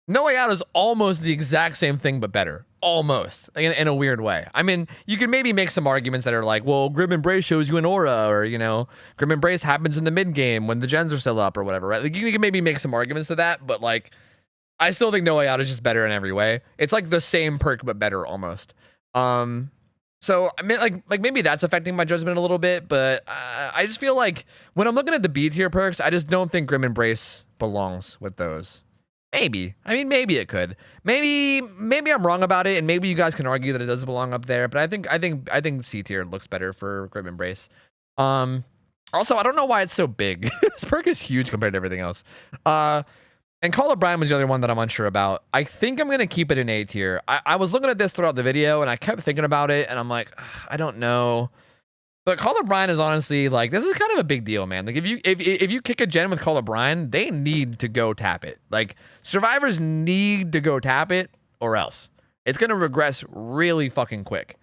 No Way Out is almost the exact same thing but better. Almost, in a weird way. I mean, you can maybe make some arguments that are like, well, Grim Embrace shows you an aura, or, you know, Grim Embrace happens in the mid game when the gens are still up or whatever, right? Like, you can maybe make some arguments to that, but, like, I still think No Way Out is just better in every way. It's like the same perk but better almost. So I mean, like maybe that's affecting my judgment a little bit, but I just feel like when I'm looking at the B tier perks, I just don't think Grim Embrace belongs with those. Maybe. I mean, maybe it could. Maybe I'm wrong about it, and maybe you guys can argue that it doesn't belong up there. But I think C tier looks better for Grim Embrace. Also, I don't know why it's so big. This perk is huge compared to everything else. And Call of Brine was the other one that I'm unsure about. I think I'm gonna keep it in A tier. I was looking at this throughout the video, and I kept thinking about it, and I'm like, I don't know. But Call of Brine is honestly like, this is kind of a big deal, man. Like, if you kick a gen with Call of Brine, they need to go tap it. Like, survivors need to go tap it, or else it's gonna regress really fucking quick.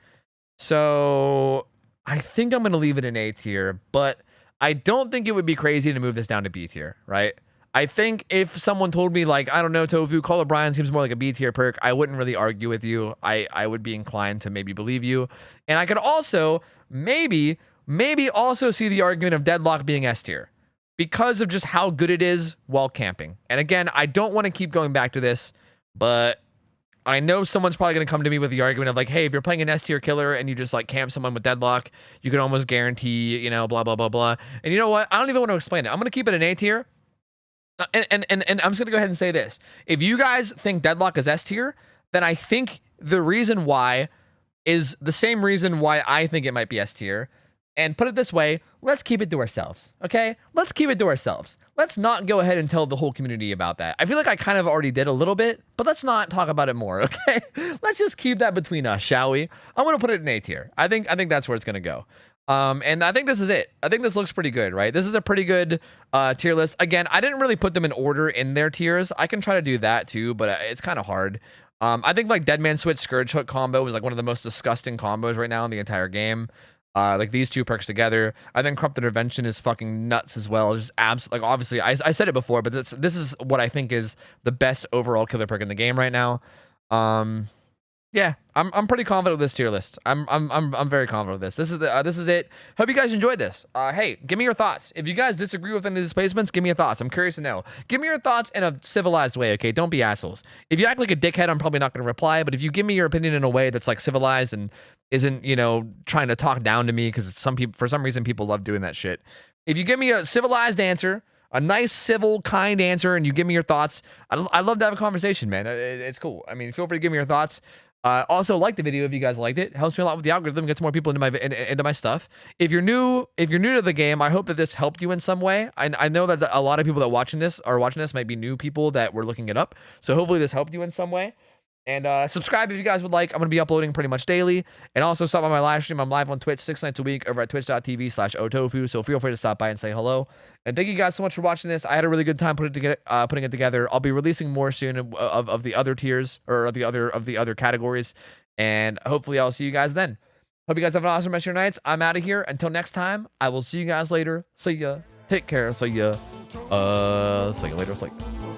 So I think I'm gonna leave it in A tier, but I don't think it would be crazy to move this down to B tier, right? I think if someone told me, like, I don't know, Tofu, Call of Brine seems more like a B tier perk, I wouldn't really argue with you. I would be inclined to maybe believe you. And I could also maybe also see the argument of Deadlock being S tier because of just how good it is while camping. And again, I don't want to keep going back to this, but I know someone's probably going to come to me with the argument of like, hey, if you're playing an S tier killer and you just like camp someone with Deadlock, you can almost guarantee, you know, blah, blah, blah, blah. And you know what? I don't even want to explain it. I'm going to keep it in A tier. And I'm just going to go ahead and say this. If you guys think Deadlock is S tier, then I think the reason why is the same reason why I think it might be S tier. And put it this way, let's keep it to ourselves, okay? Let's keep it to ourselves. Let's not go ahead and tell the whole community about that. I feel like I kind of already did a little bit, but let's not talk about it more, okay? Let's just keep that between us, shall we? I'm going to put it in A tier. I think that's where it's going to go. And I think this is it. I think this looks pretty good, right? This is a pretty good tier list. Again, I didn't really put them in order in their tiers. I can try to do that too, but it's kind of hard. I think like Deadman Switch Scourge Hook combo is like one of the most disgusting combos right now in the entire game. Like these two perks together. I think Corrupt Intervention is fucking nuts as well. Just absolutely, like, obviously I said it before, but this is what I think is the best overall killer perk in the game right now. Yeah, I'm pretty confident with this tier list. I'm very confident with this. This is it. Hope you guys enjoyed this. Hey, give me your thoughts. If you guys disagree with any of these placements, give me your thoughts. I'm curious to know. Give me your thoughts in a civilized way, okay? Don't be assholes. If you act like a dickhead, I'm probably not going to reply. But if you give me your opinion in a way that's like civilized and isn't, you know, trying to talk down to me, because some people, for some reason, people love doing that shit. If you give me a civilized answer, a nice, civil, kind answer, and you give me your thoughts, I love to have a conversation, man. It's cool. I mean, feel free to give me your thoughts. Also, like the video if you guys liked it. Helps me a lot with the algorithm, gets more people into my stuff. If you're new to the game, I hope that this helped you in some way. I know that a lot of people that are watching this might be new people that were looking it up. So hopefully this helped you in some way. And subscribe if you guys would like. I'm going to be uploading pretty much daily. And also stop by my live stream. I'm live on Twitch 6 nights a week over at twitch.tv/OhTofu. So feel free to stop by and say hello. And thank you guys so much for watching this. I had a really good time putting it together. I'll be releasing more soon of the other tiers or of the other categories. And hopefully I'll see you guys then. Hope you guys have an awesome rest of your nights. I'm out of here. Until next time, I will see you guys later. See ya. Take care. See ya. See you later. It's like...